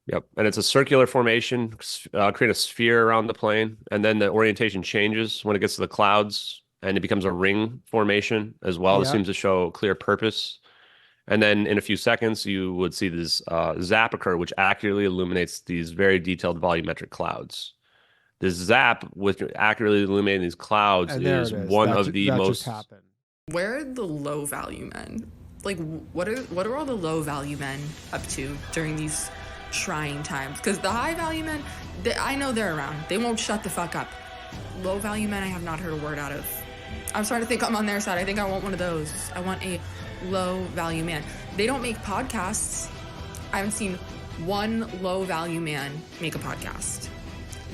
Yep. And it's a circular formation, create a sphere around the plane. And then the orientation changes when it gets to the clouds and it becomes a ring formation as well. It Yeah. seems to show clear purpose. And then in a few seconds, you would see this zap occur, which accurately illuminates these very detailed volumetric clouds. This zap with accurately illuminating these clouds And there is it is. one of the That just most. happened. Where are the low value men? Like, what are all the low value men up to during these trying times? Because the high value men, I know they're around. They won't shut the fuck up. Low value men, I have not heard a word out of. I'm starting to think I'm on their side. I think I want one of those. I want a low value man. They don't make podcasts. I haven't seen one low value man make a podcast.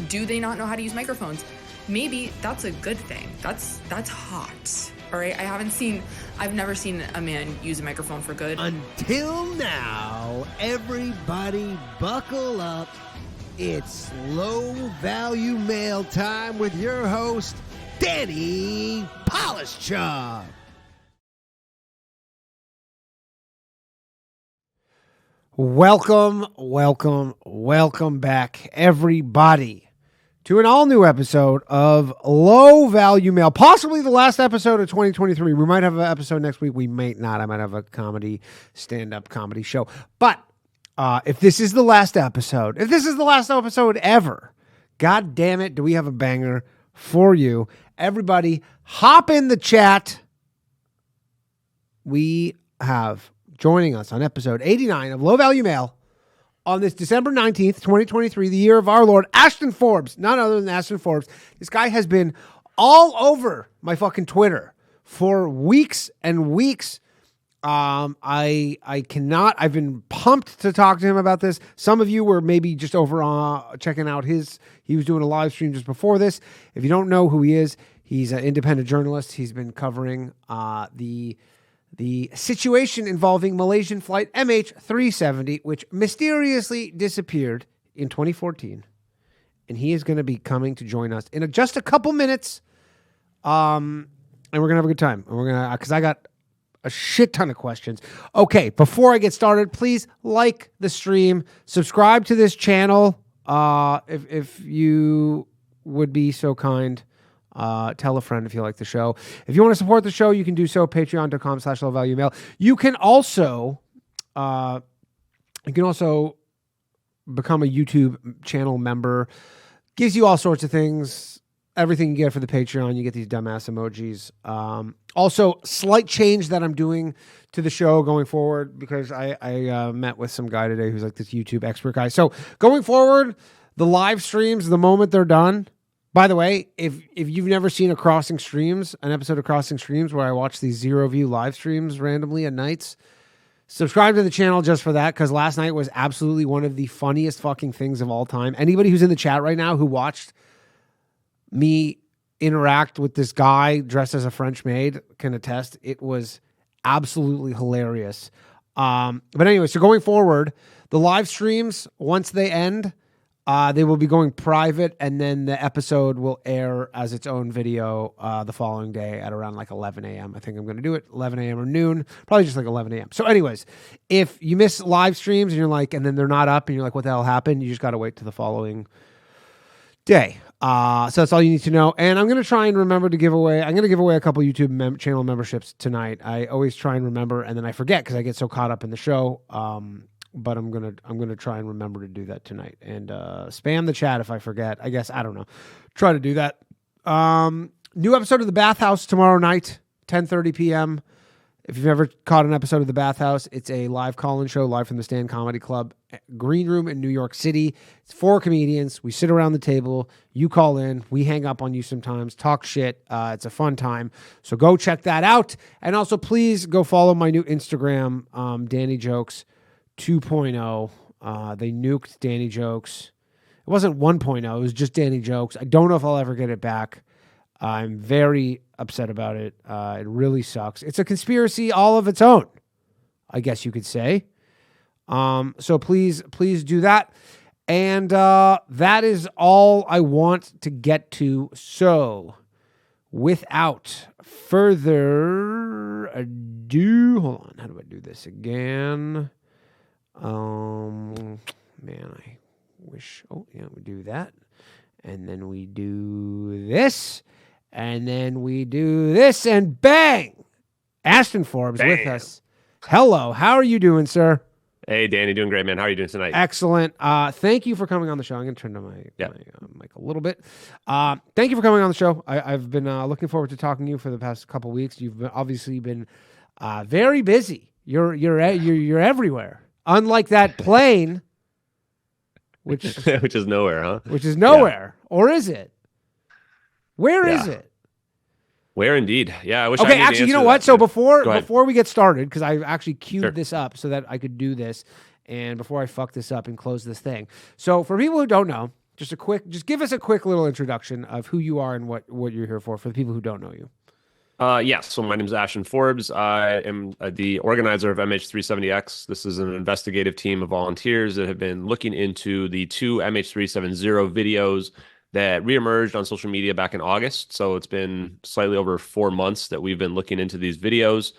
Do they not know how to use microphones? Maybe that's a good thing. That's hot. All right, I've never seen a man use a microphone for good. Until now, everybody buckle up. It's low value mail time with your host, Danny Polishchuk. Welcome back, everybody, to an all-new episode of Low Value Mail, possibly the last episode of 2023. We might have an episode next week. We might not. I might have a stand-up comedy show. But if this is the last episode, ever, God damn it, do we have a banger for you. Everybody, hop in the chat. We have joining us on episode 89 of Low Value Mail on this December 19th, 2023, the year of our Lord, Ashton Forbes, none other than Ashton Forbes. This guy has been all over my fucking Twitter for weeks and weeks. I've been pumped to talk to him about this. Some of you were maybe just over checking out he was doing a live stream just before this. If you don't know who he is, he's an independent journalist. He's been covering the situation involving Malaysian flight MH370, which mysteriously disappeared in 2014. And he is going to be coming to join us in just a couple minutes. And we're going to have a good time. And because I got a shit ton of questions. Okay, before I get started, please like the stream, subscribe to this channel. If you would be so kind. Tell a friend if you like the show. If you want to support the show, you can do so at patreon.com/lowvaluemail. You can also become a YouTube channel member. Gives you all sorts of things. Everything you get for the Patreon. You get these dumbass emojis. Also, slight change that I'm doing to the show going forward because I met with some guy today who's like this YouTube expert guy. So going forward, the live streams, the moment they're done. By the way, if you've never seen an episode of Crossing Streams where I watch these zero view live streams randomly at nights, subscribe to the channel just for that, because last night was absolutely one of the funniest fucking things of all time. Anybody who's in the chat right now who watched me interact with this guy dressed as a French maid can attest. It was absolutely hilarious. But anyway, so going forward, the live streams, once they end, they will be going private, and then the episode will air as its own video the following day at around like 11 a.m. I think I'm going to do it 11 a.m. or noon, probably just like 11 a.m. So anyways, if you miss live streams and you're like, and then they're not up and you're like, what the hell happened? You just got to wait to the following day. So that's all you need to know. And I'm going to try and remember to give away. I'm going to give away a couple YouTube channel memberships tonight. I always try and remember, and then I forget because I get so caught up in the show. But I'm gonna try and remember to do that tonight and spam the chat if I forget. I guess I don't know. Try to do that. New episode of The Bathhouse tomorrow night, 10:30 p.m. If you've ever caught an episode of The Bathhouse, it's a live call-in show, live from the Stand Comedy Club, Green Room in New York City. It's 4 comedians. We sit around the table. You call in. We hang up on you sometimes, talk shit. It's a fun time. So go check that out. And also, please go follow my new Instagram, Danny Jokes 2.0. They nuked Danny Jokes. It wasn't 1.0. It was just Danny Jokes. I don't know if I'll ever get it back. I'm very upset about it. It really sucks. It's a conspiracy all of its own, I guess you could say. So please do that. And that is all I want to get to. So without further ado, hold on. How do I do this again? Man, I finish. Oh, yeah, we do that. And then we do this. And then we do this. And bang! Ashton Forbes with us. Hello. How are you doing, sir? Hey, Danny, doing great, man. How are you doing tonight? Excellent. Thank you for coming on the show. I'm going to turn down my mic a little bit. Thank you for coming on the show. I've been looking forward to talking to you for the past couple of weeks. You've obviously been very busy. You're everywhere. Unlike that plane, which which is nowhere, huh? Which is nowhere, or is it? Where is it? Where indeed? Yeah, I wish. Okay, actually, you know what? So before we get started, because I actually queued this up so that I could do this, and before I fuck this up and close this thing. So for people who don't know, just give us a quick little introduction of who you are and what you're here for the people who don't know you. Yes. So my name is Ashton Forbes. I am the organizer of MH370X. This is an investigative team of volunteers that have been looking into the two MH370 videos that reemerged on social media back in August. So it's been slightly over 4 months that we've been looking into these videos.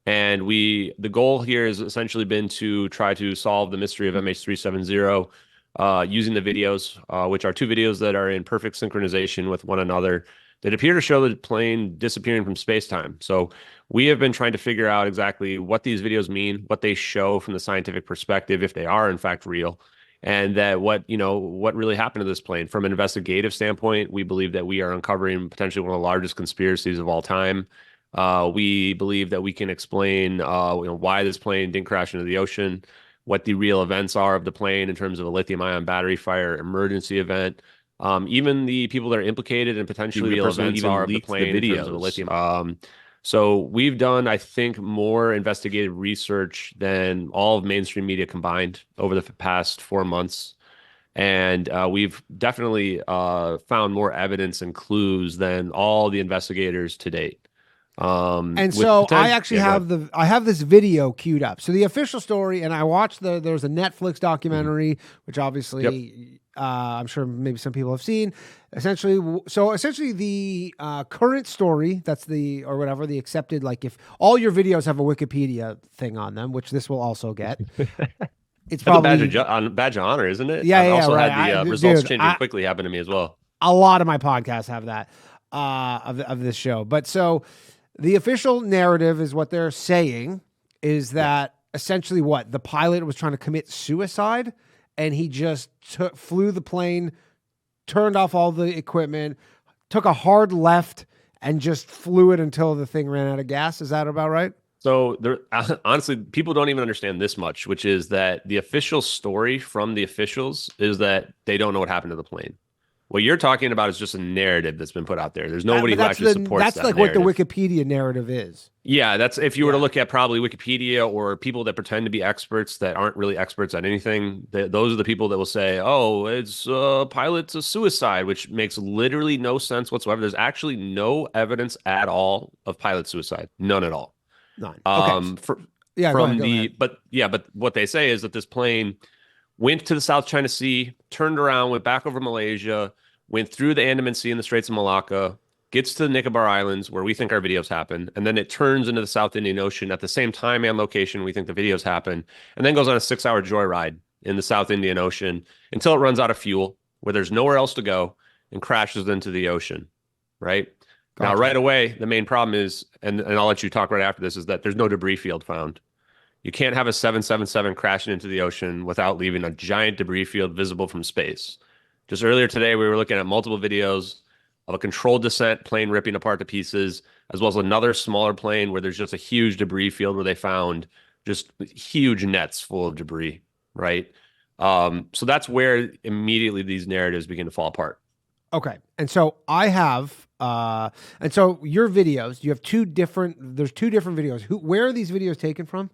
And the goal here has essentially been to try to solve the mystery of MH370 using the videos, which are two videos that are in perfect synchronization with one another that appear to show the plane disappearing from space-time. So we have been trying to figure out exactly what these videos mean, what they show from the scientific perspective, if they are in fact real, and that what really happened to this plane. From an investigative standpoint, we believe that we are uncovering potentially one of the largest conspiracies of all time. We believe that we can explain why this plane didn't crash into the ocean, what the real events are of the plane in terms of a lithium-ion battery fire emergency event. Even the people that are implicated and potentially real events are of the plane in terms of the lithium. So we've done, I think, more investigative research than all of mainstream media combined over the past 4 months. And we've definitely found more evidence and clues than all the investigators to date. And so I actually have this video queued up. So the official story, and I watched there's a Netflix documentary, which obviously I'm sure maybe some people have seen. Essentially the current story, that's the accepted, like if all your videos have a Wikipedia thing on them, which this will also get. It's probably badge of honor, isn't it? Yeah, I also right. had the results changing quickly happen to me as well. A lot of my podcasts have that of this show, but so. The official narrative is what they're saying is that essentially the pilot was trying to commit suicide and he just flew the plane, turned off all the equipment, took a hard left and just flew it until the thing ran out of gas. Is that about right? So honestly, people don't even understand this much, which is that the official story from the officials is that they don't know what happened to the plane. What you're talking about is just a narrative that's been put out there. There's nobody who actually supports that. That's like narrative. What the Wikipedia narrative is. Yeah, that's if you were to look at probably Wikipedia or people that pretend to be experts that aren't really experts at anything. Those are the people that will say, "Oh, it's pilot's a suicide," which makes literally no sense whatsoever. There's actually no evidence at all of pilot suicide. None at all. None. Okay. But what they say is that this plane went to the South China Sea, turned around, went back over Malaysia, went through the Andaman Sea and the Straits of Malacca, gets to the Nicobar Islands where we think our videos happen, and then it turns into the South Indian Ocean at the same time and location we think the videos happen, and then goes on a 6-hour joyride in the South Indian Ocean until it runs out of fuel, where there's nowhere else to go, and crashes into the ocean, right? Gotcha. Now, right away, the main problem is, and I'll let you talk right after this, is that there's no debris field found. You can't have a 777 crashing into the ocean without leaving a giant debris field visible from space. Just earlier today, we were looking at multiple videos of a controlled descent plane ripping apart to pieces, as well as another smaller plane where there's just a huge debris field where they found just huge nets full of debris, right? So that's where immediately these narratives begin to fall apart. Okay. And so I have, and so your videos, you have there's two different videos. Where are these videos taken from?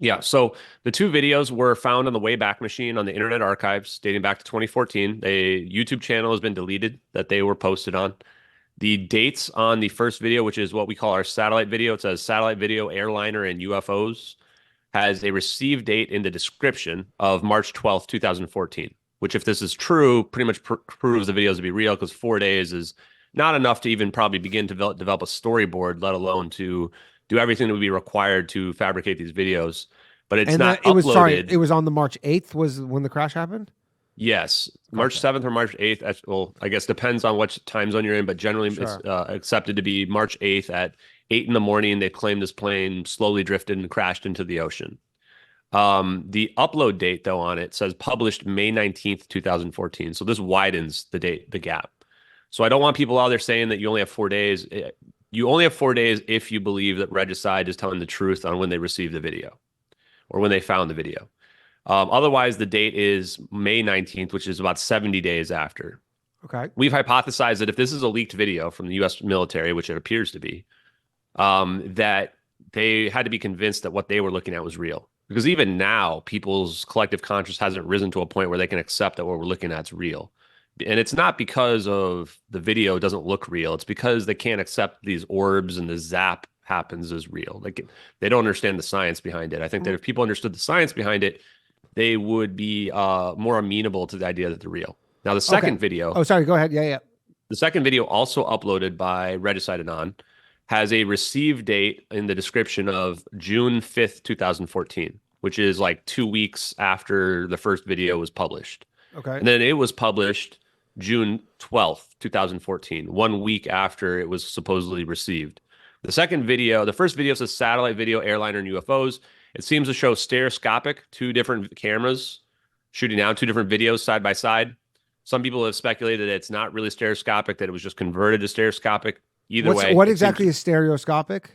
Yeah, so the two videos were found on the Wayback Machine on the Internet Archives dating back to 2014. A YouTube channel has been deleted that they were posted on. The dates on the first video, which is what we call our satellite video, it says satellite video, airliner, and UFOs, has a received date in the description of March 12th, 2014, which if this is true, pretty much proves the videos to be real because 4 days is not enough to even probably begin to develop a storyboard, let alone to do everything that would be required to fabricate these videos. But it's not uploaded. It was on the March 8th was when the crash happened? Yes, March Gotcha. 7th or March 8th. Well, I guess depends on which time zone you're in, but generally it's Sure. accepted to be March 8th at 8 in the morning. They claim this plane slowly drifted and crashed into the ocean. The upload date, though, on it says published May 19th, 2014. So this widens the date, the gap. So I don't want people out there saying that you only have 4 days. You only have 4 days if you believe that Regicide is telling the truth on when they received the video or when they found the video. Otherwise, the date is May 19th, which is about 70 days after. Okay. We've hypothesized that if this is a leaked video from the U.S. military, which it appears to be, that they had to be convinced that what they were looking at was real. Because even now, people's collective conscience hasn't risen to a point where they can accept that what we're looking at is real. And it's not because of the video doesn't look real. It's because they can't accept these orbs and the zap happens as real. Like they don't understand the science behind it. I think that if people understood the science behind it, they would be more amenable to the idea that they're real. Now, the second video. Oh, sorry. Go ahead. Yeah. The second video, also uploaded by Regicide Anon, has a receive date in the description of June 5th, 2014, which is like 2 weeks after the first video was published. Okay. And then it was published June 12th, 2014, 1 week after it was supposedly received. The first video says satellite video, airliner, and UFOs. It seems to show stereoscopic, 2 different cameras shooting out 2 different videos side by side. Some people have speculated that it's not really stereoscopic, that it was just converted to stereoscopic. Either way. What exactly is stereoscopic?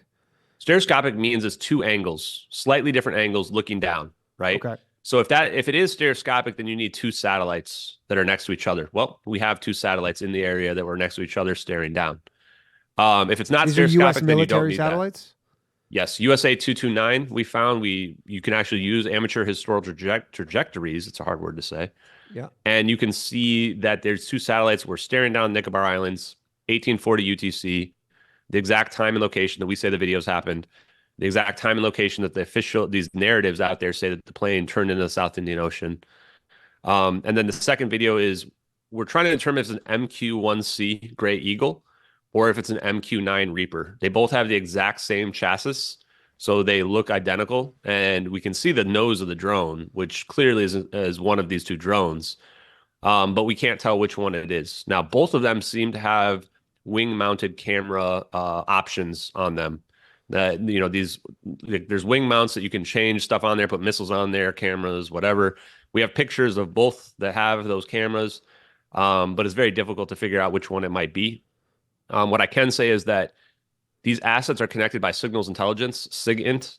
Stereoscopic means it's 2 angles, slightly different angles looking down, right? Okay. So if it is stereoscopic, then you need 2 satellites that are next to each other. Well, we have 2 satellites in the area that were next to each other staring down. If it's not These are stereoscopic, U.S. then you don't military need satellites? that. Yes, USA 229. We found you can actually use amateur historical trajectories. It's a hard word to say. Yeah. And you can see that there's 2 satellites were staring down Nicobar Islands, 1840 UTC, the exact time and location that we say the videos happened, the exact time and location that these narratives out there say that the plane turned into the South Indian Ocean. And then the second video is we're trying to determine if it's an MQ-1C Gray Eagle or if it's an MQ-9 Reaper. They both have the exact same chassis, so they look identical, and we can see the nose of the drone, which clearly is one of these 2 drones, but we can't tell which one it is. Now, both of them seem to have wing-mounted camera options on them. There's wing mounts that you can change stuff on there, put missiles on there, cameras, whatever. We have pictures of both that have those cameras, but it's very difficult to figure out which one it might be. What I can say is that these assets are connected by signals intelligence, SIGINT.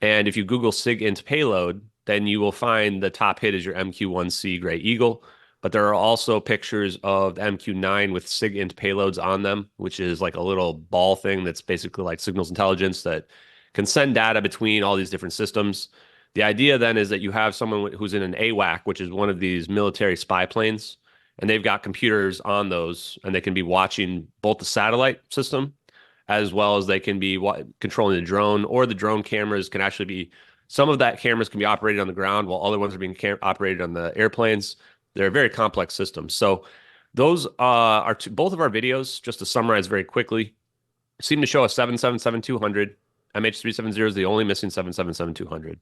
And if you Google SIGINT payload, then you will find the top hit is your MQ-1C Gray Eagle. But there are also pictures of the MQ-9 with SIGINT payloads on them, which is like a little ball thing that's basically like signals intelligence that can send data between all these different systems. The idea then is that you have someone who's in an AWAC, which is one of these military spy planes, and they've got computers on those, and they can be watching both the satellite system as well as they can be controlling the drone, or the drone cameras can actually be, some of that cameras can be operated on the ground while other ones are being operated on the airplanes. They're very complex systems. So those are both of our videos, just to summarize very quickly, seem to show a 777-200. MH370 is the only missing 777-200.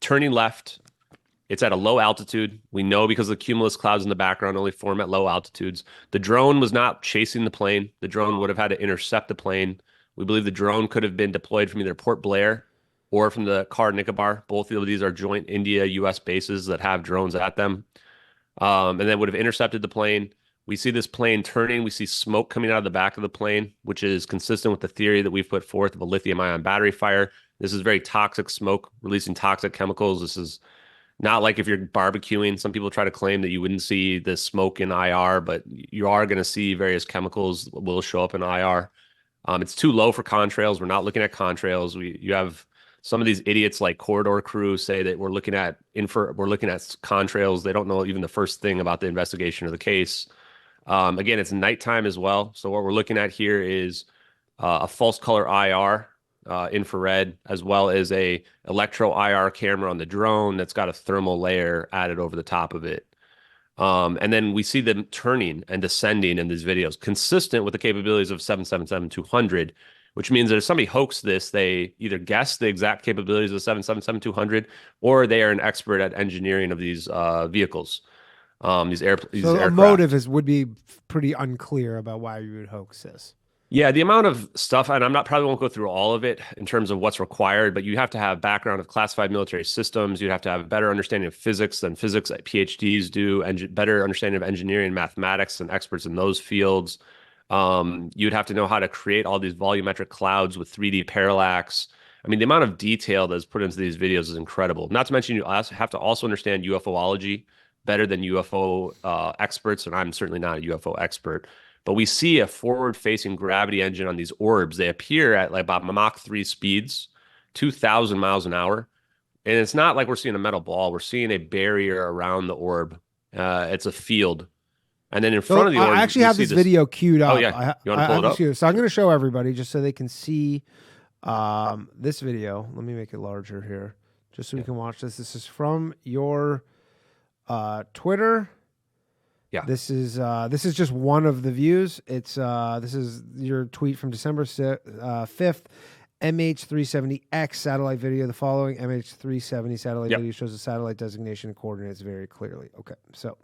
Turning left, it's at a low altitude. We know because the cumulus clouds in the background only form at low altitudes. The drone was not chasing the plane. The drone would have had to intercept the plane. We believe the drone could have been deployed from either Port Blair or from the Car Nicobar. Both of these are joint India-U.S. bases that have drones at them. And then would have intercepted the plane. We see this plane turning. We see smoke coming out of the back of the plane, which is consistent with the theory that we've put forth of a lithium-ion battery fire. This is very toxic smoke, releasing toxic chemicals. This is not like if you're barbecuing. Some people try to claim that you wouldn't see the smoke in IR, but you are going to see various chemicals will show up in IR. It's too low for contrails. We're not looking at contrails. You have some of these idiots like Corridor Crew say that we're looking at contrails. They don't know even the first thing about the investigation of the case. Again, it's nighttime as well. So what we're looking at here is a false color IR, infrared, as well as a electro IR camera on the drone that's got a thermal layer added over the top of it. And then we see them turning and descending in these videos, consistent with the capabilities of 777-200, which means that if somebody hoaxed this, they either guess the exact capabilities of the 777-200, or they are an expert at engineering of these vehicles, these So a aircraft. motive would be pretty unclear about why you would hoax this. Yeah, the amount of stuff, and probably won't go through all of it in terms of what's required, but you have to have background of classified military systems. You have to have a better understanding of physics than physics that PhDs do, and better understanding of engineering and mathematics and experts in those fields. You'd have to know how to create all these volumetric clouds with 3D parallax. I mean, the amount of detail that's put into these videos is incredible. Not to mention, you have to also understand UFOlogy better than UFO experts, and I'm certainly not a UFO expert. But we see a forward-facing gravity engine on these orbs. They appear at like about Mach 3 speeds, 2,000 miles an hour. And it's not like we're seeing a metal ball. We're seeing a barrier around the orb. It's a field. And then in front of the orb, I actually have this video queued up. Oh, yeah. You want to pull it up? So I'm going to show everybody just so they can see this video. Let me make it larger here just so we can watch this. This is from your Twitter. Yeah. This is just one of the views. It's this is your tweet from December 5th. MH370X satellite video. The following MH370 satellite video shows the satellite designation and coordinates very clearly. Okay, so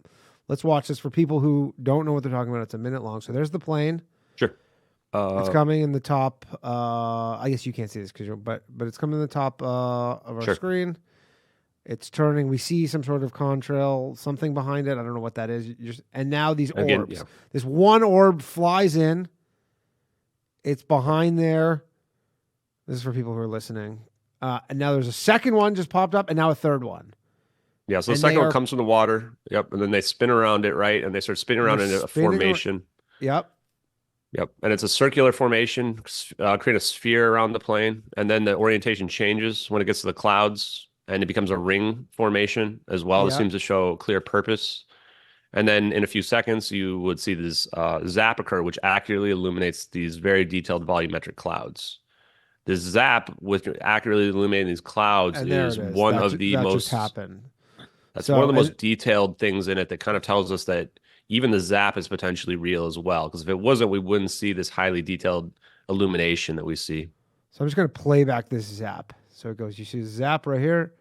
let's watch this for people who don't know what they're talking about. It's a minute long. So there's the plane. Sure. It's coming in the top. I guess you can't see this but it's coming in the top of our screen. It's turning. We see some sort of contrail, something behind it. I don't know what that is. And now these orbs. This one orb flies in. It's behind there. This is for people who are listening. And now there's a second one just popped up, and now a third one. Yeah, so the second one comes from the water. Yep, and then they spin around it, right? And they start spinning around in a formation. Yep. Yep, and it's a circular formation, create a sphere around the plane, and then the orientation changes when it gets to the clouds, and it becomes a ring formation as well. It seems to show clear purpose. And then in a few seconds, you would see this zap occur, which accurately illuminates these very detailed volumetric clouds. This zap with accurately illuminating these clouds is one of the most... That's one of the most detailed things in it that kind of tells us that even the zap is potentially real as well. Because if it wasn't, we wouldn't see this highly detailed illumination that we see. So I'm just going to play back this zap. So it goes, you see the zap right here,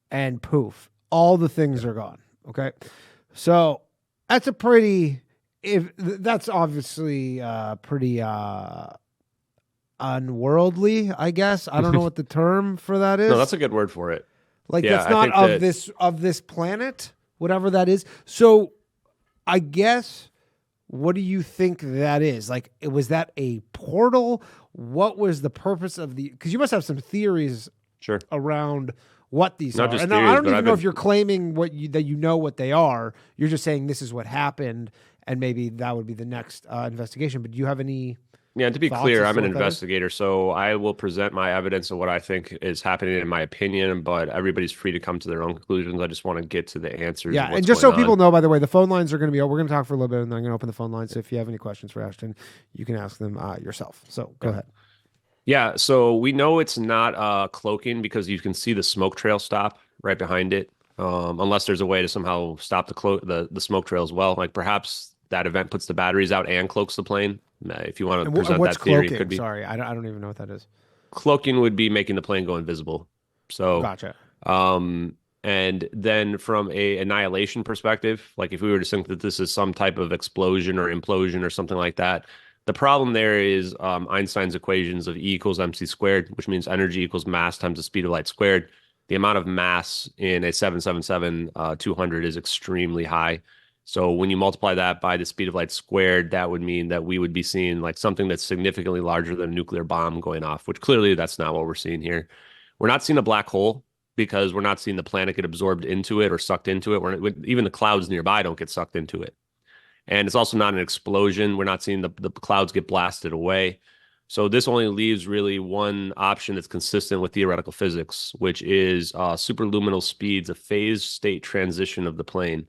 and poof, all the things are gone. Okay. So that's that's obviously pretty unworldly, I guess. I don't know what the term for that is. No, that's a good word for it. Like, that's not of this planet, whatever that is. So I guess, what do you think that is? Like, was that a portal? What was the purpose of because you must have some theories around what these are. And I don't even know if you're claiming that you know what they are. You're just saying this is what happened, and maybe that would be the next investigation. But do you have any... Yeah, to be clear, I'm an investigator, so I will present my evidence of what I think is happening in my opinion, but everybody's free to come to their own conclusions. I just want to get to the answers. Yeah, and just so people know, by the way, the phone lines are going to be open. We're going to talk for a little bit, and then I'm going to open the phone lines. So if you have any questions for Ashton, you can ask them yourself. So go ahead. Yeah, so we know it's not cloaking because you can see the smoke trail stop right behind it, unless there's a way to somehow stop the smoke trail as well. Like perhaps that event puts the batteries out and cloaks the plane. If you want to present that theory, it could be. Sorry, I don't even know what that is. Cloaking would be making the plane go invisible. So gotcha. And then from a annihilation perspective, like if we were to think that this is some type of explosion or implosion or something like that, the problem there is Einstein's equations of E equals mc squared, which means energy equals mass times the speed of light squared. The amount of mass in a 777-200 is extremely high. So when you multiply that by the speed of light squared, that would mean that we would be seeing like something that's significantly larger than a nuclear bomb going off, which clearly that's not what we're seeing here. We're not seeing a black hole because we're not seeing the planet get absorbed into it or sucked into it. Even the clouds nearby don't get sucked into it. And it's also not an explosion. We're not seeing the clouds get blasted away. So this only leaves really one option that's consistent with theoretical physics, which is superluminal speeds, a phase state transition of the plane.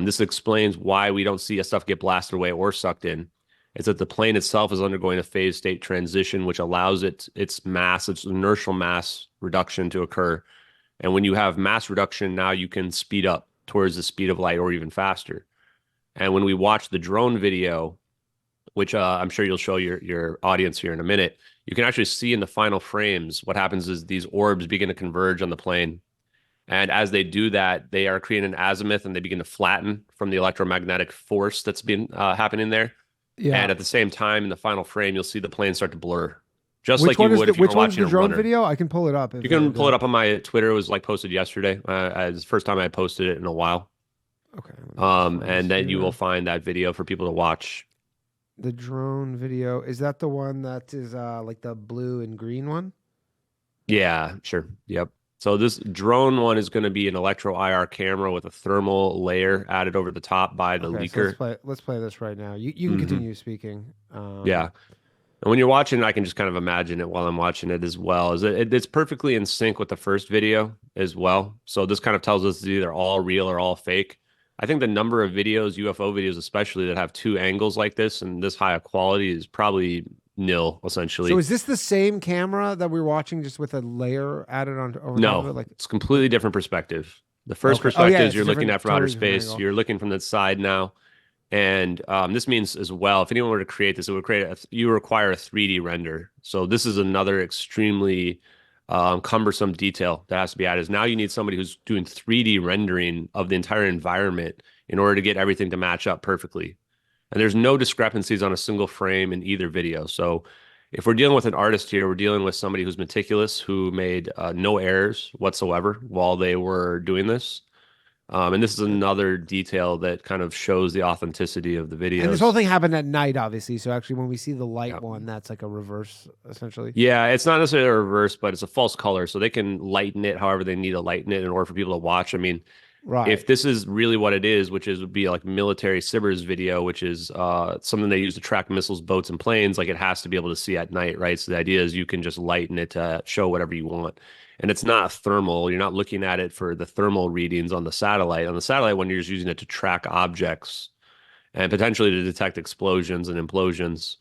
This explains why we don't see stuff get blasted away or sucked in. It's that the plane itself is undergoing a phase state transition, which allows its inertial mass reduction to occur. And when you have mass reduction, now you can speed up towards the speed of light or even faster. And when we watch the drone video, which I'm sure you'll show your audience here in a minute, you can actually see in the final frames what happens is these orbs begin to converge on the plane. And as they do that, they are creating an azimuth and they begin to flatten from the electromagnetic force that's been happening there. Yeah. And at the same time, in the final frame, you'll see the plane start to blur, just Which like you one is would the, if you were which one's watching the a drone runner. video? I can pull it up. You can pull it up on my Twitter. It was like posted yesterday. It's the first time I posted it in a while. Okay. let me just find And this then you here. will find that video for people to watch. The drone video, is that the one that is like the blue and green one? Yeah, sure. Yep. So this drone one is going to be an electro IR camera with a thermal layer added over the top by the Okay, so leaker. let's play this right now. You can Mhm. continue speaking. Yeah. And when you're watching it, I can just kind of imagine it while I'm watching it as well. It's perfectly in sync with the first video as well. So this kind of tells us it's either all real or all fake. I think the number of videos, UFO videos especially, that have two angles like this and this high of quality is probably nil, essentially. So is this the same camera that we were watching, just with a layer added on over top of it? No, Like, it's completely different perspective. The first Okay. Oh, perspective yeah, is it's you're a looking different- at from outer totally different space. angle. You're looking from the side now. And this means as well, if anyone were to create this, it would you require a 3D render. So this is another extremely cumbersome detail that has to be added. Is now you need somebody who's doing 3D rendering of the entire environment in order to get everything to match up perfectly. And there's no discrepancies on a single frame in either video. So if we're dealing with an artist here, we're dealing with somebody who's meticulous, who made no errors whatsoever while they were doing this. And this is another detail that kind of shows the authenticity of the videos. and this whole thing happened at night, obviously. So actually, when we see the light Yeah. one, that's like a reverse, essentially. Yeah, it's not necessarily a reverse, but it's a false color. So they can lighten it however they need to lighten it in order for people to watch. I mean, Right. if this is really what it is, which is would be like military SIBRs video, which is something they use to track missiles, boats, and planes, like it has to be able to see at night, right? So the idea is you can just lighten it to show whatever you want. And it's not thermal. You're not looking at it for the thermal readings on the satellite. On the satellite one, you're just using it to track objects and potentially to detect explosions and implosions.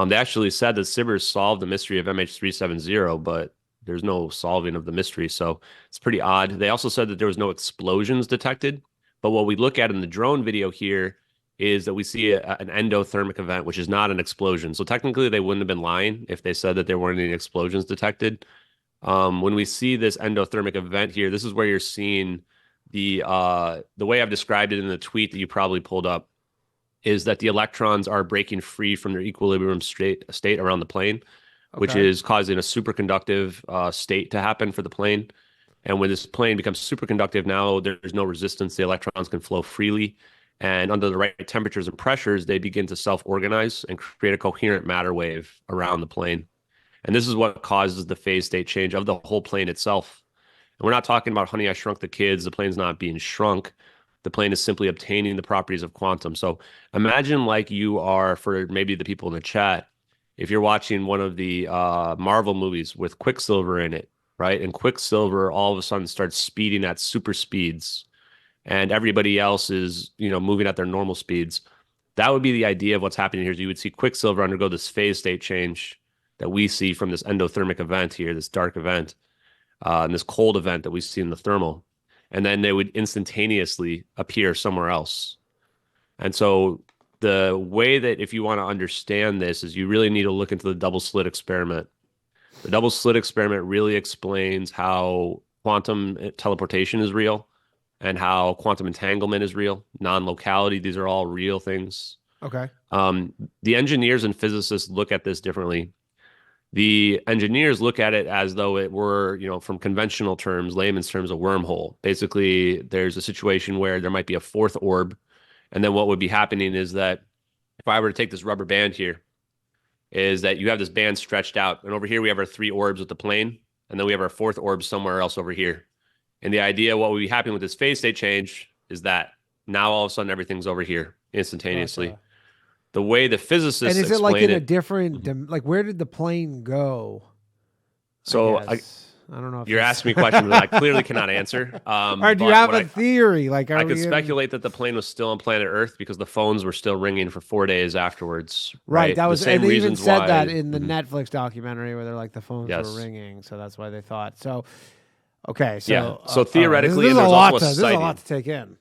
They actually said that SIBRs solved the mystery of MH370, but there's no solving of the mystery. So it's pretty odd. They also said that there was no explosions detected. But what we look at in the drone video here is that we see an endothermic event, which is not an explosion. So technically, they wouldn't have been lying if they said that there weren't any explosions detected. When we see this endothermic event here, this is where you're seeing the way I've described it in the tweet that you probably pulled up is that the electrons are breaking free from their equilibrium state around the plane, which Okay. is causing a superconductive state to happen for the plane. And when this plane becomes superconductive, now there's no resistance. The electrons can flow freely. And under the right temperatures and pressures, they begin to self-organize and create a coherent matter wave around the plane. And this is what causes the phase state change of the whole plane itself. And we're not talking about Honey, I Shrunk the Kids. The plane's not being shrunk. The plane is simply obtaining the properties of quantum. So imagine like you are, for maybe the people in the chat, if you're watching one of the Marvel movies with Quicksilver in it, right? And Quicksilver all of a sudden starts speeding at super speeds and everybody else is, moving at their normal speeds. That would be the idea of what's happening here. Is you would see Quicksilver undergo this phase state change that we see from this endothermic event here, this dark event, and this cold event that we see in the thermal. And then they would instantaneously appear somewhere else. And so the way that if you want to understand this is you really need to look into the double slit experiment. The double slit experiment really explains how quantum teleportation is real and how quantum entanglement is real, non-locality. These are all real things. Okay. The engineers and physicists look at this differently. The engineers look at it as though it were, from conventional terms, layman's terms, a wormhole. Basically, there's a situation where there might be a fourth orb. And then what would be happening is that if I were to take this rubber band here, is that you have this band stretched out. And over here, we have our 3 orbs with the plane. And then we have our 4th orb somewhere else over here. And the idea, what would be happening with this phase state change is that now all of a sudden everything's over here instantaneously. Gotcha. The way the physicists And is it like explain in a different, like where did the plane go? So I don't know if you're it's- asking me questions that I clearly cannot answer. Or do you but have what a theory? Like, I could speculate that the plane was still on planet Earth because the phones were still ringing for 4 days afterwards. Right. That The was, same and they even reasons said why- that in the Mhm. Netflix documentary where they're like the phones Yes. were ringing, so that's why they thought. So, okay, so Yeah. So all right. theoretically, this is there's a lot also a to, this is a lot sighting. to take in.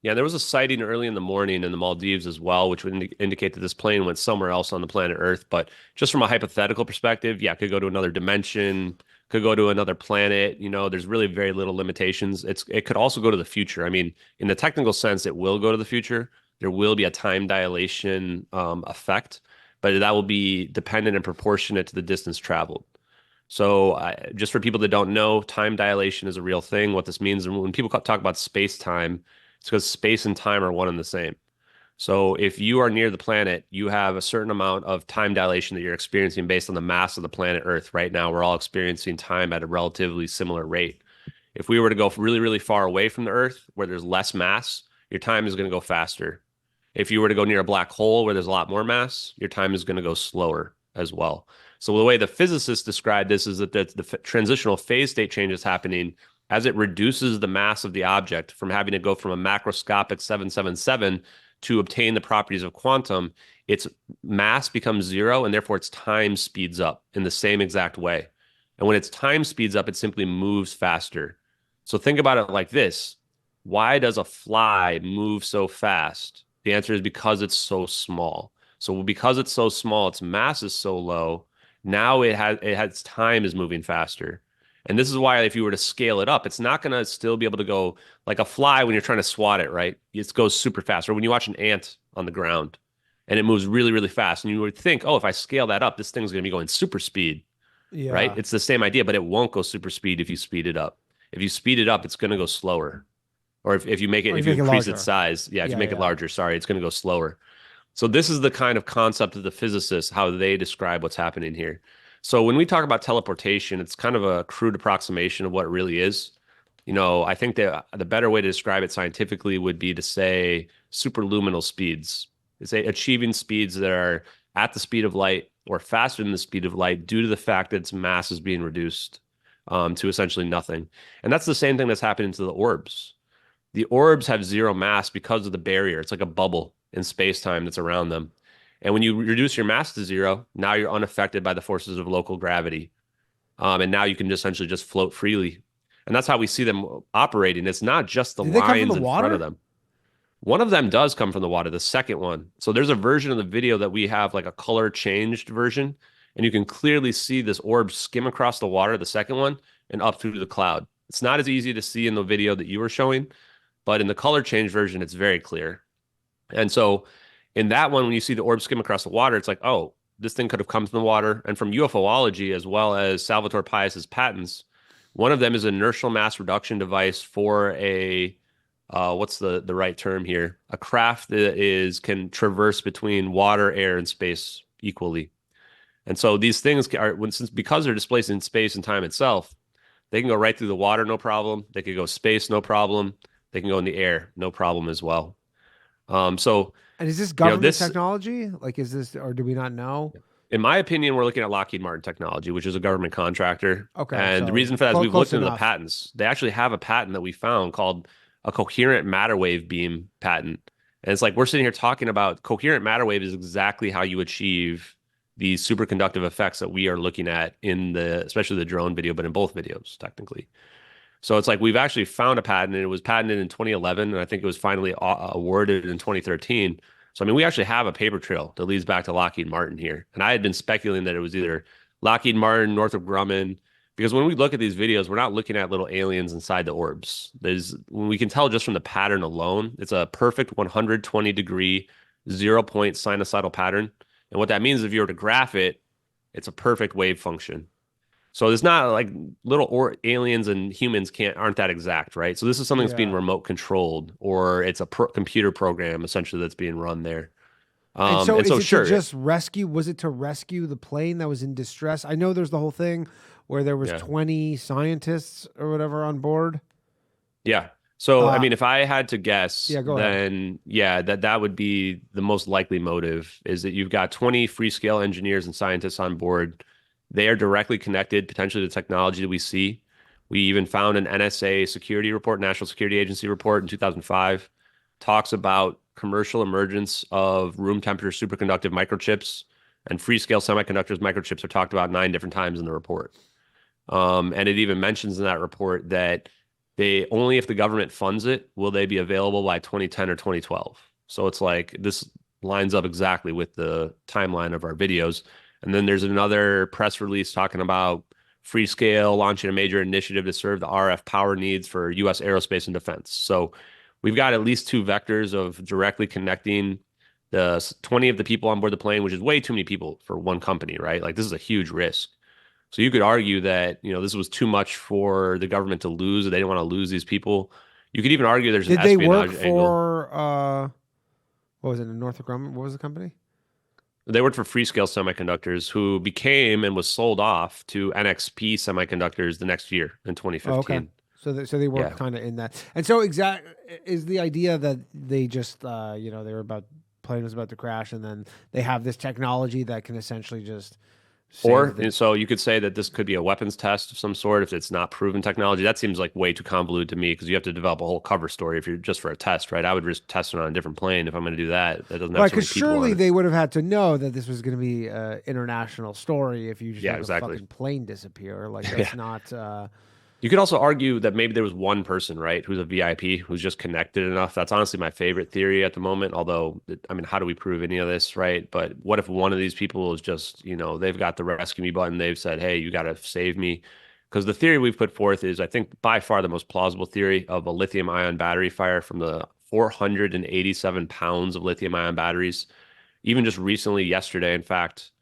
Yeah, there was a sighting early in the morning in the Maldives as well, which would indicate that this plane went somewhere else on the planet Earth. But just from a hypothetical perspective, yeah, it could go to another dimension, could go to another planet. There's really very little limitations. It could also go to the future. I mean, in the technical sense, it will go to the future. There will be a time dilation effect, but that will be dependent and proportionate to the distance traveled. So, just for people that don't know, time dilation is a real thing. What this means, and when people talk about space time, it's because space and time are one and the same. So if you are near the planet, you have a certain amount of time dilation that you're experiencing based on the mass of the planet Earth. Right now, we're all experiencing time at a relatively similar rate. If we were to go really, really far away from the Earth, where there's less mass, your time is going to go faster. If you were to go near a black hole where there's a lot more mass, your time is going to go slower as well. So the way the physicists describe this is that the transitional phase state change is happening as it reduces the mass of the object from having to go from a macroscopic 777 to obtain the properties of quantum. Its mass becomes zero, and therefore its time speeds up in the same exact way. And when its time speeds up, it simply moves faster. So think about it like this. Why does a fly move so fast? The answer is because it's so small. So because it's so small, its mass is so low. Now its time is moving faster. And this is why if you were to scale it up, it's not going to still be able to go like a fly when you're trying to swat it, right? It goes super fast. Or when you watch an ant on the ground and it moves really, really fast. And you would think, oh, if I scale that up, this thing's going to be going super speed, right? It's the same idea, but it won't go super speed if you speed it up. If you speed it up, it's going to go slower. Or if you make it, if you increase its size, if you make it larger, it's going to go slower. So this is the kind of concept of the physicists, how they describe what's happening here. So when we talk about teleportation, it's kind of a crude approximation of what it really is. I think that the better way to describe it scientifically would be to say superluminal speeds. It's achieving speeds that are at the speed of light or faster than the speed of light due to the fact that its mass is being reduced to essentially nothing. And that's the same thing that's happening to the orbs. The orbs have zero mass because of the barrier. It's like a bubble in space-time that's around them. And when you reduce your mass to zero, now you're unaffected by the forces of local gravity. And now you can essentially just float freely. And that's how we see them operating. It's not just the lines in front of them. One of them does come from the water, the second one. So there's a version of the video that we have, like a color changed version. And you can clearly see this orb skim across the water, the second one, and up through the cloud. It's not as easy to see in the video that you were showing, but in the color change version, it's very clear. And so in that one, when you see the orb skim across the water, it's like, oh, this thing could have come from the water. And from UFOlogy, as well as Salvatore Pais' patents, one of them is an inertial mass reduction device for a, what's the right term here? A craft that can traverse between water, air, and space equally. And so these things because they're displacing space and time itself, they can go right through the water, no problem. They could go space, no problem. They can go in the air, no problem as well. And is this government technology? Like, is this, or do we not know? In my opinion, we're looking at Lockheed Martin Technology, which is a government contractor. Okay. And the reason for that is we've looked into the patents. They actually have a patent that we found called a coherent matter wave beam patent. And it's like, we're sitting here talking about coherent matter wave is exactly how you achieve these superconductive effects that we are looking at especially the drone video, but in both videos, technically. So it's like we've actually found a patent, and it was patented in 2011, and I think it was finally awarded in 2013. So, I mean, we actually have a paper trail that leads back to Lockheed Martin here. And I had been speculating that it was either Lockheed Martin, Northrop Grumman, because when we look at these videos, we're not looking at little aliens inside the orbs. We can tell just from the pattern alone, it's a perfect 120-degree 0-point sinusoidal pattern. And what that means is if you were to graph it, it's a perfect wave function. So it's not like little aliens and humans aren't that exact, right? So this is something that's being remote controlled, or it's a computer program essentially that's being run there. And so to just rescue? Was it to rescue the plane that was in distress? I know there's the whole thing where there was 20 scientists or whatever on board. Yeah. So I mean, if I had to guess, then that would be the most likely motive, is that you've got 20 free-scale engineers and scientists on board. They are directly connected potentially to technology that we see. We even found an NSA security report, National Security Agency report in 2005, talks about commercial emergence of room temperature superconductive microchips, and free scale semiconductors microchips are talked about 9 different times in the report. And it even mentions in that report that They only if the government funds it will they be available by 2010 or 2012. So it's like this lines up exactly with the timeline of our videos. And then there's another press release talking about Freescale launching a major initiative to serve the RF power needs for U.S. aerospace and defense. So we've got at least two vectors of directly connecting the 20 of the people on board the plane, which is way too many people for one company, right? Like this is a huge risk. So you could argue that, this was too much for the government to lose. They didn't want to lose these people. You could even argue there's an Did they work espionage angle. for what was it, Northrop Grumman? What was the company? They worked for Freescale Semiconductors, who became and was sold off to NXP Semiconductors the next year in 2015. Oh, okay. So they worked kind of in that. And so is the idea that they just they were plane was about to crash, and then they have this technology that can essentially just so you could say that this could be a weapons test of some sort if it's not proven technology. That seems like way too convoluted to me because you have to develop a whole cover story if you're just for a test, right? I would just test it on a different plane if I'm going to do that. That doesn't have so many people on surely it. they would have had to know that this was going to be an international story if you just have a fucking plane disappear. Like that's not. You could also argue that maybe there was one person, right, who's a VIP, who's just connected enough. That's honestly my favorite theory at the moment. Although, I mean, how do we prove any of this, right? But what if one of these people is just, they've got the rescue me button. They've said, hey, you got to save me. Because the theory we've put forth is, I think, by far the most plausible theory of a lithium ion battery fire from the 487 pounds of lithium ion batteries. Even just recently, yesterday, in fact,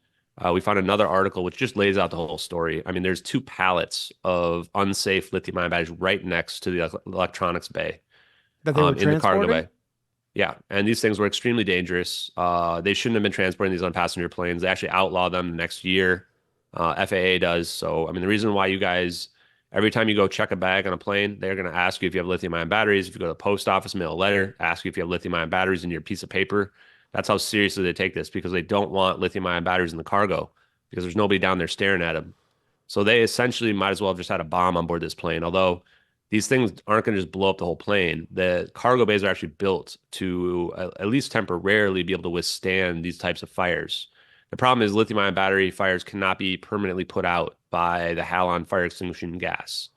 we found another article which just lays out the whole story. I mean, there's 2 pallets of unsafe lithium-ion batteries right next to the electronics bay that they were in the cargo bay. Yeah, and these things were extremely dangerous. They shouldn't have been transporting these on passenger planes. They actually outlaw them the next year. FAA does. So, I mean, the reason why you guys, every time you go check a bag on a plane, they're going to ask you if you have lithium-ion batteries. If you go to the post office, mail a letter, ask you if you have lithium-ion batteries in your piece of paper. That's how seriously they take this because they don't want lithium-ion batteries in the cargo because there's nobody down there staring at them. So they essentially might as well have just had a bomb on board this plane. Although these things aren't going to just blow up the whole plane. The cargo bays are actually built to at least temporarily be able to withstand these types of fires. The problem is lithium-ion battery fires cannot be permanently put out by the halon fire extinguishing gas.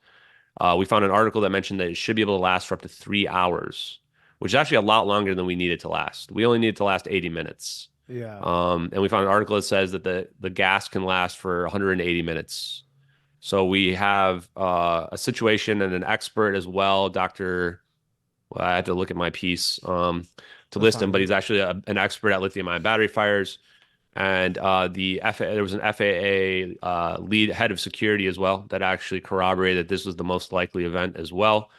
We found an article that mentioned that it should be able to last for up to 3 hours, which is actually a lot longer than we need it to last. We only need it to last 80 minutes. Yeah. And we found an article that says that the gas can last for 180 minutes. So we have a situation and an expert as well, Dr. Well, I have to look at my piece to list him, but he's actually an expert at lithium-ion battery fires. And there was an FAA lead head of security as well that actually corroborated that this was the most likely event as well.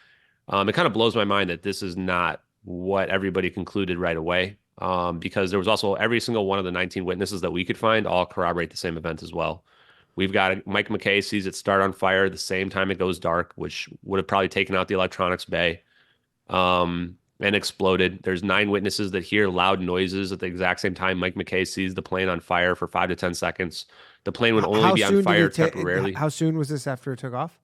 It kind of blows my mind that this is not what everybody concluded right away, because there was also every single one of the 19 witnesses that we could find all corroborate the same event as well. We've got Mike McKay sees it start on fire at the same time it goes dark, which would have probably taken out the electronics bay and exploded. There's 9 witnesses that hear loud noises at the exact same time Mike McKay sees the plane on fire for 5 to 10 seconds. The plane would only be on fire temporarily. How soon was this after it took off?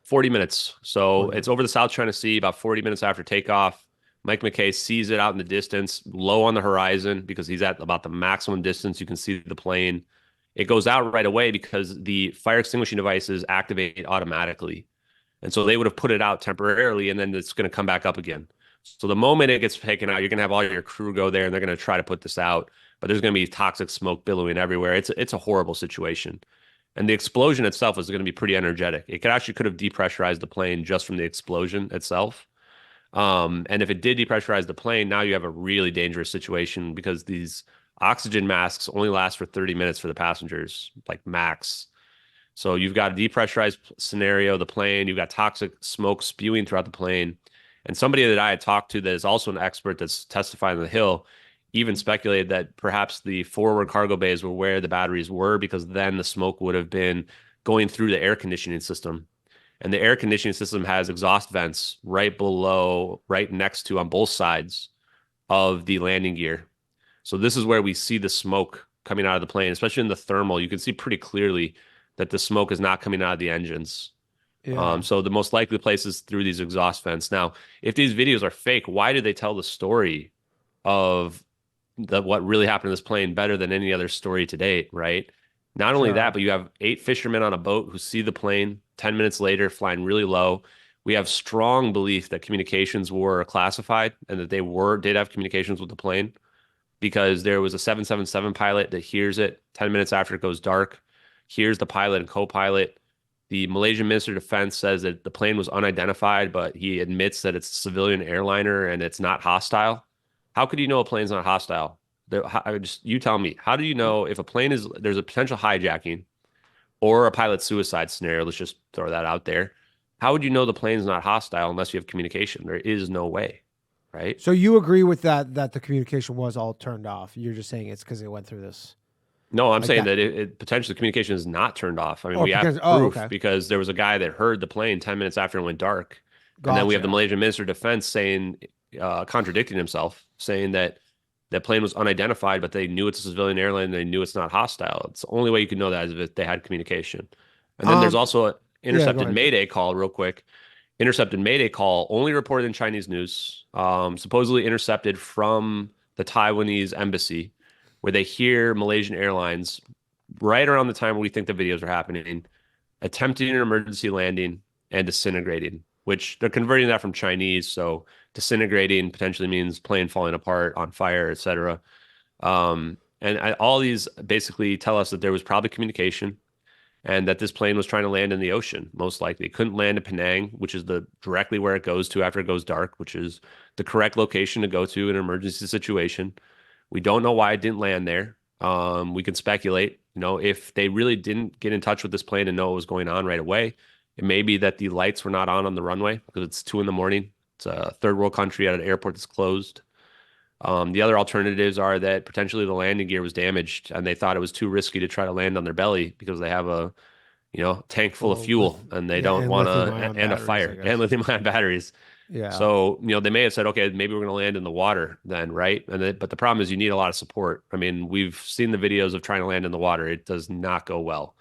40 minutes. So it's over the South China Sea, about 40 minutes after takeoff. Mike McKay sees it out in the distance, low on the horizon, because he's at about the maximum distance you can see the plane. It goes out right away because the fire extinguishing devices activate automatically. And so they would have put it out temporarily, and then it's going to come back up again. So the moment it gets taken out, you're going to have all your crew go there, and they're going to try to put this out. But there's going to be toxic smoke billowing everywhere. It's a horrible situation. And the explosion itself is going to be pretty energetic. It could have depressurized the plane just from the explosion itself. And if it did depressurize the plane, now you have a really dangerous situation because these oxygen masks only last for 30 minutes for the passengers, like max. So you've got a depressurized scenario, the plane, you've got toxic smoke spewing throughout the plane. And somebody that I had talked to that is also an expert that's testifying on the Hill even speculated that perhaps the forward cargo bays were where the batteries were because then the smoke would have been going through the air conditioning system. And the air conditioning system has exhaust vents right below, right next to on both sides of the landing gear. So this is where we see the smoke coming out of the plane, especially in the thermal. You can see pretty clearly that the smoke is not coming out of the engines. Yeah. So the most likely place is through these exhaust vents. Now, if these videos are fake, why did they tell the story of what really happened to this plane better than any other story to date, right? Not only that, but you have 8 fishermen on a boat who see the plane 10 minutes later flying really low. We have strong belief that communications were classified and that they did have communications with the plane because there was a 777 pilot that hears it 10 minutes after it goes dark, hears the pilot and co-pilot. The Malaysian Minister of Defense says that the plane was unidentified, but he admits that it's a civilian airliner and it's not hostile. How could you know a plane's not hostile? You tell me, how do you know if a plane there's a potential hijacking or a pilot suicide scenario? Let's just throw that out there. How would you know the plane's not hostile unless you have communication? There is no way, right? So you agree with that the communication was all turned off. You're just saying it's because it went through this. No, I'm saying that it potentially communication is not turned off. I mean, we have proof because there was a guy that heard the plane 10 minutes after it went dark. And then we have the Malaysian Minister of Defense saying, contradicting himself, saying that that plane was unidentified, but they knew it's a civilian airline and they knew it's not hostile. It's the only way you can know that is if they had communication. And then there's also an intercepted Mayday call, real quick. Intercepted Mayday call, only reported in Chinese news, supposedly intercepted from the Taiwanese embassy, where they hear Malaysian Airlines right around the time we think the videos are happening, attempting an emergency landing and disintegrating, which they're converting that from Chinese. So disintegrating potentially means plane falling apart, on fire, etc. All these basically tell us that there was probably communication and that this plane was trying to land in the ocean, most likely. It couldn't land in Penang, which is directly where it goes to after it goes dark, which is the correct location to go to in an emergency situation. We don't know why it didn't land there. We can speculate, if they really didn't get in touch with this plane and know what was going on right away, it may be that the lights were not on the runway because it's 2 a.m. It's a third world country at an airport that's closed. The other alternatives are that potentially the landing gear was damaged and they thought it was too risky to try to land on their belly because they have a, tank full of fuel and they don't want to, and a fire and lithium-ion batteries. Yeah. So, they may have said, okay, maybe we're going to land in the water then, right? But the problem is you need a lot of support. I mean, we've seen the videos of trying to land in the water. It does not go well.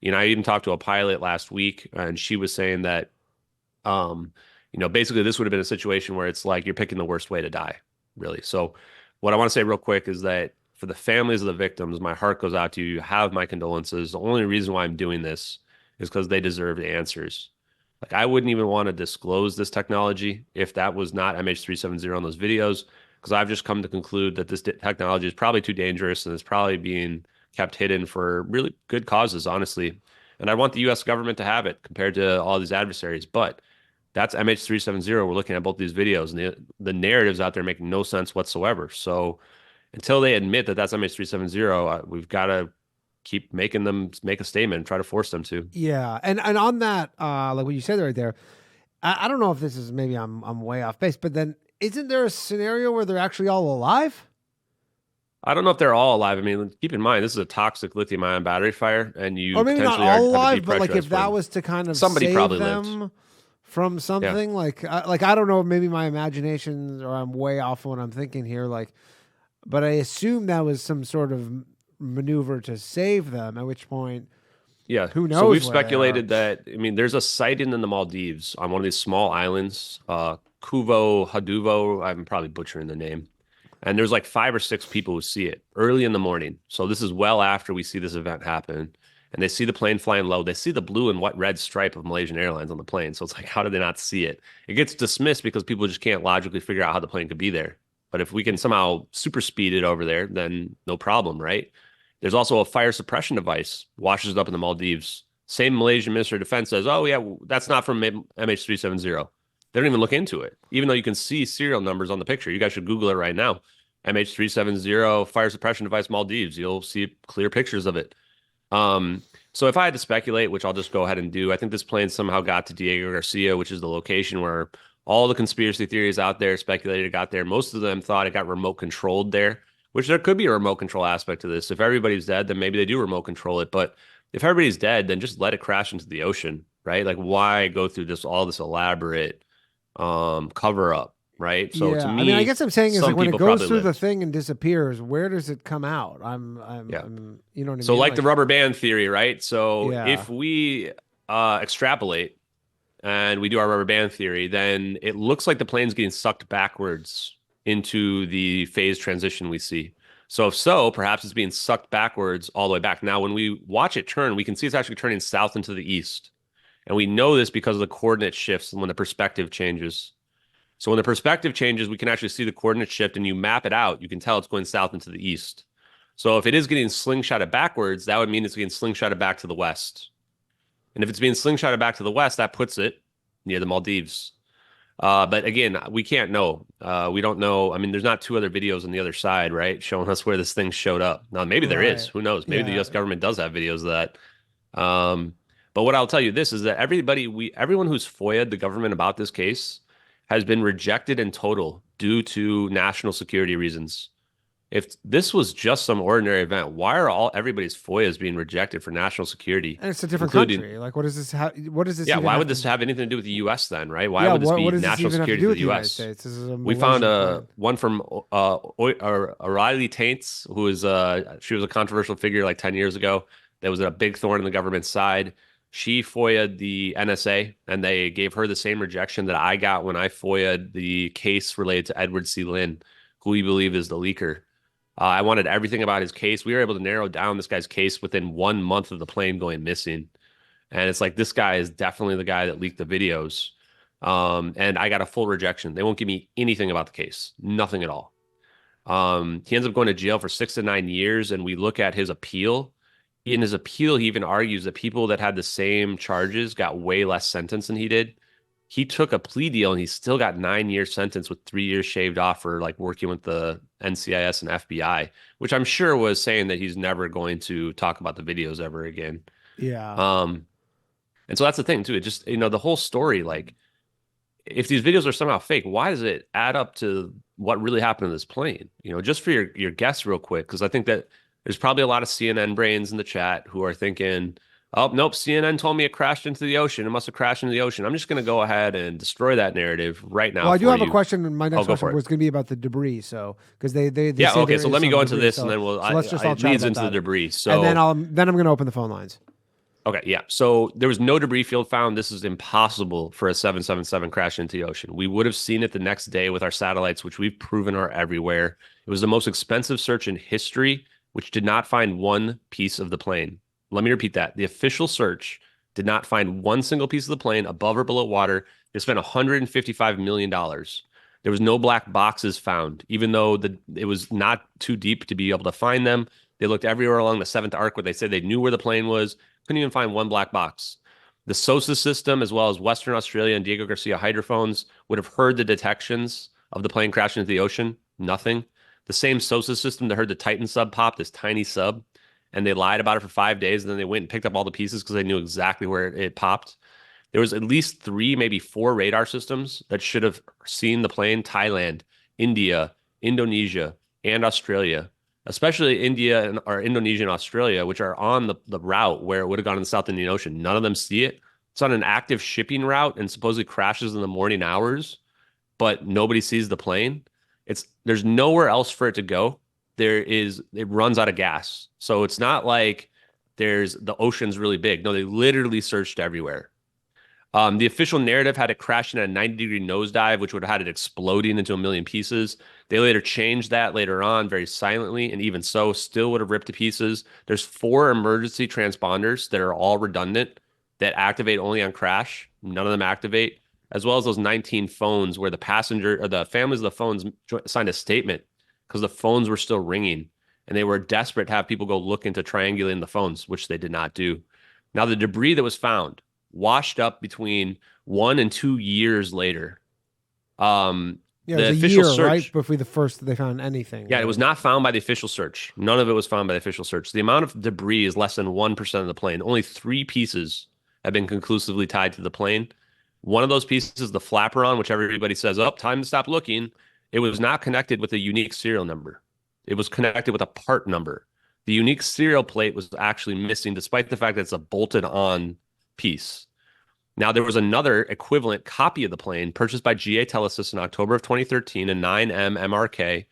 I even talked to a pilot last week and she was saying that, basically this would have been a situation where it's like you're picking the worst way to die, really. So what I want to say real quick is that for the families of the victims, my heart goes out to you. You have my condolences. The only reason why I'm doing this is because they deserve the answers. Like, I wouldn't even want to disclose this technology if that was not MH370 on those videos, because I've just come to conclude that this technology is probably too dangerous and it's probably being kept hidden for really good causes, honestly. And I want the U.S. government to have it compared to all these adversaries. But that's MH370. We're looking at both these videos, and the narratives out there make no sense whatsoever. So until they admit that that's MH370, we've got to keep making them make a statement and try to force them to. Yeah. And on that, like what you said right there, I don't know if this is, maybe I'm way off base, but then isn't there a scenario where they're actually all alive? I don't know if they're all alive. I mean, keep in mind, this is a toxic lithium-ion battery fire, and you or maybe not all alive, but like if that one. was to kind of Somebody save probably them lived. from something, yeah. like I don't know, maybe my imagination, or I'm way off what I'm thinking here, but I assume that was some sort of maneuver to save them, at which point, yeah, who knows? So we've speculated that, I mean, there's a sighting in the Maldives on one of these small islands, Kuvo Haduvo, I'm probably butchering the name. And there's like 5 or 6 people who see it early in the morning. So this is well after we see this event happen. And they see the plane flying low. They see the blue and red stripe of Malaysian Airlines on the plane. So it's like, how did they not see it? It gets dismissed because people just can't logically figure out how the plane could be there. But if we can somehow super speed it over there, then no problem, right? There's also a fire suppression device, washes it up in the Maldives. Same Malaysian Minister of Defense says, oh, yeah, that's not from MH370. They don't even look into it, even though you can see serial numbers on the picture. You guys should Google it right now. MH370 fire suppression device Maldives. You'll see clear pictures of it. So if I had to speculate, which I'll just go ahead and do, I think this plane somehow got to Diego Garcia, which is the location where all the conspiracy theories out there speculated it got there. Most of them thought it got remote controlled there, which there could be a remote control aspect to this. If everybody's dead, then maybe they do remote control it. But if everybody's dead, then just let it crash into the ocean, right? Like, why go through all this elaborate cover up, right? So yeah. to me, I mean, I guess I'm saying is like when it goes through lived. the thing and disappears, where does it come out? I'm you know what I mean? So like the rubber band theory, right? So yeah. if we extrapolate and we do our rubber band theory, then it looks like the plane's getting sucked backwards into the phase transition we see. So if so, perhaps it's being sucked backwards all the way back. Now, when we watch it turn, we can see it's actually turning south into the east. And we know this because of the coordinate shifts and when the perspective changes. So when the perspective changes, we can actually see the coordinate shift, and you map it out. You can tell it's going south into the east. So if it is getting slingshotted backwards, that would mean it's getting slingshotted back to the west. And if it's being slingshotted back to the west, that puts it near the Maldives. But again, we can't know. We don't know. I mean, there's not two other videos on the other side, right, showing us where this thing showed up. Now, maybe there is. Who knows? Maybe the U.S. government does have videos of that. But what I'll tell you this is that everyone who's FOIA'd the government about this case has been rejected in total due to national security reasons. If this was just some ordinary event, why are everybody's FOIAs being rejected for national security? And it's a different country. Like, what does this? What does this? Yeah, why would this have anything to do with the U.S. then, right? Why would this be national security for the U.S.? We found one from O'Reilly Taints, who is she was a controversial figure like 10 years ago. That was a big thorn in the government's side. She FOIA'd the NSA, and they gave her the same rejection that I got when I FOIA'd the case related to Edward C. Lin, who we believe is the leaker. I wanted everything about his case. We were able to narrow down this guy's case within 1 month of the plane going missing. And it's like, this guy is definitely the guy that leaked the videos. And I got a full rejection. They won't give me anything about the case. Nothing at all. He ends up going to jail for 6 to 9 years. And we look at his appeal. In his appeal, he even argues that people that had the same charges got way less sentence than he did. He took a plea deal and he still got 9-year sentence with 3 years shaved off for like working with the NCIS and FBI, which I'm sure was saying that he's never going to talk about the videos ever again. Yeah. And so that's the thing too. It just, the whole story, like if these videos are somehow fake, why does it add up to what really happened to this plane? Just for your guess real quick, because I think that there's probably a lot of CNN brains in the chat who are thinking, oh, nope, CNN told me it crashed into the ocean. It must have crashed into the ocean. I'm just going to go ahead and destroy that narrative right now. Well, I do have a question. My next question was going to be about the debris. So, because they yeah, say okay. So let me go into this, so, and then let's just all chat leads into the debris. So, and then I'm going to open the phone lines. Okay, yeah. So there was no debris field found. This is impossible for a 777 crash into the ocean. We would have seen it the next day with our satellites, which we've proven are everywhere. It was the most expensive search in history, which did not find one piece of the plane. Let me repeat that. The official search did not find one single piece of the plane above or below water. They spent $155 million. There was no black boxes found, even though it was not too deep to be able to find them. They looked everywhere along the 7th arc where they said they knew where the plane was. Couldn't even find one black box. The SOSA system, as well as Western Australia and Diego Garcia hydrophones, would have heard the detections of the plane crashing into the ocean. Nothing. The same SOSA system that heard the Titan sub pop, this tiny sub, and they lied about it for 5 days, and then they went and picked up all the pieces because they knew exactly where it popped. There was at least 3, maybe 4 radar systems that should have seen the plane. Thailand, India, Indonesia, and Australia, especially India or Indonesia and Australia, which are on the route where it would have gone in the South Indian Ocean. None of them see it. It's on an active shipping route and supposedly crashes in the morning hours, but nobody sees the plane. There's nowhere else for it to go. It runs out of gas. So it's not like the ocean's really big. No, they literally searched everywhere. The official narrative had it crashing at a 90-degree nosedive, which would have had it exploding into a million pieces. They later changed that later on very silently, and even so, still would have ripped to pieces. There's 4 emergency transponders that are all redundant that activate only on crash. None of them activate, as well as those 19 phones where the passenger or the families of the phones signed a statement because the phones were still ringing, and they were desperate to have people go look into triangulating the phones, which they did not do. Now, the debris that was found washed up between 1 and 2 years later. Yeah, it was a year, right, before the first they found anything. Yeah, right? It was not found by the official search. None of it was found by the official search. The amount of debris is less than 1% of the plane. Only 3 pieces have been conclusively tied to the plane. One of those pieces is the flaperon, which everybody says, oh, time to stop looking. It was not connected with a unique serial number. It was connected with a part number. The unique serial plate was actually missing, despite the fact that it's a bolted-on piece. Now, there was another equivalent copy of the plane purchased by GA Telesis in October of 2013, a 9M MRK,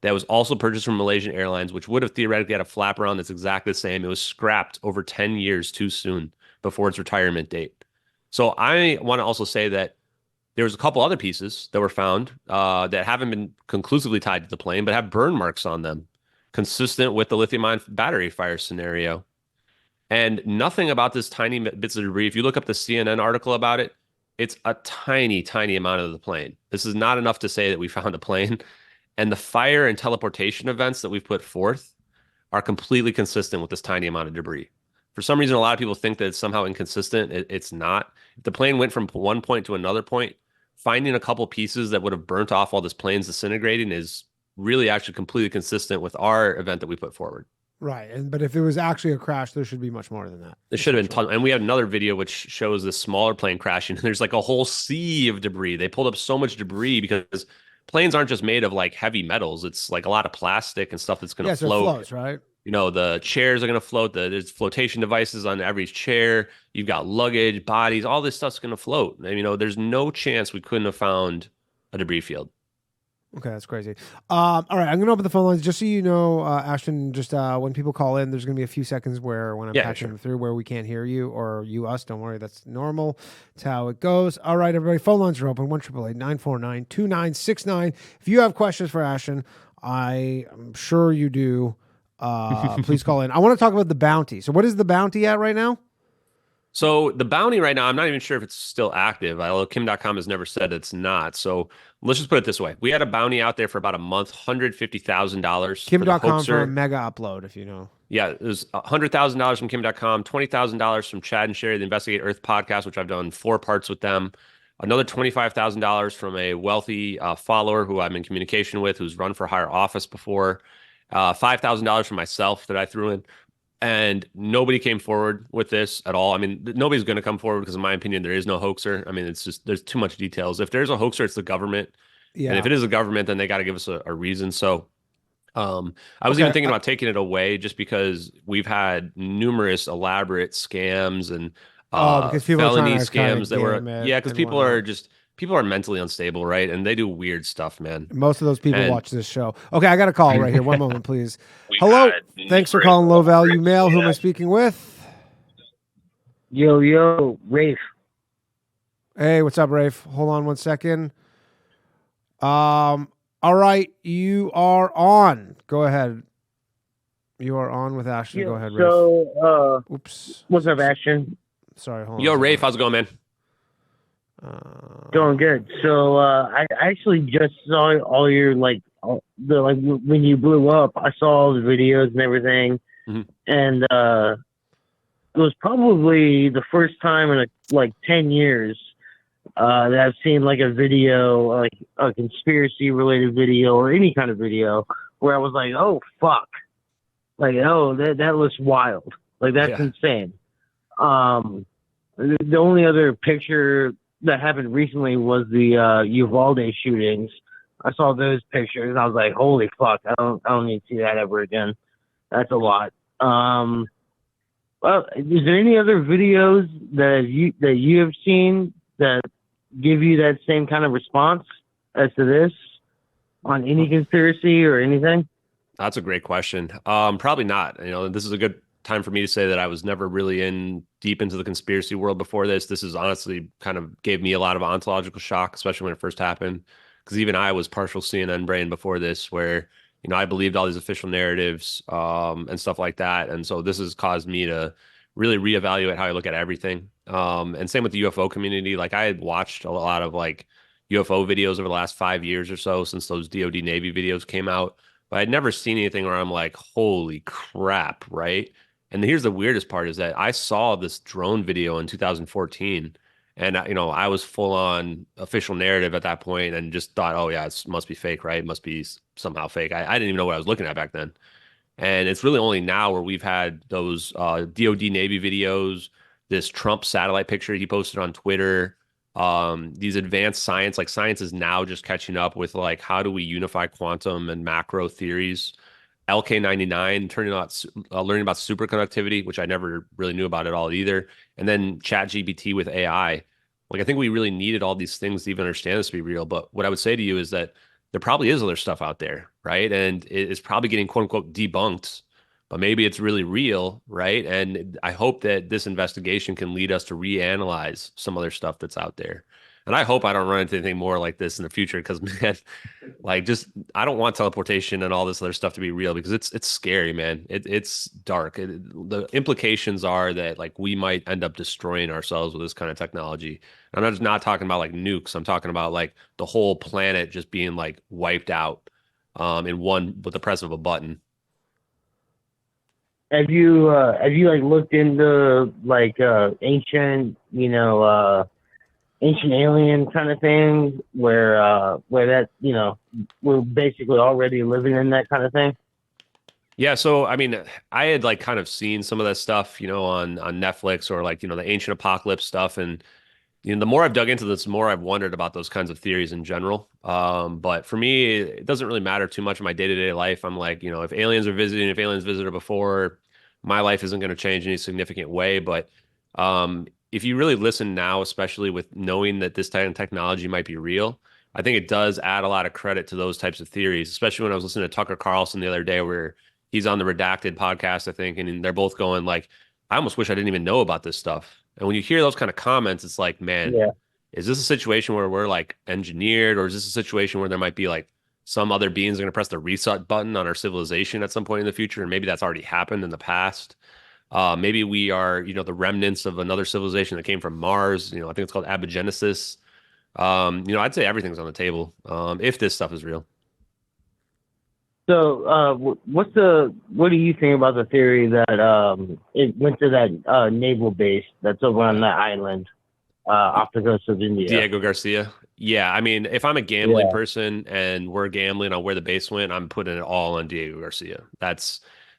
that was also purchased from Malaysian Airlines, which would have theoretically had a flaperon that's exactly the same. It was scrapped over 10 years too soon before its retirement date. So I want to also say that there was a couple other pieces that were found that haven't been conclusively tied to the plane, but have burn marks on them, consistent with the lithium-ion battery fire scenario. And nothing about this tiny bits of debris. If you look up the CNN article about it, it's a tiny, tiny amount of the plane. This is not enough to say that we found a plane. And the fire and teleportation events that we've put forth are completely consistent with this tiny amount of debris. For some reason, a lot of people think that it's somehow inconsistent. It's not. If the plane went from one point to another point, finding a couple pieces that would have burnt off while this plane's disintegrating is really actually completely consistent with our event that we put forward. Right. But if it was actually a crash, there should be much more than that. It should have been ton. And we had another video which shows this smaller plane crashing, and there's like a whole sea of debris. They pulled up so much debris because planes aren't just made of like heavy metals. It's like a lot of plastic and stuff that's going to So float. it floats, right? The chairs are going to float. There's flotation devices on every chair. You've got luggage, bodies, all this stuff's going to float. And, there's no chance we couldn't have found a debris field. Okay, that's crazy. All right, I'm going to open the phone lines just so you know, Ashton, just when people call in, there's going to be a few seconds where when I'm patching them through where we can't hear you or you us. Don't worry, that's normal. It's how it goes. All right, everybody, phone lines are open, 1-888-949-2969. If you have questions for Ashton, I'm sure you do. Please call in. I want to talk about the bounty. So what is the bounty at right now? So the bounty right now, I'm not even sure if it's still active. Although Kim.com has never said it's not. So let's just put it this way. We had a bounty out there for about a month, $150,000. Kim.com for a mega upload, if you know. Yeah, it was $100,000 from Kim.com, $20,000 from Chad and Sherry, the Investigate Earth podcast, which I've done 4 parts with them. Another $25,000 from a wealthy follower who I'm in communication with, who's run for higher office before. $5,000 from myself that I threw in. And nobody came forward with this at all. I mean, nobody's going to come forward because, in my opinion, there is no hoaxer. I mean, it's just there's too much details. If there's a hoaxer, it's the government. Yeah. And if it is the government, then they got to give us a reason. So I was even thinking about taking it away just because we've had numerous elaborate scams and because people felony scams that were because people are mentally unstable, right? And they do weird stuff, man. Most of those people watch this show. Okay, I got a call right here. One moment, please. Hello. Thanks for calling Low Value Mail. Who am I speaking with? Yo, Rafe. Hey, what's up, Rafe? Hold on one second. All right, you are on. Go ahead. You are on with Ashton. Yo, go ahead, Rafe. So, oops. What's up, Ashton? Sorry, hold on. Yo, Rafe, how's it going, man? Going good. So I actually just saw all your when you blew up. I saw all the videos and everything, and it was probably the first time in 10 years that I've seen like a video, like a conspiracy related video or any kind of video where I was like, oh fuck, that looks wild, that's insane. The only other picture that happened recently was the Uvalde shootings. I saw those pictures and I was like, holy fuck, I don't need to see that ever again. That's a lot. Well, is there any other videos that you have seen that give you that same kind of response as to this on any conspiracy or anything? That's a great question. Probably not. This is a good time for me to say that I was never really deep into the conspiracy world before this. This is honestly kind of gave me a lot of ontological shock, especially when it first happened. Because even I was partial CNN brain before this, where I believed all these official narratives and stuff like that. And so this has caused me to really reevaluate how I look at everything. And same with the UFO community. Like I had watched a lot of UFO videos over the last 5 years or so since those DoD Navy videos came out. But I'd never seen anything where I'm like, holy crap, right? And here's the weirdest part is that I saw this drone video in 2014 and, I was full on official narrative at that point and just thought, oh yeah, it must be fake, right? It must be somehow fake. I didn't even know what I was looking at back then. And it's really only now where we've had those DoD Navy videos, this Trump satellite picture he posted on Twitter, these advanced science, science is now just catching up with how do we unify quantum and macro theories. LK99, learning about superconductivity, which I never really knew about at all either. And then ChatGPT with AI. I think we really needed all these things to even understand this to be real. But what I would say to you is that there probably is other stuff out there, right? And it's probably getting quote unquote debunked, but maybe it's really real, right? And I hope that this investigation can lead us to reanalyze some other stuff that's out there. And I hope I don't run into anything more like this in the future because, man, like just I don't want teleportation and all this other stuff to be real because it's scary, man. It's dark. The implications are that like we might end up destroying ourselves with this kind of technology. And I'm just not talking about like nukes. I'm talking about like the whole planet just being like wiped out in one with the press of a button. Have you like looked into like ancient, ancient alien kind of thing where that, we're basically already living in that kind of thing? Yeah, so I mean, I had like kind of seen some of that stuff, on Netflix or like, the ancient apocalypse stuff. And the more I've dug into this, the more I've wondered about those kinds of theories in general. But for me, it doesn't really matter too much in my day-to-day life. I'm like, if aliens are visiting, if aliens visited before, my life isn't going to change in any significant way. But if you really listen now, especially with knowing that this type of technology might be real, I think it does add a lot of credit to those types of theories, especially when I was listening to Tucker Carlson the other day, where he's on the Redacted podcast, I think, and they're both going like, I almost wish I didn't even know about this stuff. And when you hear those kind of comments, it's like, man, Yeah. is this a situation where we're like engineered, or is this a situation where there might be like some other beings are going to press the reset button on our civilization at some point in the future? And maybe that's already happened in the past. Maybe we are, the remnants of another civilization that came from Mars. I think it's called abigenesis. I'd say everything's on the table if this stuff is real. So, what do you think about the theory that it went to that naval base that's over on that island off the coast of India? Diego Garcia. Yeah, I mean, if I'm a gambling person and we're gambling on where the base went, I'm putting it all on Diego Garcia.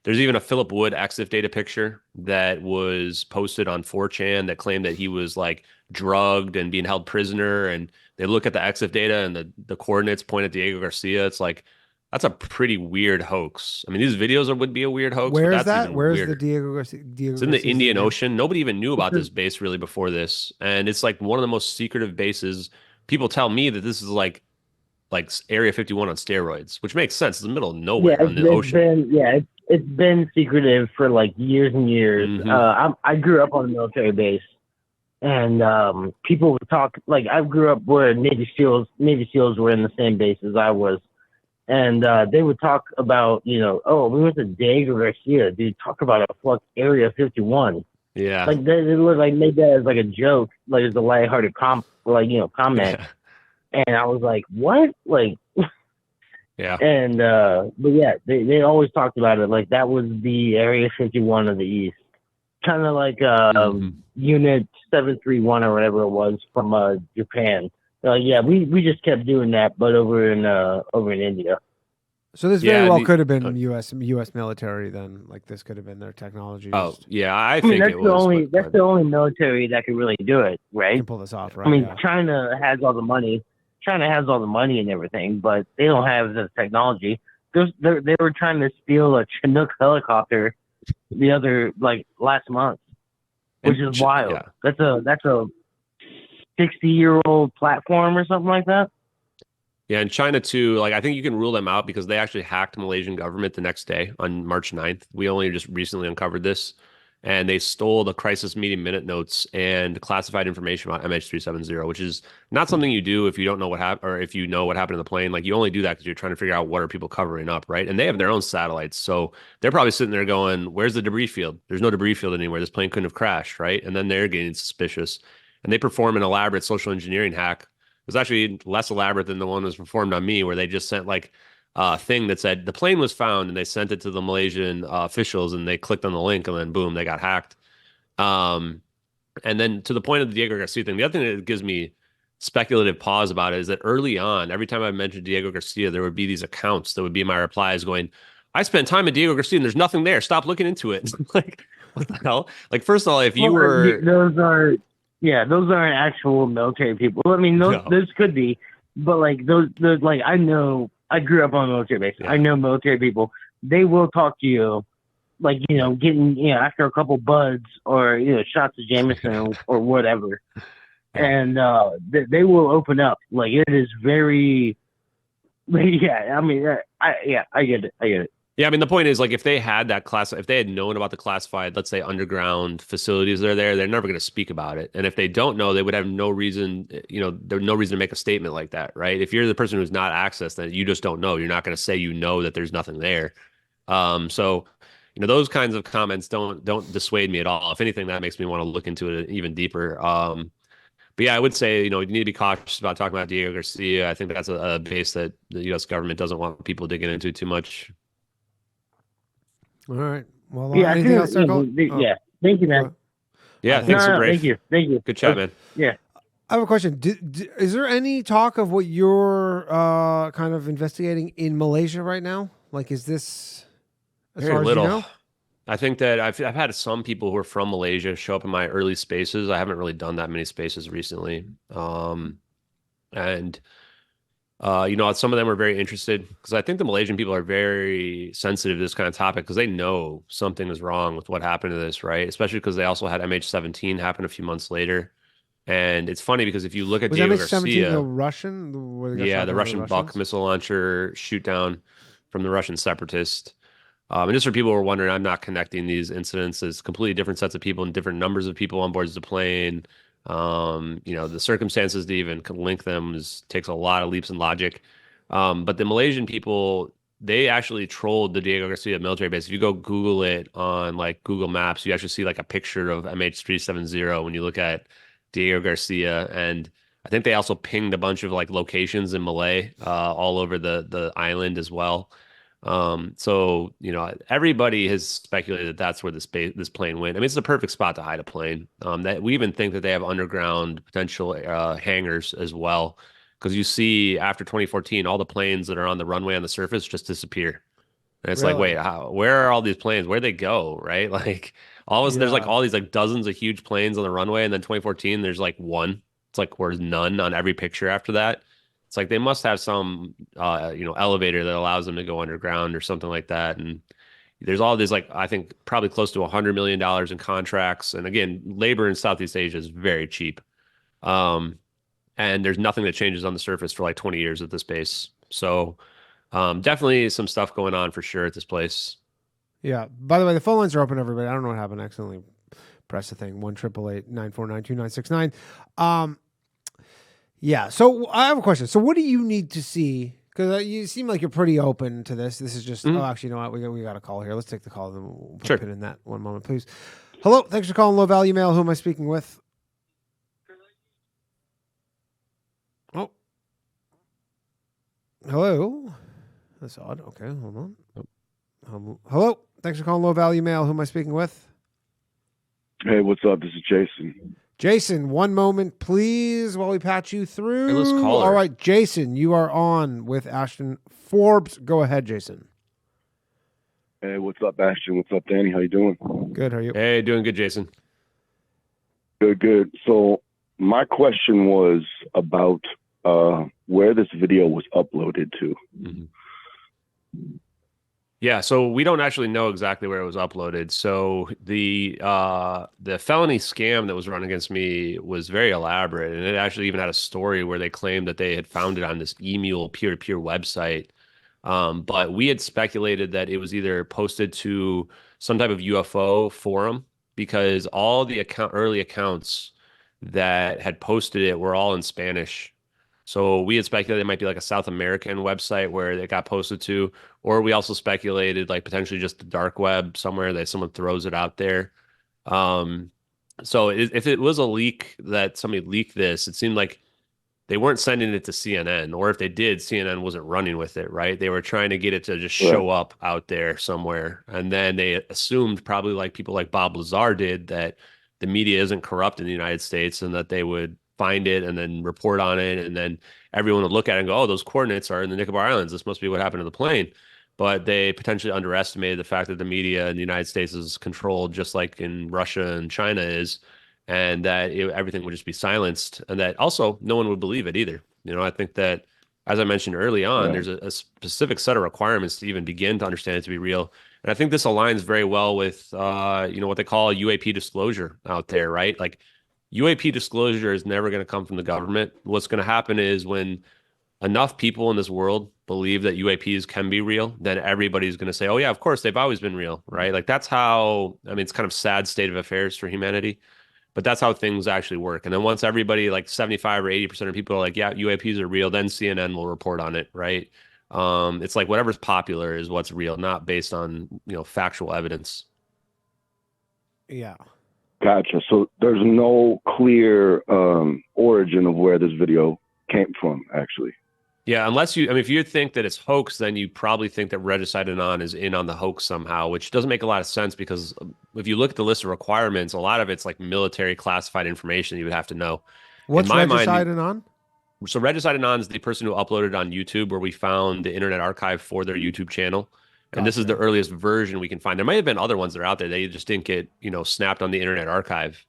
There's even a Philip Wood EXIF data picture that was posted on 4chan that claimed that he was like drugged and being held prisoner. And they look at the EXIF data and the coordinates point at Diego Garcia. It's like, that's a pretty weird hoax. I mean, these videos would be a weird hoax. Where but is that's that? Where's weirder. the Diego Garcia? It's in the Indian Ocean. Nobody even knew about this base really before this. And it's like one of the most secretive bases. People tell me that this is like Area 51 on steroids, which makes sense. It's in the middle of nowhere in the ocean. It's been secretive for like years and years. Mm-hmm. I grew up on a military base, and people would talk like I grew up where Navy SEALs were in the same base as I was, and they would talk about oh, we went to Diego Garcia, dude. Talk about a fuck Area 51. Yeah, like they would like made that as like a joke, like as a lighthearted comment. Yeah. And I was like, what? Like, yeah. And, but yeah, they always talked about it. Like that was the Area 51 of the East. Kind of like, Unit 731 or whatever it was from, Japan. Yeah, we just kept doing that, but over in India. So this very well could have been U.S. military then. Like this could have been their technology. Oh yeah, I think that's it was. That's the only military that could really do it, right? Can pull this off, right? I mean, China has all the money. China has all the money and everything, but they don't have the technology. They were trying to steal a Chinook helicopter last month, which is wild. Yeah. That's a 60-year-old platform or something like that. Yeah, and China too, like I think you can rule them out because they actually hacked Malaysian government the next day on March 9th. We only just recently uncovered this. And they stole the crisis meeting minute notes and classified information about MH370, which is not something you do if you don't know what happened, or if you know what happened in the plane. Like you only do that because you're trying to figure out what are people covering up, right? And they have their own satellites, so they're probably sitting there going, "Where's the debris field? There's no debris field anywhere. This plane couldn't have crashed, right?" And then they're getting suspicious, and they perform an elaborate social engineering hack. It was actually less elaborate than the one that was performed on me, where they just sent like thing that said the plane was found, and they sent it to the Malaysian officials, and they clicked on the link, and then boom, they got hacked. And then to the point of the Diego Garcia thing, the other thing that gives me speculative pause about it is that early on, every time I mentioned Diego Garcia, there would be these accounts that would be in my replies going, "I spent time at Diego Garcia and there's nothing there. Stop looking into it." Like, what the hell? Like, first of all, if you were those aren't actual military people. I mean, those could be, but like those like I grew up on a military base. Yeah. I know military people. They will talk to you, like, getting, after a couple buds or, shots of Jameson or whatever. And they will open up. Like, it is very, yeah, I mean, I get it. Yeah, I mean the point is like if they had that class, if they had known about the classified, let's say underground facilities that are there, they're never going to speak about it. And if they don't know, they would have no reason, there's no reason to make a statement like that, right? If you're the person who's not accessed, then you just don't know. You're not going to say that there's nothing there. So those kinds of comments don't dissuade me at all. If anything, that makes me want to look into it even deeper. But yeah, I would say, you need to be cautious about talking about Diego Garcia. I think that's a base that the U.S. government doesn't want people digging into too much. All right. Well, Yeah, anything else there, Colin? yeah. Thank you, man. Yeah, No, thanks for Brave. Thank you. Good chat, man. Yeah. I have a question. Is there any talk of what you're kind of investigating in Malaysia right now? Like, is this as Very far little. as you know? I think that I've had some people who are from Malaysia show up in my early spaces. I haven't really done that many spaces recently. And some of them are very interested because I think the Malaysian people are very sensitive to this kind of topic because they know something is wrong with what happened to this, right? Especially because they also had MH17 happen a few months later. And it's funny because if you look at Was Diego MH17 Garcia, the Russian? Where they got shot the down by Russian Buck Russians? missile launcher shoot down from the Russian separatist. And just for people who are wondering, I'm not connecting these incidents as completely different sets of people and different numbers of people on board the plane. The circumstances to even link them takes a lot of leaps in logic. But the Malaysian people, they actually trolled the Diego Garcia military base. If you go Google it on like Google Maps, you actually see like a picture of MH370 when you look at Diego Garcia. And I think they also pinged a bunch of like locations in Malay, all over the island as well. Everybody has speculated that that's where this plane went. I mean, it's the perfect spot to hide a plane. That we even think that they have underground potential hangars as well, because you see after 2014, all the planes that are on the runway on the surface just disappear, and it's like, Really? wait, where are all these planes? Where'd they go? Right? Like all of a sudden, there's like Yeah. all these like dozens of huge planes on the runway, and then 2014, there's like one. It's like where's none on every picture after that. It's like they must have some, elevator that allows them to go underground or something like that. And there's all this, like, I think probably close to $100 million in contracts. And again, labor in Southeast Asia is very cheap. And there's nothing that changes on the surface for like 20 years at this base. So, definitely some stuff going on for sure at this place. Yeah. By the way, the phone lines are open, everybody. I don't know what happened. I accidentally pressed the thing. 1-888-949-2969. Yeah. So I have a question. So what do you need to see? Because you seem like you're pretty open to this. This is just, Mhm. oh, actually, you know what? We got a call here. Let's take the call. Then we'll put Sure. a pin in that one moment, please. Hello. Thanks for calling Low Value Mail. Who am I speaking with? Oh. Hello. That's odd. Okay. Hold on. Hello. Thanks for calling Low Value Mail. Who am I speaking with? Hey, what's up? This is Jason. Jason, one moment, please, while we patch you through. Hey, let's call her. All right, Jason, you are on with Ashton Forbes. Go ahead, Jason. Hey, what's up, Ashton? What's up, Danny? How you doing? Good. How are you? Hey, doing good, Jason. Good, good. So my question was about where this video was uploaded to. Mhm. Yeah, so we don't actually know exactly where it was uploaded. So the felony scam that was run against me was very elaborate, and it actually even had a story where they claimed that they had found it on this Emule peer-to-peer website. But we had speculated that it was either posted to some type of UFO forum because all the early accounts that had posted it were all in Spanish. So we had speculated it might be like a South American website where it got posted to, or we also speculated like potentially just the dark web somewhere that someone throws it out there. So if it was a leak that somebody leaked this, it seemed like they weren't sending it to CNN, or if they did, CNN wasn't running with it, right? They were trying to get it to just show up out there somewhere. And then they assumed, probably like people like Bob Lazar did, that the media isn't corrupt in the United States and that they would find it and then report on it. And then everyone would look at it and go, oh, those coordinates are in the Nicobar Islands. This must be what happened to the plane. But they potentially underestimated the fact that the media in the United States is controlled just like in Russia and China is, and that everything would just be silenced, and that also no one would believe it either. I think that, as I mentioned early on, there's a specific set of requirements to even begin to understand it to be real. And I think this aligns very well with, what they call UAP disclosure out there, right? Like UAP disclosure is never going to come from the government. What's going to happen is when enough people in this world believe that UAPs can be real, then everybody's going to say, oh, yeah, of course, they've always been real, right? Like that's how, I mean, it's kind of sad state of affairs for humanity, but that's how things actually work. And then once everybody, like 75 or 80% of people are like, yeah, UAPs are real, then CNN will report on it, right? It's like whatever's popular is what's real, not based on, factual evidence. Yeah. Gotcha. So there's no clear origin of where this video came from, actually. Yeah, unless you, I mean, if you think that it's hoax, then you probably think that Regicide Anon is in on the hoax somehow, which doesn't make a lot of sense because if you look at the list of requirements, a lot of it's like military classified information you would have to know. What's In my Regicide mind, Anon? so Regicide Anon is the person who uploaded on YouTube where we found the Internet Archive for their YouTube channel. And this is the earliest version we can find. There might have been other ones that are out there. They just didn't get, snapped on the Internet Archive,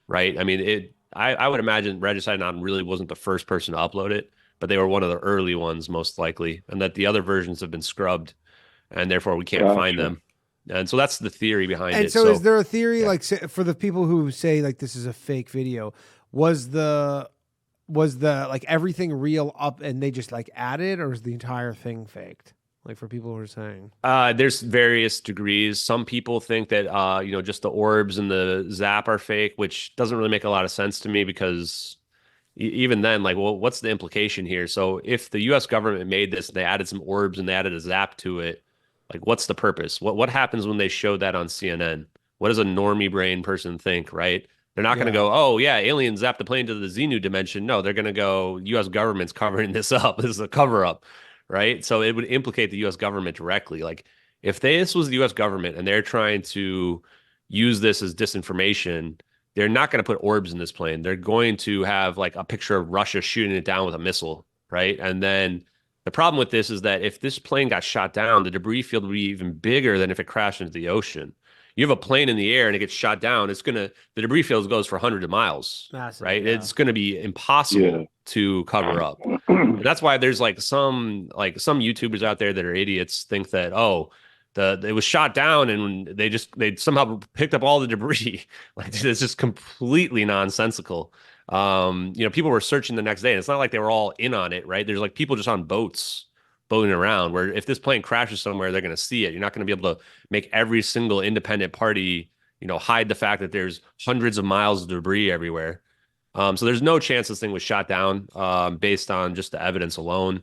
right? I mean, I would imagine Regicide Anon really wasn't the first person to upload it, but they were one of the early ones, most likely, and that the other versions have been scrubbed, and therefore we can't find them. And so that's the theory behind it. And so is there a theory, like, for the people who say, like, this is a fake video, was the like everything real up and they just like added, or is the entire thing faked? Like for people who are saying, there's various degrees. Some people think that just the orbs and the zap are fake, which doesn't really make a lot of sense to me because even then, like, well, what's the implication here? So if the U.S. government made this, they added some orbs and they added a zap to it, like, what's the purpose? What happens when they show that on CNN? What does a normie brain person think, right? They're not going to go, oh, yeah, aliens zapped the plane to the Xenu dimension. No, they're going to go, U.S. government's covering this up. This is a cover up, right? So it would implicate the U.S. government directly. Like, if this was the U.S. government and they're trying to use this as disinformation, they're not going to put orbs in this plane. They're going to have like a picture of Russia shooting it down with a missile, right? And then the problem with this is that if this plane got shot down, the debris field would be even bigger than if it crashed into the ocean. You have a plane in the air and it gets shot down, the debris field goes for hundreds of miles, right? Yeah. It's going to be impossible to cover up. And that's why there's like some YouTubers out there that are idiots think that, it was shot down and they somehow picked up all the debris. Like, it's just completely nonsensical. People were searching the next day and it's not like they were all in on it, right? There's like people just on boats boating around where if this plane crashes somewhere, they're going to see it. You're not going to be able to make every single independent party, hide the fact that there's hundreds of miles of debris everywhere. So there's no chance this thing was shot down based on just the evidence alone.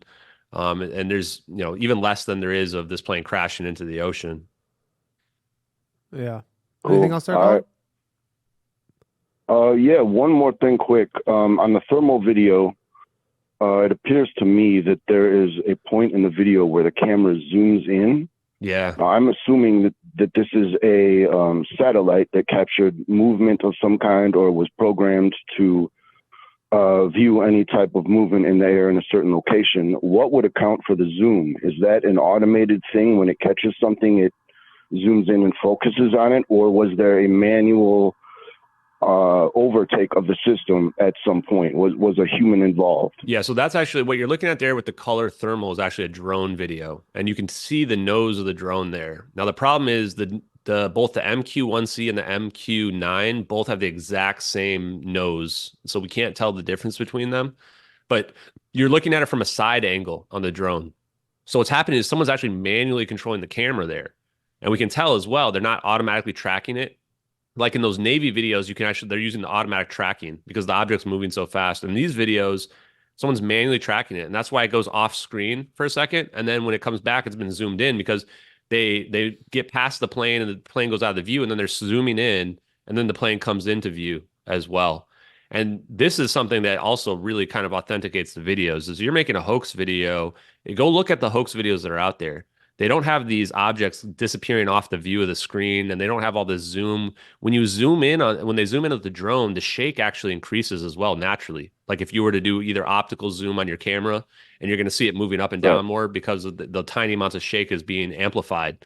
And there's, even less than there is of this plane crashing into the ocean. Yeah. Cool. Anything else there? Yeah, one more thing quick. On the thermal video, it appears to me that there is a point in the video where the camera zooms in. Yeah. I'm assuming that this is a satellite that captured movement of some kind or was programmed to view any type of movement in the air in a certain location. What would account for the zoom? Is that an automated thing when it catches something, it zooms in and focuses on it? Or was there a manual overtake of the system at some point? Was a human involved? Yeah, so that's actually what you're looking at there with the color thermal is actually a drone video, and you can see the nose of the drone there. Now the problem is both the MQ-1C and the MQ-9 both have the exact same nose, so we can't tell the difference between them. But you're looking at it from a side angle on the drone. So what's happening is someone's actually manually controlling the camera there, and we can tell as well they're not automatically tracking it. Like in those Navy videos, they're using the automatic tracking because the object's moving so fast. In these videos, someone's manually tracking it. And that's why it goes off screen for a second. And then when it comes back, it's been zoomed in because they get past the plane and the plane goes out of the view and then they're zooming in and then the plane comes into view as well. And this is something that also really kind of authenticates the videos. Is you're making a hoax video, go look at the hoax videos that are out there. They don't have these objects disappearing off the view of the screen, and they don't have all this zoom. When they zoom in with the drone, the shake actually increases as well naturally. Like if you were to do either optical zoom on your camera, and you're going to see it moving up and down more because of the tiny amounts of shake is being amplified.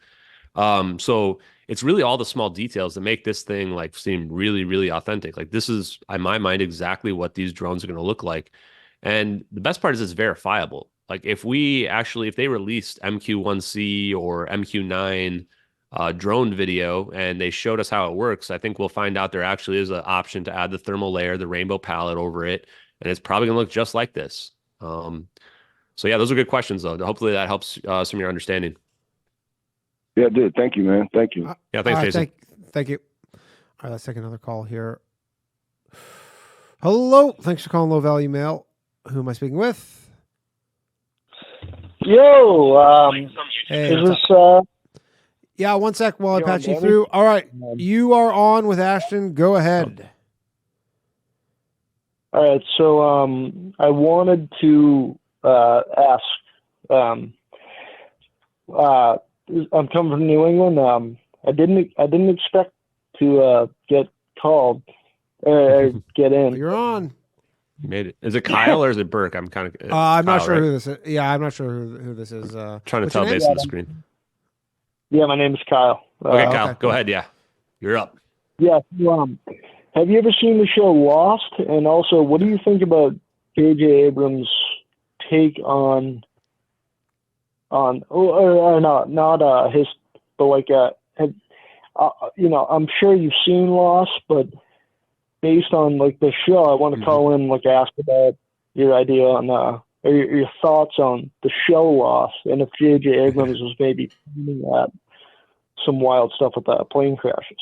So it's really all the small details that make this thing like seem really, really authentic. Like this is, in my mind, exactly what these drones are going to look like. And the best part is it's verifiable. Like if they released MQ-1C or MQ-9 drone video and they showed us how it works, I think we'll find out there actually is an option to add the thermal layer, the rainbow palette over it, and it's probably gonna look just like this. So yeah, those are good questions though. Hopefully that helps some of your understanding. Yeah, it did. Thank you, man. Thank you. Yeah, thanks, Jason. Thank you. All right, let's take another call here. Hello, thanks for calling Low Value Mail. Who am I speaking with? Yo, Hey, is what's this up? Yeah, one sec while I you patch on, you Danny? through. All right, you are on with Ashton. Go ahead. all right? So, I wanted to ask. I'm coming from New England. I didn't expect to get called or get in. You're on. You made it. Is it Kyle or is it Burke? I'm kind of. I'm not Kyle, sure right? who this is. Yeah, I'm not sure who this is. Trying to what's tell your name? based on the screen. Yeah, my name is Kyle. Okay, Kyle, okay. go ahead. Yeah, you're up. Yeah. So, have you ever seen the show Lost? And also, what do you think about J.J. Abrams' take on or not his, but like I'm sure you've seen Lost, but based on like the show, I want to call in, like, ask about your idea on or your thoughts on the show Lost, and if J.J. Abrams was maybe pointing at some wild stuff with plane crashes.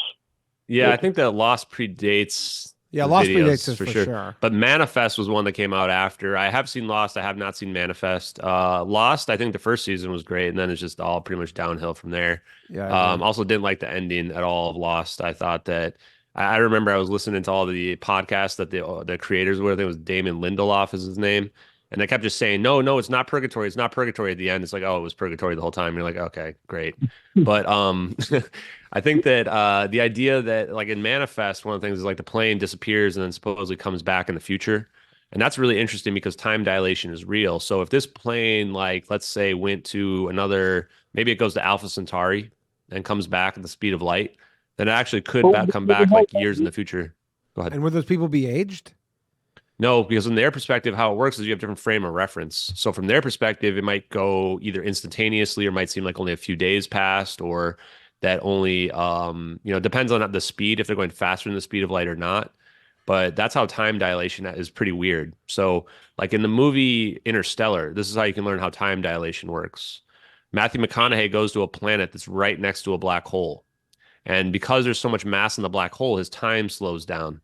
Yeah, I think that Lost predates. Yeah, the Lost videos, predates this for sure. But Manifest was one that came out after. I have seen Lost. I have not seen Manifest. Lost, I think the first season was great, and then it's just all pretty much downhill from there. Yeah. Also didn't like the ending at all of Lost. I thought that I remember I was listening to all the podcasts that the creators were. I think it was Damon Lindelof is his name. And they kept just saying, no, it's not purgatory. It's not purgatory at the end. It's like, oh, it was purgatory the whole time. You're like, okay, great. But I think that the idea that, like, in Manifest, one of the things is like the plane disappears and then supposedly comes back in the future. And that's really interesting because time dilation is real. So if this plane, like, let's say, went to another, maybe it goes to Alpha Centauri and comes back at the speed of light, then it actually could come back like years in the future. Go ahead. And would those people be aged? No, because from their perspective, how it works is you have different frame of reference. So from their perspective, it might go either instantaneously or might seem like only a few days passed, or that only, depends on the speed, if they're going faster than the speed of light or not. But that's how time dilation is pretty weird. So like in the movie Interstellar, this is how you can learn how time dilation works. Matthew McConaughey goes to a planet that's right next to a black hole. And because there's so much mass in the black hole, his time slows down.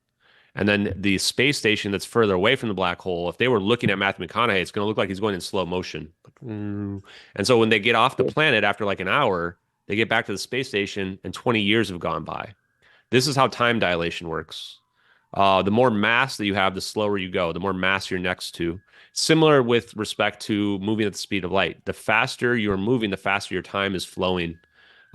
And then the space station that's further away from the black hole, if they were looking at Matthew McConaughey, it's going to look like he's going in slow motion. And so when they get off the planet after like an hour, they get back to the space station and 20 years have gone by. This is how time dilation works. The more mass that you have, the slower you go, the more mass you're next to. Similar with respect to moving at the speed of light. The faster you're moving, the faster your time is flowing.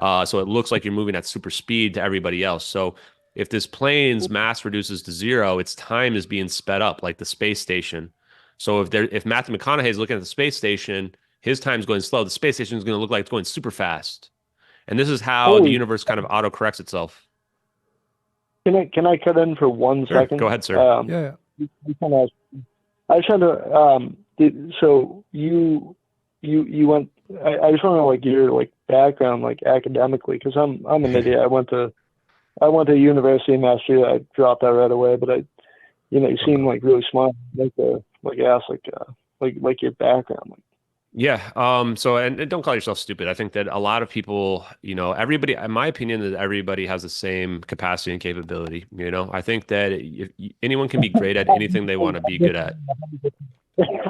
So it looks like you're moving at super speed to everybody else. So if this plane's mass reduces to zero, its time is being sped up like the space station. So if Matthew McConaughey is looking at the space station, his time's going slow. The space station is going to look like it's going super fast. And this is how the universe kind of auto-corrects itself. Can I cut in for 1 Sure. second? Go ahead, sir. Yeah. I just had to. So you went. I just want to know, like, your, like, background, like, academically, because I'm an idiot. I went to university in Massachusetts. I dropped out right away, but you seem like really smart. I'd like to ask like your background. Yeah. So, and don't call yourself stupid. I think that a lot of people, everybody, in my opinion, that everybody has the same capacity and capability. I think that anyone can be great at anything they want to be good at.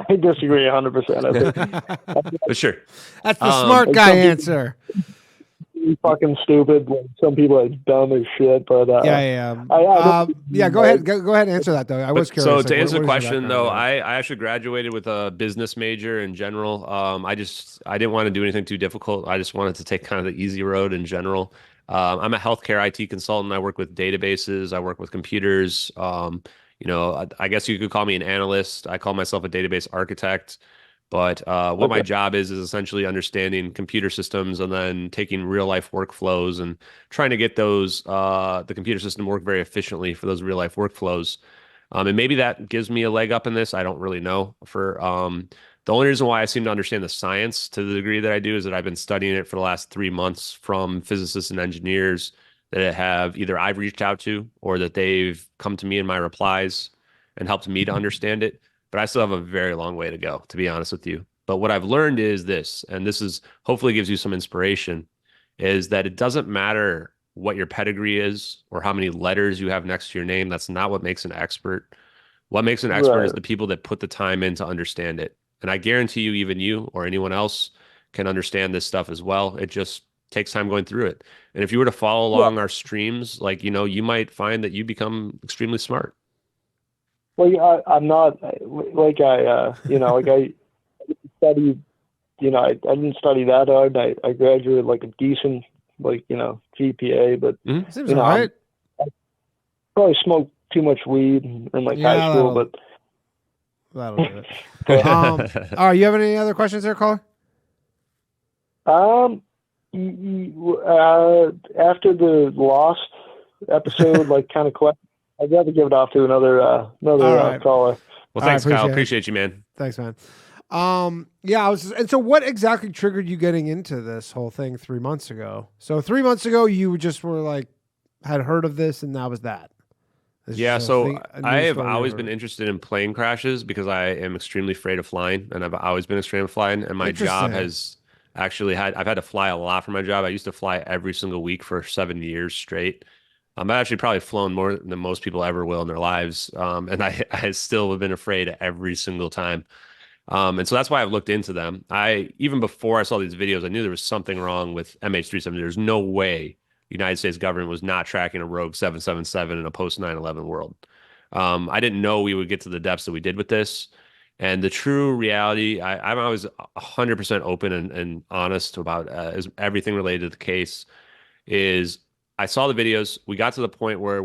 I disagree 100%. But sure. That's the smart guy answer. Fucking stupid. Like, some people are dumb as shit, but Go ahead. Go ahead and answer that though. I was curious. So like, to answer what the is your question though, background? I actually graduated with a business major in general. I didn't want to do anything too difficult. I just wanted to take kind of the easy road in general. I'm a healthcare IT consultant. I work with databases. I work with computers. I guess you could call me an analyst. I call myself a database architect. But what my job is essentially understanding computer systems and then taking real life workflows and trying to get those the computer system to work very efficiently for those real life workflows. And maybe that gives me a leg up in this. I don't really know. The only reason why I seem to understand the science to the degree that I do is that I've been studying it for the last 3 months from physicists and engineers that have either I've reached out to or that they've come to me in my replies and helped me to understand it. But I still have a very long way to go, to be honest with you. But what I've learned is this, and this is hopefully gives you some inspiration, is that it doesn't matter what your pedigree is or how many letters you have next to your name. That's not what makes an expert. What makes an expert is Right. the people that put the time in to understand it. And I guarantee you, even you or anyone else can understand this stuff as well. It just takes time going through it. And if you were to follow Yeah. along our streams, like, you might find that you become extremely smart. Well, I'm not like like I studied, I didn't study that hard. I graduated like a decent, GPA, but Seems all right. I probably smoked too much weed in like high school, but that'll do it. All right, you have any other questions there, caller? After the Lost episode, kind of question, I'd rather give it off to another right. caller. Well, thanks, Kyle. it. Appreciate you, man. Thanks, man. And so what exactly triggered you getting into this whole thing 3 months ago? So 3 months ago, you just were like, had heard of this, and that was that. Yeah, so I have always been interested in plane crashes because I am extremely afraid of flying, and I've always been afraid of flying. And my job has actually I've had to fly a lot for my job. I used to fly every single week for 7 years straight. I've actually probably flown more than most people ever will in their lives. And I still have been afraid every single time. And so that's why I've looked into them. Even before I saw these videos, I knew there was something wrong with MH370. There's no way the United States government was not tracking a rogue 777 in a post 9/11 world. I didn't know we would get to the depths that we did with this. And the true reality, I'm always 100% open and honest about everything related to the case. Is I saw the videos. We got to the point where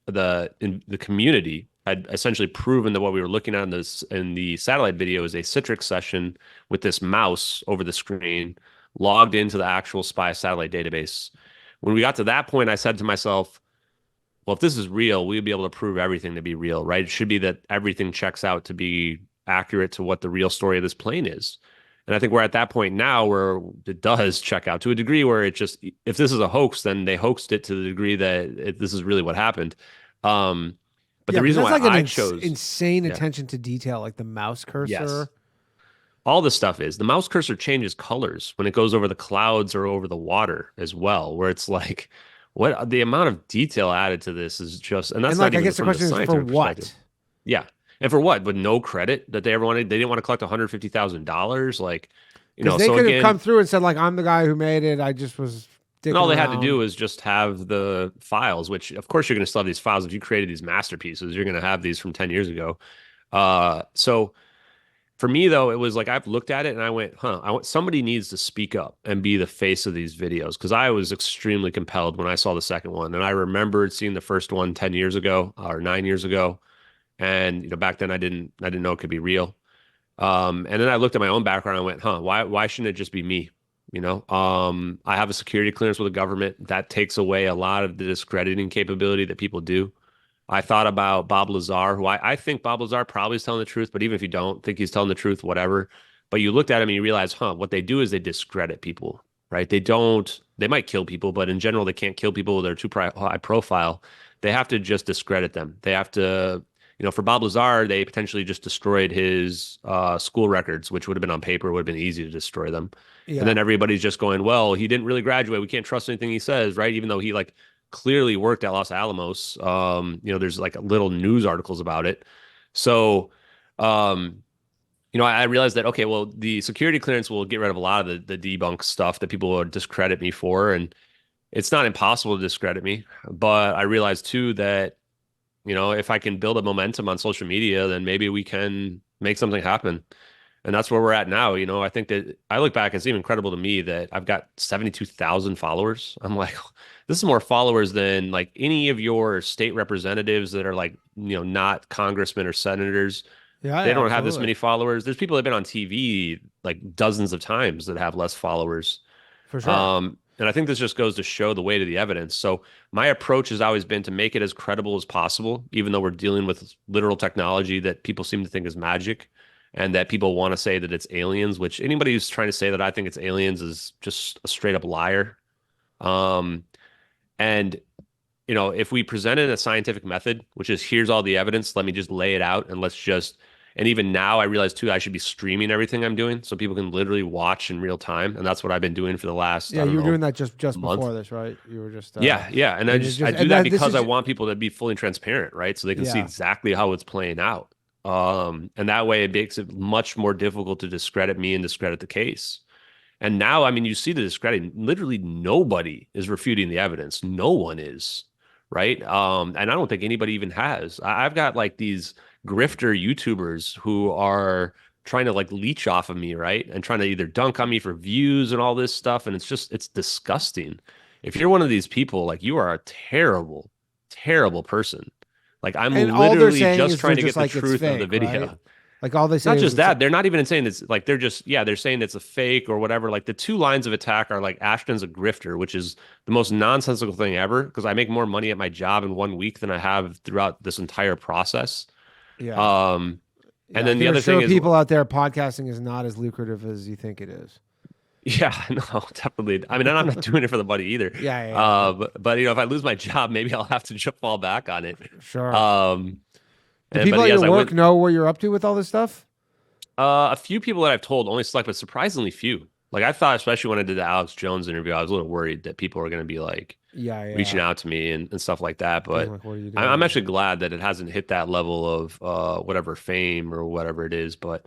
the community had essentially proven that what we were looking at in the satellite video is a Citrix session with this mouse over the screen logged into the actual spy satellite database. When we got to that point, I said to myself, well, if this is real, we'd be able to prove everything to be real, right? It should be that everything checks out to be accurate to what the real story of this plane is. And I think we're at that point now where it does check out to a degree where it just, if this is a hoax, then they hoaxed it to the degree that this is really what happened. But the reason why I chose insane attention to detail, like the mouse cursor. Yes. All this stuff is the mouse cursor changes colors when it goes over the clouds or over the water as well, where it's like, what the amount of detail added to this is just, and that's not even I guess the question is for what? Yeah. And for what? With no credit that they ever wanted, they didn't want to collect $150,000. Like, they could have come through and said, like, I'm the guy who made it. I just was. And all they had to do was just have the files, which of course you're going to still have these files. If you created these masterpieces, you're going to have these from 10 years ago. So for me, though, it was like I've looked at it and I went, somebody needs to speak up and be the face of these videos, because I was extremely compelled when I saw the second one. And I remembered seeing the first one 10 years ago or 9 years ago. And back then I didn't know it could be real. And then I looked at my own background and I went, why shouldn't it just be me? I have a security clearance with the government. That takes away a lot of the discrediting capability that people do. I thought about Bob Lazar, who I think Bob Lazar probably is telling the truth, but even if you don't think he's telling the truth, whatever. But you looked at him and you realize, what they do is they discredit people, right? They might kill people, but in general, they can't kill people. They're too high profile. They have to just discredit them. They have to, for Bob Lazar, they potentially just destroyed his school records, which would have been on paper, would have been easy to destroy them. Yeah. And then everybody's just going, well, he didn't really graduate. We can't trust anything he says, right? Even though he clearly worked at Los Alamos. There's little news articles about it. So, I realized that, okay, well, the security clearance will get rid of a lot of the debunk stuff that people would discredit me for. And it's not impossible to discredit me. But I realized too that, if I can build a momentum on social media, then maybe we can make something happen. And that's where we're at now. I think that I look back, it's even incredible to me that I've got 72,000 followers. I'm like, this is more followers than any of your state representatives that are not congressmen or senators. Yeah, they don't have this many followers. There's people that have been on TV dozens of times that have less followers. For sure. And I think this just goes to show the weight of the evidence. So my approach has always been to make it as credible as possible, even though we're dealing with literal technology that people seem to think is magic. And that people want to say that it's aliens, which anybody who's trying to say that I think it's aliens is just a straight up liar. If we presented a scientific method, which is here's all the evidence, let me just lay it out and let's just, And even now, I realize too, I should be streaming everything I'm doing so people can literally watch in real time. And that's what I've been doing for the last, Yeah, I don't you were know, doing that just month. before this, right? You were just Yeah, yeah. And and I do and that this because is I want people to be fully transparent, right? So they can see yeah. exactly how it's playing out. And that way it makes it much more difficult to discredit me and discredit the case. And now, I mean, you see the discrediting. Literally nobody is refuting the evidence. No one is, right? And I don't think anybody even has. I've got like these grifter YouTubers who are trying to like leech off of me, right? And trying to either dunk on me for views and all this stuff. And it's disgusting. If you're one of these people, like you are a terrible, terrible person. Like I'm And all they're literally saying just is they're trying to get just the like it's truth of the fake, video. right? Like all they say Not is just it's that, they're not even saying it's like they're saying it's a fake or whatever. Like the two lines of attack are like Ashton's a grifter, which is the most nonsensical thing ever because I make more money at my job in 1 week than I have throughout this entire process. yeah. And Yeah, then I the can other assure thing is, people out there, podcasting is not as lucrative as you think it is. yeah, no, definitely. I mean, I'm not doing it for the money either. Yeah. But if I lose my job, maybe I'll have to just fall back on it. Sure. Do But people at yes, your work know where you're up to with all this stuff? A few people that I've told only select, but surprisingly few. Like I thought, especially when I did the Alex Jones interview, I was a little worried that people were going to be like reaching out to me and stuff like that. But like, what are you doing? I'm actually glad that it hasn't hit that level of whatever fame or whatever it is. But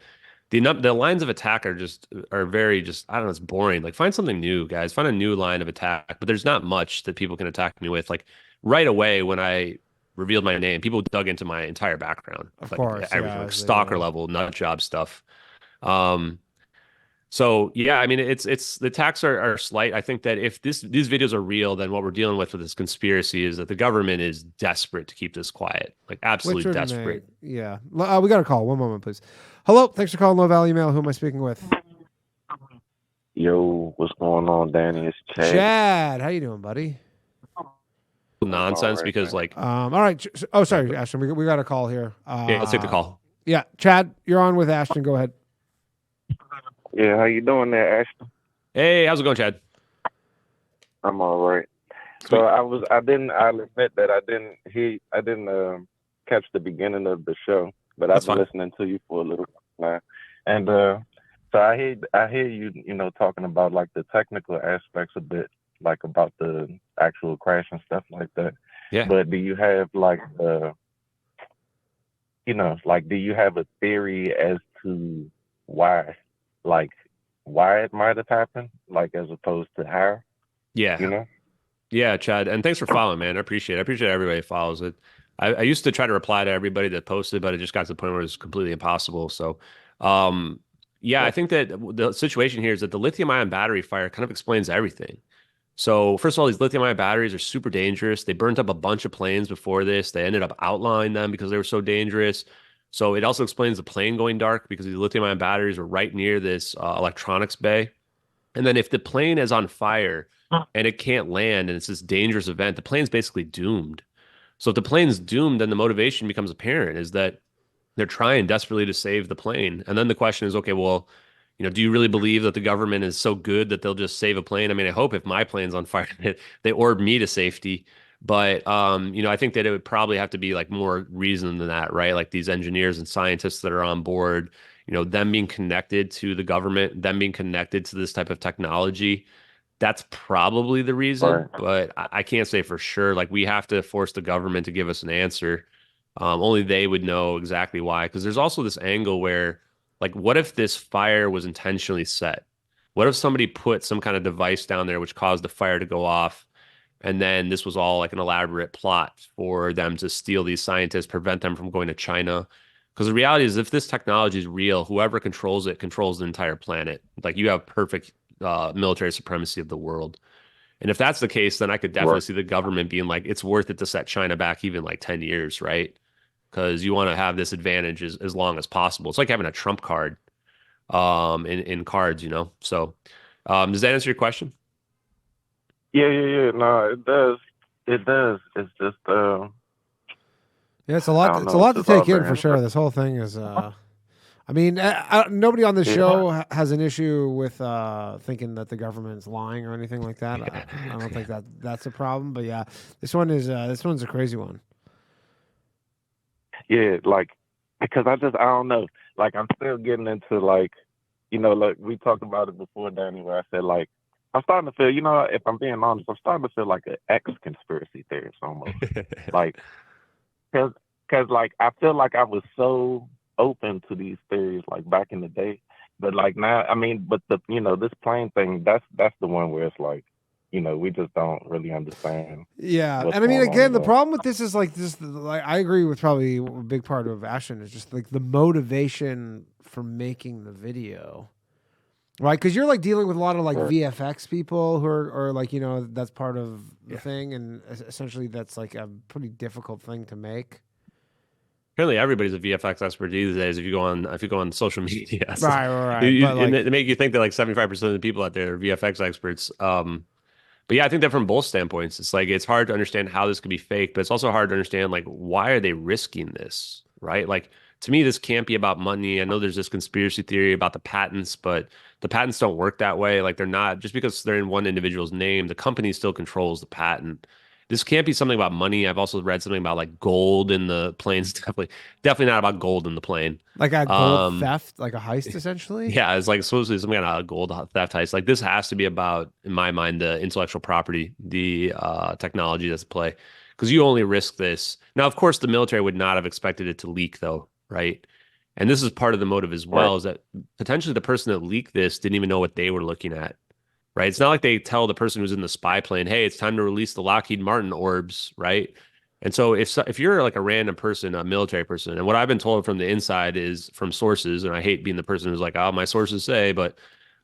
the lines of attack are very just I don't know, it's boring. Like find something new, guys. Find a new line of attack. But there's not much that people can attack me with. Like right away when I revealed my name, people dug into my entire background. Of like, course, everything, like stalker level, nut job stuff. So yeah, I mean, it's the attacks are slight. I think that if these videos are real, then what we're dealing with this conspiracy is that the government is desperate to keep this quiet, like absolutely desperate. Yeah, we got a call. One moment, please. Hello, thanks for calling Low Value Mail. Who am I speaking with? Yo, what's going on, Danny? It's Chad. Chad, how you doing, buddy? Nonsense, because like all right. Oh, sorry, Ashton. We got a call here. Yeah, let's take the call. Yeah, Chad, you're on with Ashton. Go ahead. Yeah, how you doing there, Ashton? Hey, how's it going, Chad? I'm all right. So I'll admit that I didn't catch the beginning of the show, but I've been listening to you for a little while now. And so I hear you, talking about like the technical aspects a bit, like about the actual crash and stuff like that. Yeah. But do you have like do you have a theory as to why it might have happened, like as opposed to how? Yeah. Yeah, Chad. And thanks for following, man. I appreciate it. I appreciate everybody who follows it. I used to try to reply to everybody that posted, but it just got to the point where it was completely impossible. So, I think that the situation here is that the lithium ion battery fire kind of explains everything. So first of all, these lithium ion batteries are super dangerous. They burnt up a bunch of planes before this. They ended up outlawing them because they were so dangerous. So it also explains the plane going dark because these lithium ion batteries were right near this electronics bay. And then if the plane is on fire and it can't land and it's this dangerous event, the plane's basically doomed. So if the plane's doomed, then the motivation becomes apparent is that they're trying desperately to save the plane. And then the question is, okay, well, do you really believe that the government is so good that they'll just save a plane? I mean, I hope if my plane's on fire, they orb me to safety. But, I think that it would probably have to be like more reason than that, right? Like these engineers and scientists that are on board, them being connected to the government, them being connected to this type of technology. That's probably the reason, Right. But I can't say for sure. Like we have to force the government to give us an answer. Only they would know exactly why. Because there's also this angle where, like, what if this fire was intentionally set? What if somebody put some kind of device down there which caused the fire to go off? And then this was all like an elaborate plot for them to steal these scientists, prevent them from going to China. Because the reality is, if this technology is real, whoever controls it controls the entire planet. Like you have perfect military supremacy of the world. And if that's the case, then I could definitely see the government being like, it's worth it to set China back even like 10 years, right? Because you want to have this advantage as long as possible. It's like having a trump card in cards, So does that answer your question? Yeah. No, it does. It's just yeah, it's a lot. It's a lot to take in for sure. This whole thing is. I mean, nobody on the show has an issue with thinking that the government's lying or anything like that. I don't think that's a problem. But yeah, this one's a crazy one. Yeah, like because I don't know. Like, I'm still getting into, like, like we talked about it before, Danny, where I said, like, I'm starting to feel, if I'm being honest, I'm starting to feel like an ex-conspiracy theorist almost. Like, because like, I feel like I was so open to these theories, like, back in the day. But, like, now, I mean, but this plane thing, that's the one where it's like, we just don't really understand. Yeah, what's and I mean, going on again, the there. problem with this is like this. Like, I agree with probably a big part of Ashton is just like the motivation for making the video, right? Because you're like dealing with a lot of like VFX people who are like that's part of the thing, and essentially that's like a pretty difficult thing to make. Apparently, everybody's a VFX expert these days. If you go on social media, so Right. they make you think that like 75% of the people out there are VFX experts. But yeah, I think that from both standpoints, it's like it's hard to understand how this could be fake, but it's also hard to understand like why are they risking this, right? Like to me, this can't be about money. I know there's this conspiracy theory about the patents, but the patents don't work that way. Like they're not just because they're in one individual's name, the company still controls the patent. This can't be something about money. I've also read something about like gold in the planes. Definitely not about gold in the plane. Like a gold theft, like a heist, essentially. Yeah, it's like supposedly some kind of gold theft heist. Like this has to be about, in my mind, the intellectual property, the technology that's at play. Because you only risk this. Now, of course, the military would not have expected it to leak, though, right? And this is part of the motive as well, is that potentially the person that leaked this didn't even know what they were looking at, right? It's not like they tell the person who's in the spy plane, hey, it's time to release the Lockheed Martin orbs, right? And so if you're like a random person, a military person, and what I've been told from the inside is from sources, and I hate being the person who's like, oh, my sources say, but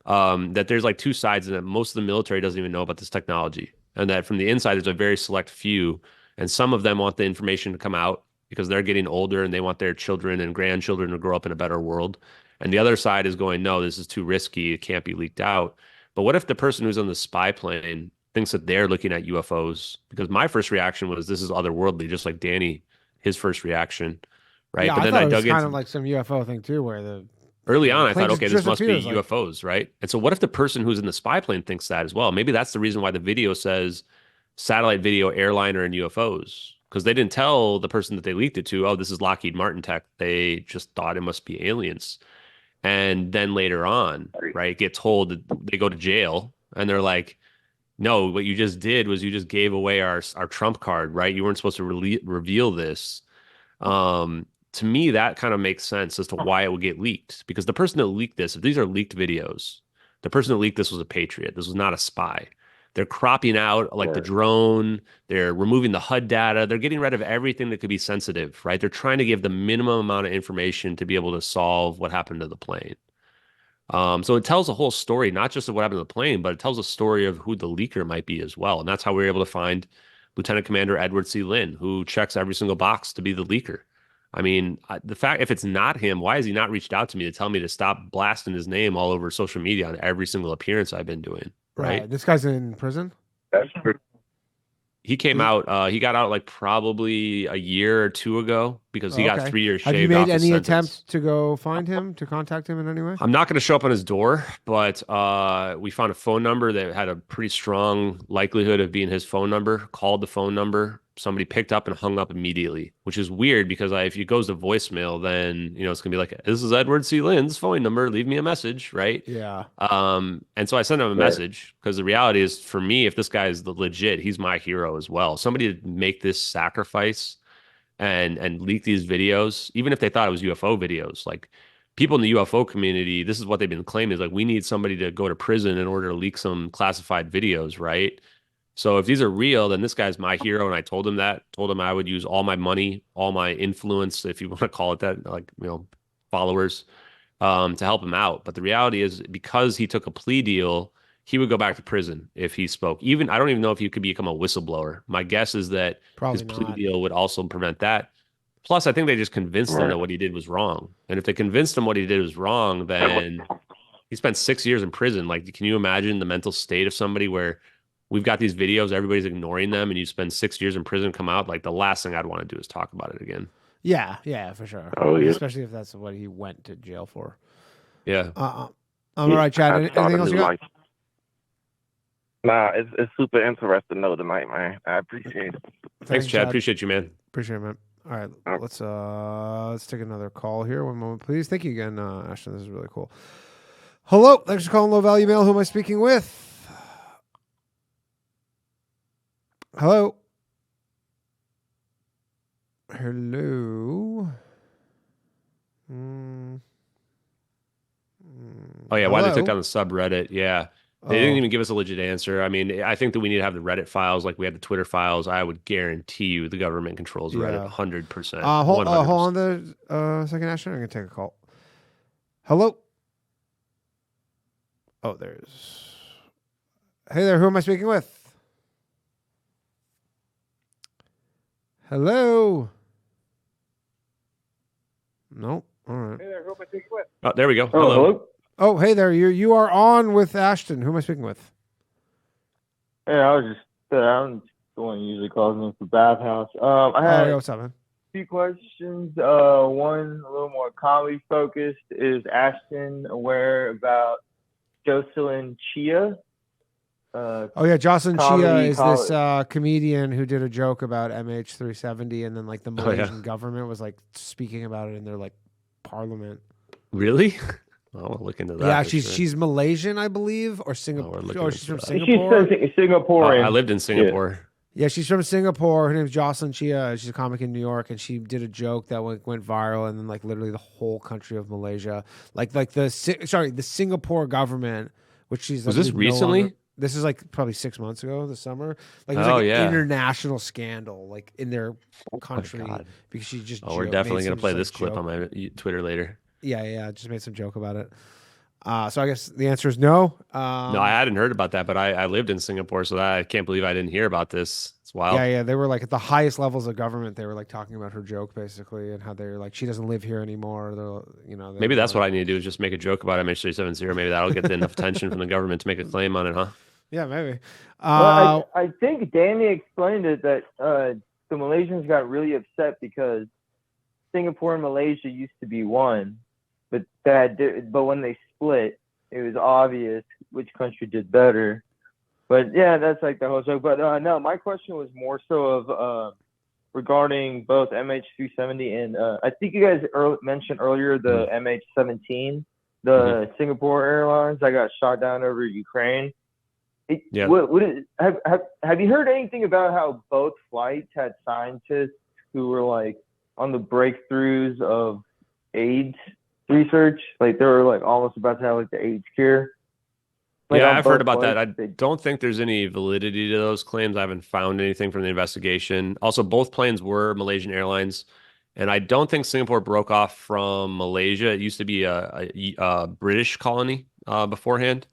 that there's like two sides, and that most of the military doesn't even know about this technology. And that from the inside, there's a very select few, and some of them want the information to come out because they're getting older and they want their children and grandchildren to grow up in a better world. And the other side is going, no, this is too risky. It can't be leaked out. But what if the person who's on the spy plane thinks that they're looking at UFOs? Because my first reaction was this is otherworldly, just like Danny, his first reaction, right? Yeah, but then I I thought it was dug kind into of like some UFO thing too, where the early on, I plane thought, just okay, this must be disappears, like- UFOs, right? And so what if the person who's in the spy plane thinks that as well? Maybe that's the reason why the video says satellite video, airliner, and UFOs. Because they didn't tell the person that they leaked it to, oh, this is Lockheed Martin tech. They just thought it must be aliens. And then later on, right, get told that they go to jail and they're like, no, what you just did was you just gave away our trump card, right? You weren't supposed to reveal this. To me, that kind of makes sense as to why it would get leaked. Because the person that leaked this, if these are leaked videos, the person that leaked this was a patriot. This was not a spy. They're cropping out like the drone. They're removing the HUD data. They're getting rid of everything that could be sensitive, right? They're trying to give the minimum amount of information to be able to solve what happened to the plane. So it tells a whole story, not just of what happened to the plane, but it tells a story of who the leaker might be as well. And that's how we were able to find Lieutenant Commander Edward C. Lynn, who checks every single box to be the leaker. I mean, the fact, if it's not him, why has he not reached out to me to tell me to stop blasting his name all over social media on every single appearance I've been doing? Right. This guy's in prison. That's true. He came out, he got out like probably a year or two ago because he got 3 years shaved Have you made off his any sentence. attempt to go find him, to contact him in any way? I'm not going to show up on his door, but we found a phone number that had a pretty strong likelihood of being his phone number, called the phone number. Somebody picked up and hung up immediately, which is weird because if it goes to voicemail, then, it's going to be like, this is Edward C. Lynn's phone number. Leave me a message, right? Yeah. And so I sent him a message because the reality is, for me, if this guy is the legit, he's my hero as well. Somebody to make this sacrifice and leak these videos, even if they thought it was UFO videos, like people in the UFO community, this is what they've been claiming, is like, we need somebody to go to prison in order to leak some classified videos, right? So if these are real, then this guy's my hero. And I told him I would use all my money, all my influence, if you want to call it that, like, followers, to help him out. But the reality is, because he took a plea deal, he would go back to prison if he spoke. I don't even know if he could become a whistleblower. My guess is that his plea deal would also prevent that. Plus, I think they just convinced him that what he did was wrong. And if they convinced him what he did was wrong, then he spent 6 years in prison. Like, can you imagine the mental state of somebody where we've got these videos, everybody's ignoring them, and you spend 6 years in prison, come out? Like, the last thing I'd want to do is talk about it again. Yeah, for sure. Oh, yeah. Especially if that's what he went to jail for. Yeah. All right, Chad. Anything else you got? Nah, it's super interesting though tonight, man. I appreciate it. Thanks, Chad. Appreciate you, man. Appreciate it, man. All right, let's take another call here. One moment, please. Thank you again, Ashton. This is really cool. Hello, thanks for calling Low Value Mail. Who am I speaking with? Hello. Hello. Oh yeah, why they took down the subreddit? Yeah. They didn't even give us a legit answer. I mean, I think that we need to have the Reddit files like we had the Twitter files. I would guarantee you the government controls Reddit 100%. Hold on the second, Ashton. I'm going to take a call. Hello? Oh, there's... Hey there, who am I speaking with? Hello? Nope. All right. Hey there, who am I speaking with? Oh, there we go. Oh, hello? Oh, hey there. You are on with Ashton. Who am I speaking with? Yeah, I'm the one who usually calls me for Bathhouse. I had what's up, man? 2 questions. One a little more comedy focused. Is Ashton aware about Jocelyn Chia? Jocelyn Chia is this comedian who did a joke about MH370, and then like the Malaysian government was like speaking about it in their like parliament. Really? I'll look into that. Yeah, she's Malaysian, I believe, or Singapore. She's from Singapore. She's Singaporean. I lived in Singapore. Yeah, she's from Singapore. Her name's Jocelyn Chia. She's a comic in New York, and she did a joke that went viral, and then like literally the whole country of Malaysia, like the Singapore government, which she's was this recently? This is like probably 6 months ago, this summer. Like it was an international scandal, like in their country, because she just. We're definitely gonna play this clip on my Twitter later. Yeah. Just made some joke about it. So I guess the answer is no. No, I hadn't heard about that, but I lived in Singapore, so I can't believe I didn't hear about this. It's wild. Yeah. They were like at the highest levels of government. They were like talking about her joke basically, and how they're like she doesn't live here anymore. Maybe that's what I need to do is just make a joke about MH370. Maybe that'll get enough attention from the government to make a claim on it, huh? Yeah, maybe. Well, I think Danny explained it that the Malaysians got really upset because Singapore and Malaysia used to be one, but when they split, it was obvious which country did better. But yeah, that's like the whole joke. But no, my question was more so of regarding both MH370 and I think you guys mentioned earlier the MH17, the Singapore Airlines that got shot down over Ukraine. Have you heard anything about how both flights had scientists who were like on the breakthroughs of AIDS research? Like they were like almost about to have like the AIDS cure. Like I've heard about that. I don't think there's any validity to those claims. I haven't found anything from the investigation. Also, both planes were Malaysian Airlines, and I don't think Singapore broke off from Malaysia. It used to be a British colony beforehand.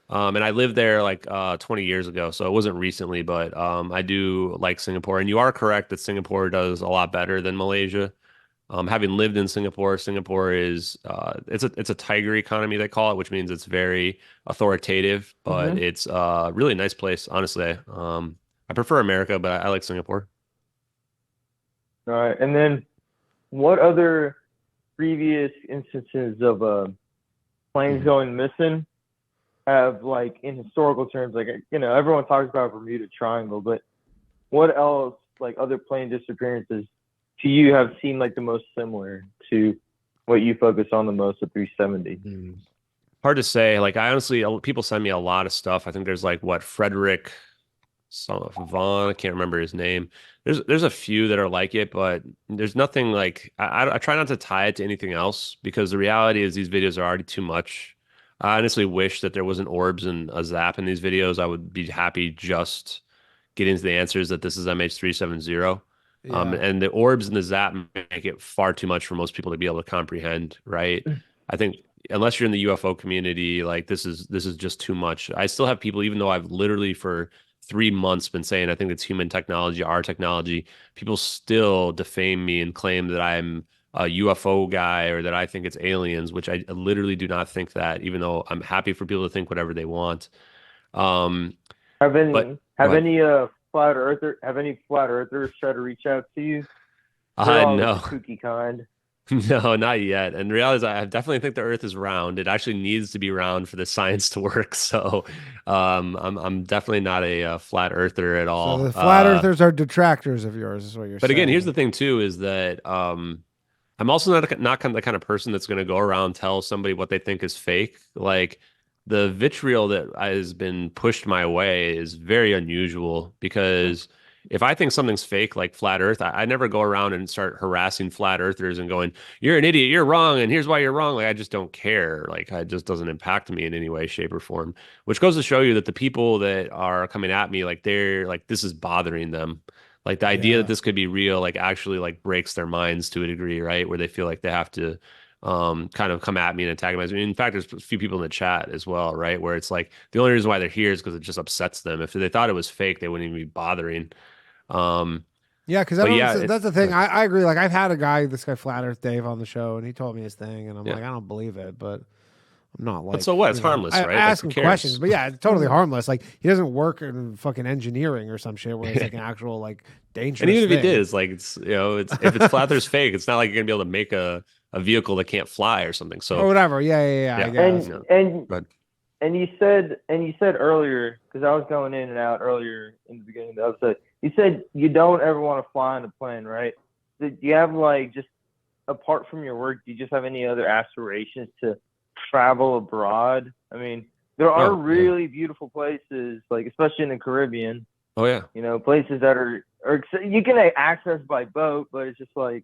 And I lived there like 20 years ago, so it wasn't recently, but I do like Singapore. And you are correct that Singapore does a lot better than Malaysia. Having lived in Singapore, Singapore is it's a tiger economy, they call it, which means it's very authoritative, but it's a really nice place, honestly. I prefer America, but I like Singapore. All right, and then what other previous instances of planes going missing have, like, in historical terms, like, everyone talks about Bermuda Triangle, but what else, like, other plane disappearances to you have seemed like the most similar to what you focus on the most at 370? Hard to say. Like, I honestly, people send me a lot of stuff. I think there's like Frederick Vaughn, I can't remember his name. There's a few that are like it, but there's nothing like, I try not to tie it to anything else, because the reality is these videos are already too much. I honestly wish that there wasn't orbs and a zap in these videos. I would be happy just getting to the answers that this is MH370. Yeah. And the orbs and the zap make it far too much for most people to be able to comprehend, right? I think unless you're in the UFO community, like this is just too much. I still have people, even though I've literally for 3 months been saying I think it's human technology, our technology, people still defame me and claim that I'm a UFO guy or that I think it's aliens, which I literally do not think that, even though I'm happy for people to think whatever they want. Have any flat earthers try to reach out to you? No. Kooky kind. No, not yet. And the reality is, I definitely think the Earth is round. It actually needs to be round for the science to work. So, I'm definitely not a, flat earther at So all. the flat earthers are detractors of yours, is what you're But again, saying. here's the thing too, is that I'm also not kind of the kind of person that's going to go around and tell somebody what they think is fake. Like the vitriol that has been pushed my way is very unusual because if I think something's fake, like flat Earth, I never go around and start harassing flat earthers and going, "You're an idiot, you're wrong, and here's why you're wrong." Like I just don't care. Like it just doesn't impact me in any way, shape, or form. Which goes to show you that the people that are coming at me, like they're like this is bothering them. Like the idea that this could be real, like actually like breaks their minds to a degree, right? Where they feel like they have to kind of come at me and antagonize me. In fact, there's a few people in the chat as well, right? Where it's like the only reason why they're here is because it just upsets them. If they thought it was fake, they wouldn't even be bothering. Yeah, because that's the thing. I agree. Like I've had this guy Flat Earth Dave on the show, and he told me his thing, and I'm like, I don't believe it, but I'm not like. But so what? It's harmless, right? I ask like, him questions, but yeah, it's totally harmless. Like he doesn't work in fucking engineering or some shit where it's like an actual like dangerous. And even if thing. he did, it's like it's if it's flat Earth's fake, it's not like you're gonna be able to make a vehicle that can't fly or something. So or whatever. Yeah. I guess. And you said earlier, because I was going in and out earlier in the beginning of the episode, you said you don't ever want to fly on a plane, right? Do you have like just apart from your work, do you just have any other aspirations to travel abroad? I mean, there are really beautiful places, like especially in the Caribbean. Oh yeah. Places that are you can access by boat, but it's just like,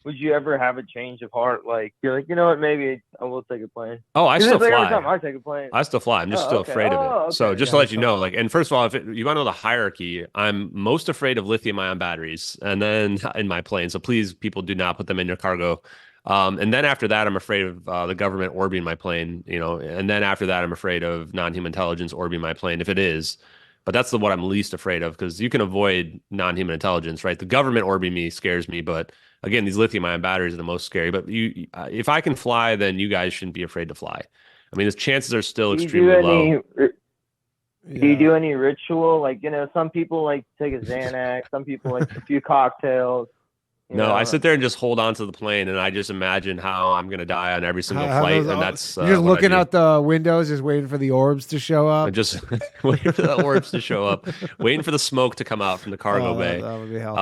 would you ever have a change of heart? Like you're like, you know what, maybe I will take a plane. Oh, I still fly. Every time I take a plane. I still fly. I'm just still afraid of it. Okay. So just to let you know, like, and first of all, you want to know the hierarchy, I'm most afraid of lithium-ion batteries, and then in my plane. So please, people, do not put them in your cargo. And then after that, I'm afraid of the government orbiting my plane. And then after that, I'm afraid of non-human intelligence orbiting my plane if it is. But that's what I'm least afraid of because you can avoid non-human intelligence, right? The government orbiting me scares me, but again, these lithium-ion batteries are the most scary. But if I can fly, then you guys shouldn't be afraid to fly. I mean, the chances are still extremely low. Do you do any ritual? Like, some people like take a Xanax, some people like a few cocktails. No, I sit there and just hold on to the plane, and I just imagine how I'm gonna die on every single flight, and that's you're just looking out the windows, just waiting for the orbs to show up. I'm just waiting for the orbs to show up, waiting for the smoke to come out from the cargo bay. That would be hell.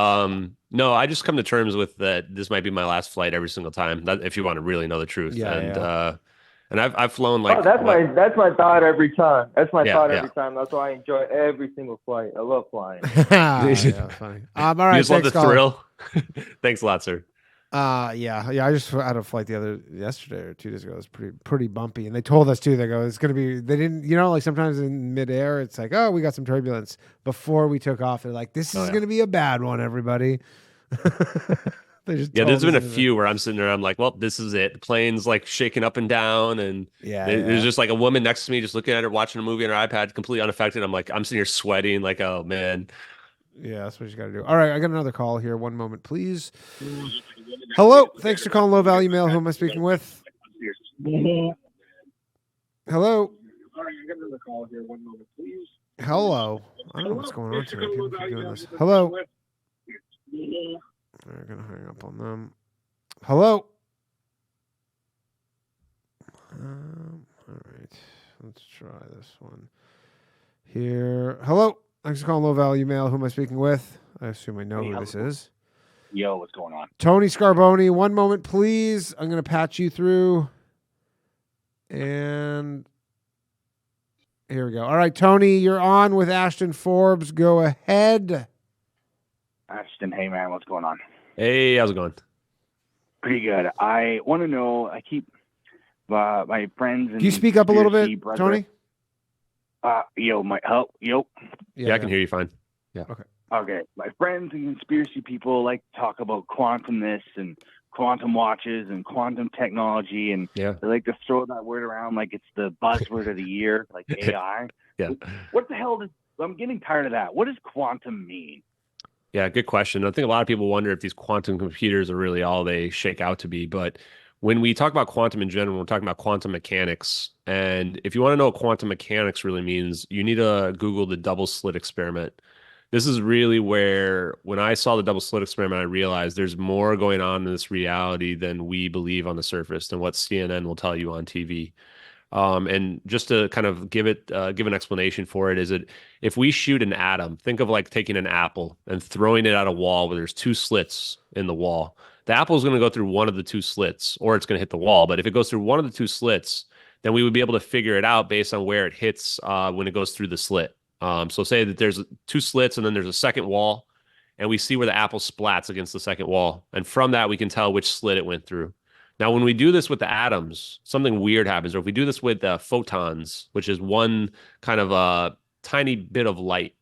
No, I just come to terms with that. This might be my last flight every single time. If you want to really know the truth, and I've flown like that's my thought every time. That's my thought every time. That's why I enjoy every single flight. I love flying. Funny. All right, you just love the thrill. Thanks a lot, sir. Yeah. I just had a flight yesterday or 2 days ago. It was pretty bumpy, and they told us too. They go, it's gonna be. They didn't, like sometimes in midair, it's like, oh, we got some turbulence before we took off. They're like, this is gonna be a bad one, everybody. There's been a few where I'm sitting there, I'm like, well, this is it. The plane's like shaking up and down, and there's just like a woman next to me, just looking at her, watching a movie on her iPad, completely unaffected. I'm sitting here sweating, like, oh man. Yeah, that's what you got to do. All right, I got another call here. One moment, please. Hello, thanks for calling Low Value Mail. Who am I speaking with? Hello. All right, I got another call here. One moment, please. Hello. I don't know what's going on today. People keep doing this. Hello. They're going to hang up on them. Hello. All right. Let's try this one here. Hello. Thanks for calling Low Value Mail. Who am I speaking with? I assume I know who this is. Yo, what's going on? Tony Scarboni. One moment, please. I'm going to patch you through. And here we go. All right, Tony, you're on with Ashton Forbes. Go ahead. Ashton, hey man, what's going on? Hey, how's it going? Pretty good. I want to know, I keep my friends and can you speak up a little bit, Tony? Yo. Yeah, I can hear you fine. Yeah. Okay. My friends and conspiracy people like to talk about quantum this and quantum watches and quantum technology, and they like to throw that word around like it's the buzzword of the year, like AI. Yeah. What the hell I'm getting tired of that. What does quantum mean? Yeah, good question. I think a lot of people wonder if these quantum computers are really all they shake out to be. But when we talk about quantum in general, we're talking about quantum mechanics. And if you want to know what quantum mechanics really means, you need to Google the double slit experiment. This is really where, when I saw the double slit experiment, I realized there's more going on in this reality than we believe on the surface, than what CNN will tell you on TV. And just to kind of give an explanation for it, is it if we shoot an atom, think of like taking an apple and throwing it at a wall where there's two slits in the wall. The apple is going to go through one of the two slits, or it's going to hit the wall. But if it goes through one of the two slits, then we would be able to figure it out based on where it hits when it goes through the slit. So say that there's two slits and then there's a second wall, and we see where the apple splats against the second wall. And from that, we can tell which slit it went through. Now, when we do this with the atoms, something weird happens. Or if we do this with photons, which is one kind of a tiny bit of light,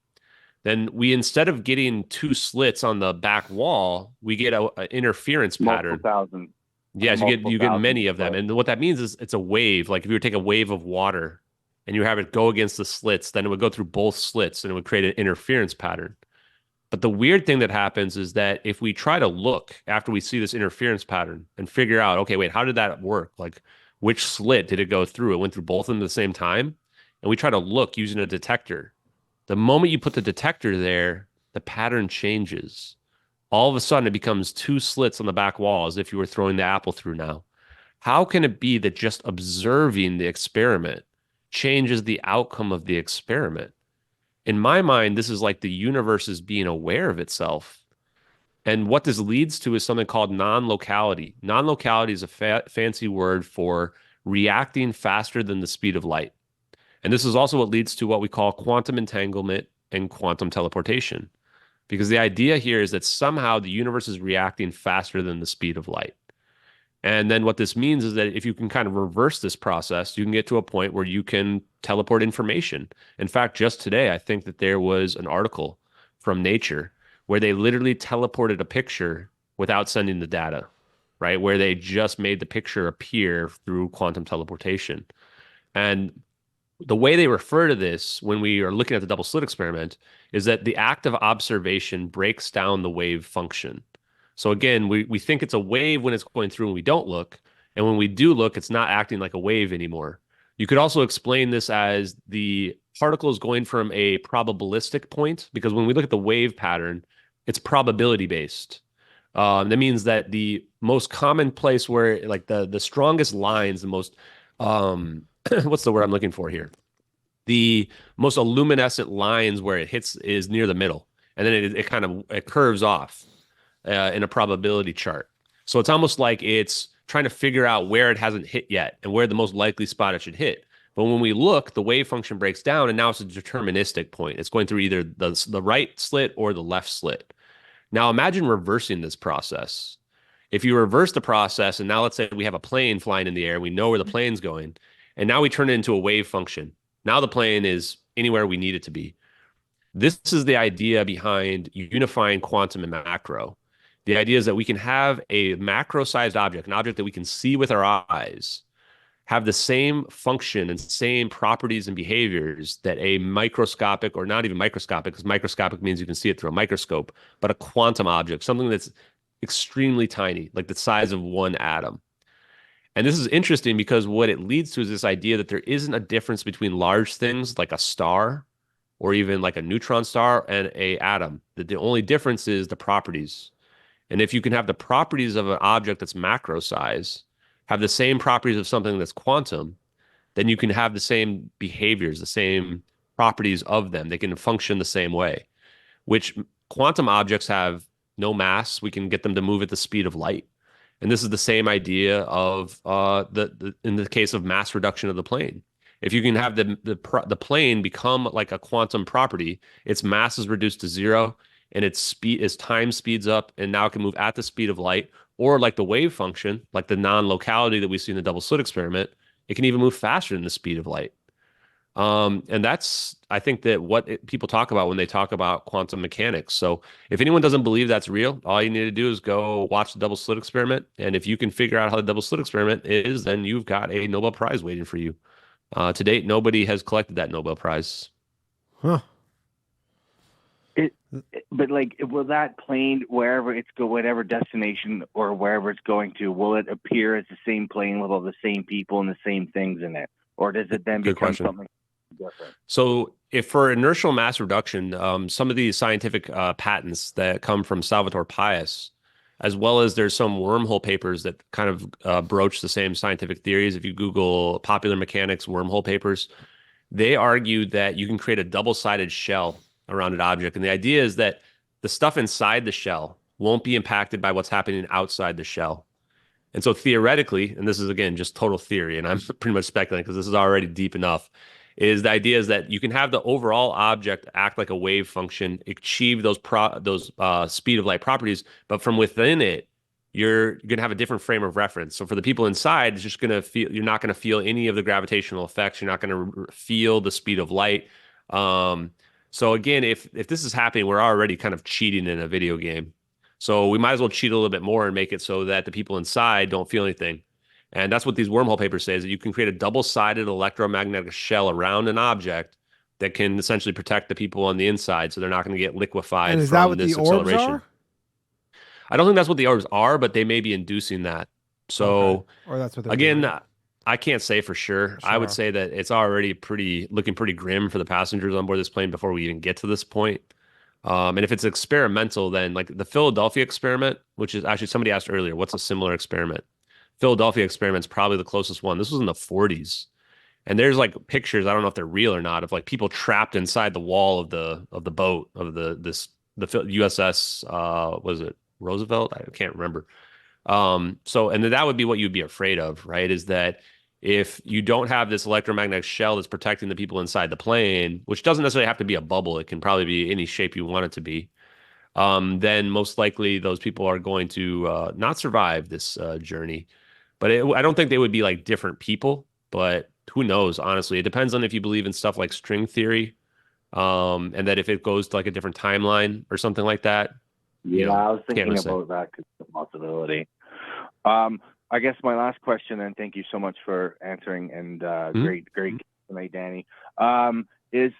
then we, instead of getting two slits on the back wall, we get an interference pattern. Thousand. Yes, you get many of them. And what that means is it's a wave. Like if you were to take a wave of water and you have it go against the slits, then it would go through both slits and it would create an interference pattern. But the weird thing that happens is that if we try to look after we see this interference pattern and figure out, okay, wait, how did that work? Like, which slit did it go through? It went through both of them at the same time. And we try to look using a detector. The moment you put the detector there, the pattern changes. All of a sudden, it becomes two slits on the back wall, as if you were throwing the apple through now. How can it be that just observing the experiment changes the outcome of the experiment? In my mind, this is like the universe is being aware of itself. And what this leads to is something called non-locality. Non-locality is a fancy word for reacting faster than the speed of light. And this is also what leads to what we call quantum entanglement and quantum teleportation. Because the idea here is that somehow the universe is reacting faster than the speed of light. And then what this means is that if you can kind of reverse this process, you can get to a point where you can teleport information. In fact, just today, I think that there was an article from Nature where they literally teleported a picture without sending the data, right? Where they just made the picture appear through quantum teleportation. And the way they refer to this when we are looking at the double slit experiment is that the act of observation breaks down the wave function. So again, we think it's a wave when it's going through and we don't look. And when we do look, it's not acting like a wave anymore. You could also explain this as the particle is going from a probabilistic point, because when we look at the wave pattern, it's probability based. That means that the most common place where, like the strongest lines, the most, what's the word I'm looking for here? The most luminescent lines where it hits is near the middle. And then it curves off in a probability chart. So it's almost like it's trying to figure out where it hasn't hit yet and where the most likely spot it should hit. But when we look, the wave function breaks down, and now it's a deterministic point. It's going through either the right slit or the left slit. Now imagine reversing this process. If you reverse the process, and now let's say we have a plane flying in the air, we know where the plane's going, and now we turn it into a wave function. Now the plane is anywhere we need it to be. This is the idea behind unifying quantum and macro. The idea is that we can have a macro-sized object, an object that we can see with our eyes, have the same function and same properties and behaviors that a microscopic, or not even microscopic, because microscopic means you can see it through a microscope, but a quantum object, something that's extremely tiny, like the size of one atom. And this is interesting because what it leads to is this idea that there isn't a difference between large things like a star or even like a neutron star and an atom, that the only difference is the properties. And if you can have the properties of an object that's macro size, have the same properties of something that's quantum, then you can have the same behaviors, the same properties of them. They can function the same way, which quantum objects have no mass. We can get them to move at the speed of light. And this is the same idea of in the case of mass reduction of the plane. If you can have the plane become like a quantum property, its mass is reduced to zero, and its time speeds up, and now it can move at the speed of light, or like the wave function, like the non-locality that we see in the double slit experiment, it can even move faster than the speed of light. And that's, I think, that people talk about when they talk about quantum mechanics. So if anyone doesn't believe that's real, all you need to do is go watch the double slit experiment. And if you can figure out how the double slit experiment is, then you've got a Nobel Prize waiting for you. To date, nobody has collected that Nobel Prize. Huh. But like, will that plane, wherever it's whatever destination or wherever it's going to, will it appear as the same plane with all the same people and the same things in it, or does it then become something So if for inertial mass reduction, some of these scientific patents that come from Salvatore Pais, as well as there's some wormhole papers that kind of broach the same scientific theories. If you Google popular mechanics wormhole papers, they argue that you can create a double-sided shell around an object. And the idea is that the stuff inside the shell won't be impacted by what's happening outside the shell. And so theoretically, and this is again just total theory, and I'm pretty much speculating because this is already deep enough, is the idea is that you can have the overall object act like a wave function, achieve those speed of light properties, but from within it, you're going to have a different frame of reference. So for the people inside, it's just going to feel, you're not going to feel any of the gravitational effects. You're not going to feel the speed of light. So again, if this is happening, we're already kind of cheating in a video game. So we might as well cheat a little bit more and make it so that the people inside don't feel anything. And that's what these wormhole papers say, is that you can create a double-sided electromagnetic shell around an object that can essentially protect the people on the inside so they're not going to get liquefied and is from that what this the orbs acceleration. are? I don't think that's what the orbs are, but they may be inducing that. So or that's what they're again, doing. I can't say for sure. I would say that it's already looking pretty grim for the passengers on board this plane before we even get to this point. And if it's experimental, then like the Philadelphia experiment, which is actually somebody asked earlier, what's a similar experiment? Philadelphia experiment's probably the closest one. This was in the 40s. And there's like pictures, I don't know if they're real or not, of like people trapped inside the wall of the boat of the USS was it Roosevelt? I can't remember. So and then that would be what you'd be afraid of, right? Is that if you don't have this electromagnetic shell that's protecting the people inside the plane, which doesn't necessarily have to be a bubble, it can probably be any shape you want it to be, then most likely those people are going to not survive this journey. But I don't think they would be like different people, but who knows, honestly. It depends on if you believe in stuff like string theory, and that if it goes to like a different timeline or something like that. Yeah, I was thinking about that because it's a possibility. I guess my last question, and thank you so much for answering, and great tonight, Danny. Is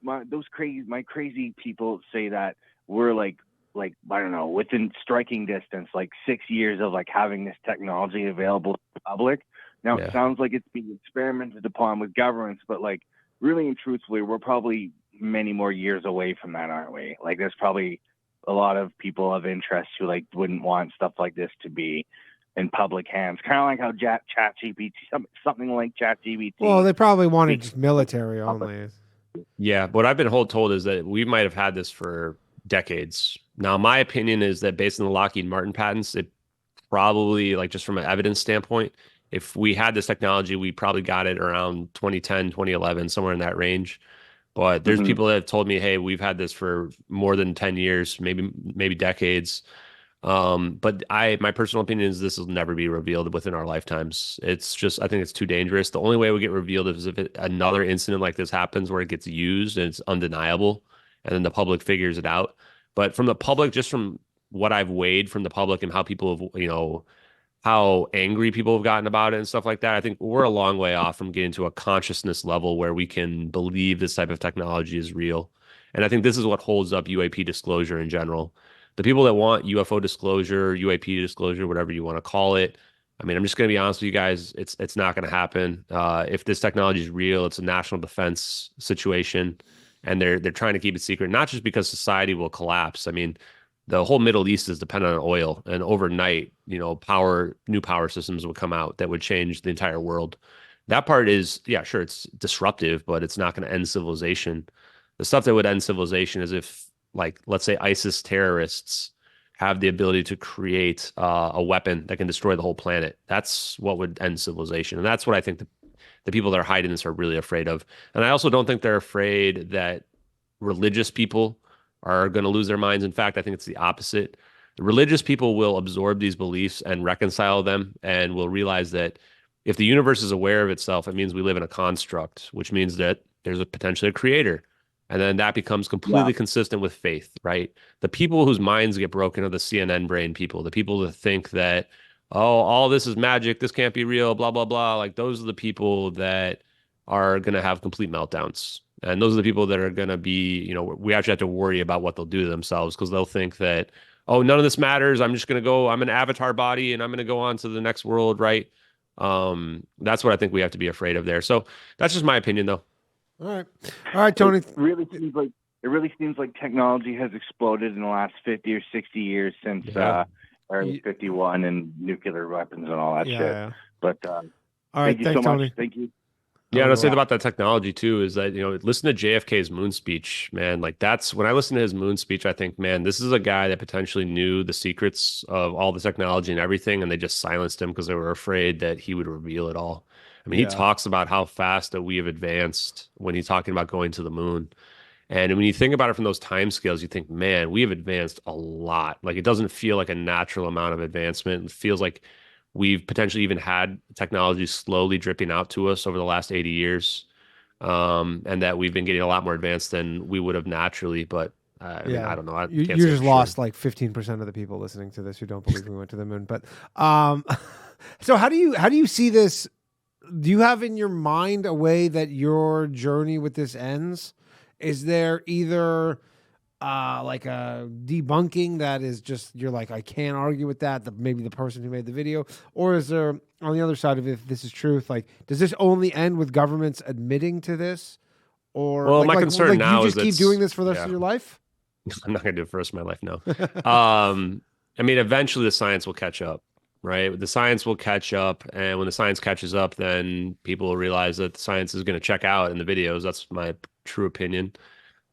my crazy people say that we're like I don't know, within striking distance, like 6 years of like having this technology available to the public. Now it sounds like it's being experimented upon with governments, but like really and truthfully, we're probably many more years away from that, aren't we? Like there's probably a lot of people of interest who like wouldn't want stuff like this to be in public hands, kind of like how ChatGPT, something like ChatGPT. Well, they probably wanted just military only. Yeah, what I've been told is that we might have had this for decades. Now, my opinion is that based on the Lockheed Martin patents, it probably, like just from an evidence standpoint, if we had this technology, we probably got it around 2010, 2011, somewhere in that range. But there's people that have told me, hey, we've had this for more than 10 years, maybe decades. But my personal opinion is this will never be revealed within our lifetimes. It's just, I think it's too dangerous. The only way it would get revealed is if another incident like this happens where it gets used and it's undeniable, and then the public figures it out. But from the public, just from what I've weighed from the public and how people have, how angry people have gotten about it and stuff like that, I think we're a long way off from getting to a consciousness level where we can believe this type of technology is real. And I think this is what holds up UAP disclosure in general. The people that want UFO disclosure, UAP disclosure, whatever you want to call it, I mean, I'm just going to be honest with you guys, it's not going to happen. If this technology is real, it's a national defense situation, and they're trying to keep it secret, not just because society will collapse. I mean, the whole Middle East is dependent on oil, and overnight, new power systems would come out that would change the entire world. That part is, yeah, sure, it's disruptive, but it's not going to end civilization. The stuff that would end civilization is if, like, let's say ISIS terrorists have the ability to create a weapon that can destroy the whole planet. That's what would end civilization. And that's what I think the people that are hiding this are really afraid of. And I also don't think they're afraid that religious people are going to lose their minds. In fact, I think it's the opposite. The religious people will absorb these beliefs and reconcile them, and will realize that if the universe is aware of itself, it means we live in a construct, which means that there's potentially a creator. And then that becomes completely consistent with faith, right? The people whose minds get broken are the CNN brain people, the people that think that, oh, all this is magic, this can't be real, blah, blah, blah. Like, those are the people that are going to have complete meltdowns. And those are the people that are going to be, we actually have to worry about what they'll do to themselves, because they'll think that, oh, none of this matters. I'm just going to go, I'm an avatar body and I'm going to go on to the next world, right? That's what I think we have to be afraid of there. So that's just my opinion, though. All right, Tony. It really seems like technology has exploded in the last 50 or 60 years since Area 51 and nuclear weapons and all that shit. Yeah. But all right, thank you so Tony. much. Thank you. Yeah, and I'll say about that technology too is that, listen to JFK's moon speech, man. Like that's when I listen to his moon speech, I think, man, this is a guy that potentially knew the secrets of all the technology and everything, and they just silenced him because they were afraid that he would reveal it all. I mean, he talks about how fast that we have advanced when he's talking about going to the moon. And when you think about it from those time scales, you think, man, we have advanced a lot. Like it doesn't feel like a natural amount of advancement. It feels like we've potentially even had technology slowly dripping out to us over the last 80 years. And that we've been getting a lot more advanced than we would have naturally. But I mean, I don't know. You just lost like 15% of the people listening to this who don't believe we went to the moon. But so how do you see this? Do you have in your mind a way that your journey with this ends? Is there either like a debunking that is just, you're like, I can't argue with that, maybe the person who made the video, or is there on the other side of it, if this is truth, like, does this only end with governments admitting to this? Or well, my concern now you is just keep doing this for the rest of your life? I'm not going to do it for the rest of my life. No. I mean, eventually the science will catch up, right? The science will catch up. And when the science catches up, then people will realize that the science is going to check out in the videos. That's my true opinion.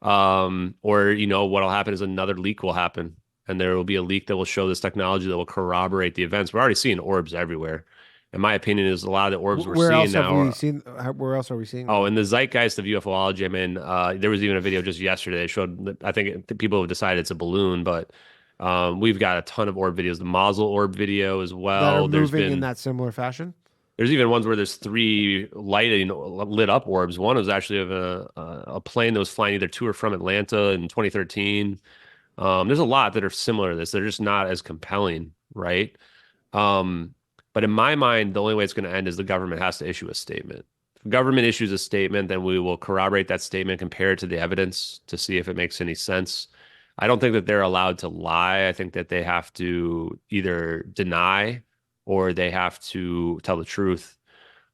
Or what'll happen is another leak will happen, and there will be a leak that will show this technology that will corroborate the events. We're already seeing orbs everywhere. And my opinion is a lot of the orbs we're seeing now. Where else are we seeing? Oh, in the zeitgeist of UFOlogy, I mean, there was even a video just yesterday that showed, I think people have decided it's a balloon, but we've got a ton of orb videos. The Mazel orb video as well. That are moving in that similar fashion. There's even ones where there's 3 lit up orbs. One was actually of a plane that was flying either to or from Atlanta in 2013. There's a lot that are similar to this. They're just not as compelling, right? But in my mind, the only way it's going to end is the government has to issue a statement. If the government issues a statement, then we will corroborate that statement, compare it to the evidence to see if it makes any sense. I don't think that they're allowed to lie. I think that they have to either deny or they have to tell the truth.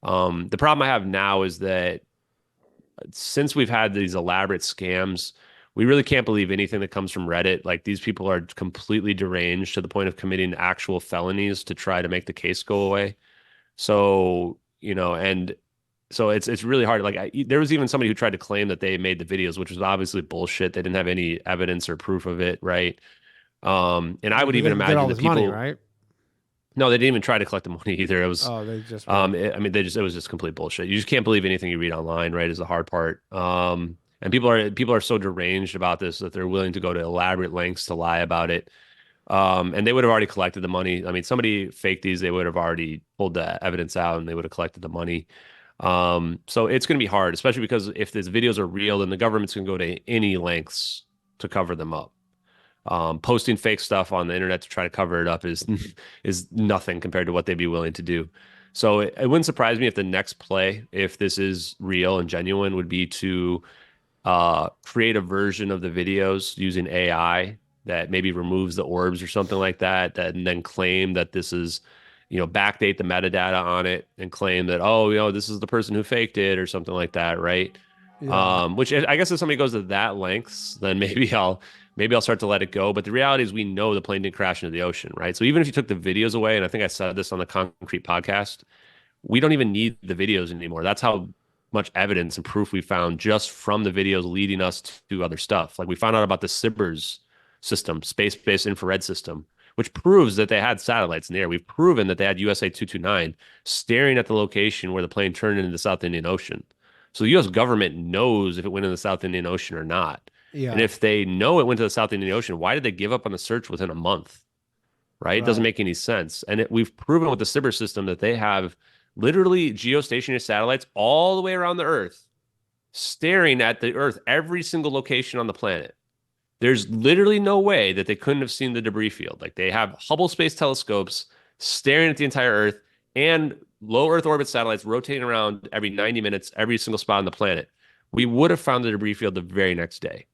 The problem I have now is that since we've had these elaborate scams, we really can't believe anything that comes from Reddit. Like these people are completely deranged to the point of committing actual felonies to try to make the case go away. So, and so it's really hard. Like there was even somebody who tried to claim that they made the videos, which was obviously bullshit. They didn't have any evidence or proof of it. Right. And I would even imagine that people, money, right? No, they didn't even try to collect the money either. It was, they just, it was just complete bullshit. You just can't believe anything you read online, right? Is the hard part. And people are so deranged about this that they're willing to go to elaborate lengths to lie about it. And they would have already collected the money. I mean, somebody faked these, they would have already pulled the evidence out and they would have collected the money. So it's going to be hard, especially because if these videos are real, then the government's going to go to any lengths to cover them up. Posting fake stuff on the internet to try to cover it up is nothing compared to what they'd be willing to do. So it wouldn't surprise me if the next play, if this is real and genuine, would be to create a version of the videos using AI that maybe removes the orbs or something like that, and then claim that this is, backdate the metadata on it and claim that, this is the person who faked it or something like that, right? Yeah. Which I guess if somebody goes to that lengths, then maybe I'll start to let it go. But the reality is we know the plane didn't crash into the ocean, right? So even if you took the videos away, and I think I said this on the Concrete podcast, we don't even need the videos anymore. That's how much evidence and proof we found just from the videos leading us to other stuff. Like we found out about the SBIRS system, space-based infrared system, which proves that they had satellites in the air. We've proven that they had USA 229 staring at the location where the plane turned into the South Indian Ocean. So the U.S. government knows if it went into the South Indian Ocean or not. Yeah. And if they know it went to the South Indian Ocean, why did they give up on the search within a month? Right? It doesn't make any sense. And we've proven with the SBIRS system that they have literally geostationary satellites all the way around the Earth, staring at the Earth, every single location on the planet. There's literally no way that they couldn't have seen the debris field. Like they have Hubble Space Telescopes staring at the entire Earth and low Earth orbit satellites rotating around every 90 minutes, every single spot on the planet. We would have found the debris field the very next day.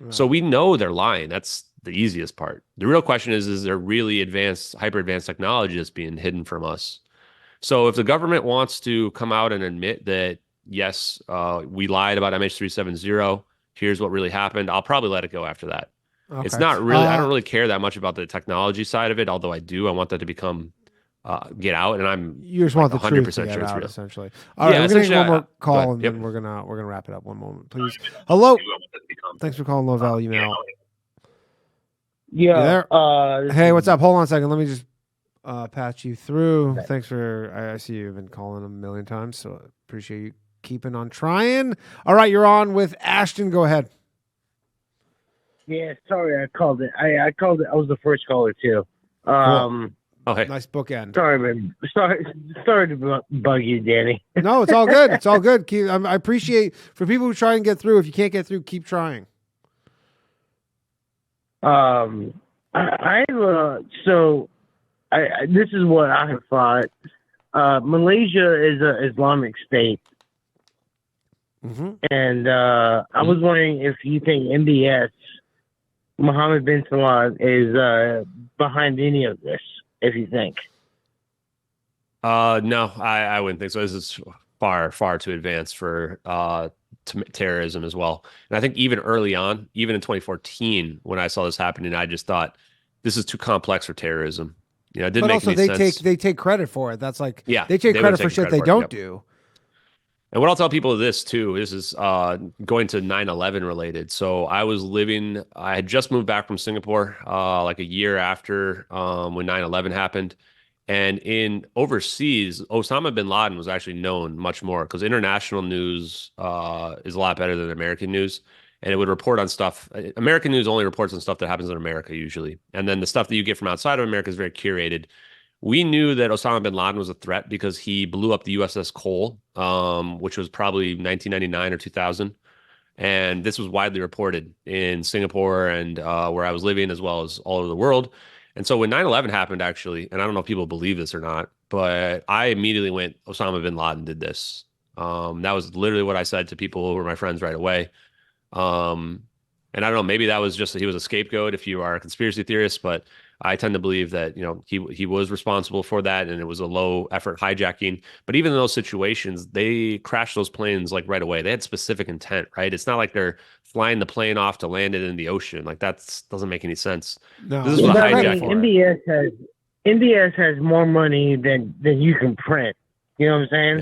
Right. So we know they're lying. That's the easiest part. The real question is there really advanced, hyper advanced technology that's being hidden from us? So if the government wants to come out and admit that, yes, we lied about MH370, here's what really happened, I'll probably let it go after that. Okay. It's not really, I don't really care that much about the technology side of it, although I do. I want that to become, get out, and I'm You just want the 100% truth to sure get it's out, real. essentially. All right, we're gonna take one more call, and then we're gonna wrap it up. One moment, please. Hello. Thanks for calling Low Value Mail. Yeah. You there? Hey, what's up? Hold on a second. Let me just patch you through. Okay. Thanks for. I see you've been calling a million times, so I appreciate you keeping on trying. All right, you're on with Ashton. Go ahead. Yeah, sorry, I called it. I called it. I was the first caller too. Cool. Nice bookend. Sorry, man. Sorry to bug you, Danny. No, it's all good. It's all good. I appreciate for people who try and get through. If you can't get through, keep trying. So this is what I have thought. Malaysia is an Islamic state, and I was wondering if you think MBS, Mohammed bin Salman, is behind any of this. If you think. No, I wouldn't think so. This is far too advanced for terrorism as well. And I think even early on, even in 2014, when I saw this happening, I just thought this is too complex for terrorism. You know, it didn't but make also any sense. they take credit for it. That's like they take credit for shit they don't do. And what I'll tell people of this too, this is going to 9/11 related. So I had just moved back from Singapore like a year after when 9/11 happened. And in overseas, Osama bin Laden was actually known much more because international news is a lot better than American news. And it would report on stuff. American news only reports on stuff that happens in America usually. And then the stuff that you get from outside of America is very curated. We knew that Osama bin Laden was a threat because he blew up the USS Cole, which was probably 1999 or 2000. And this was widely reported in Singapore and where I was living, as well as all over the world. And so when 9/11 happened, actually, and I don't know if people believe this or not, but I immediately went, Osama bin Laden did this. That was literally what I said to people who were my friends right away. And I don't know, maybe that was just that he was a scapegoat if you are a conspiracy theorist, but I tend to believe that, you know, he was responsible for that, and it was a low effort hijacking. But even in those situations, they crashed those planes like right away. They had specific intent, right? It's not like they're flying the plane off to land it in the ocean. Like doesn't make any sense. No, this is what MBS has more money than you can print. You know what I'm saying?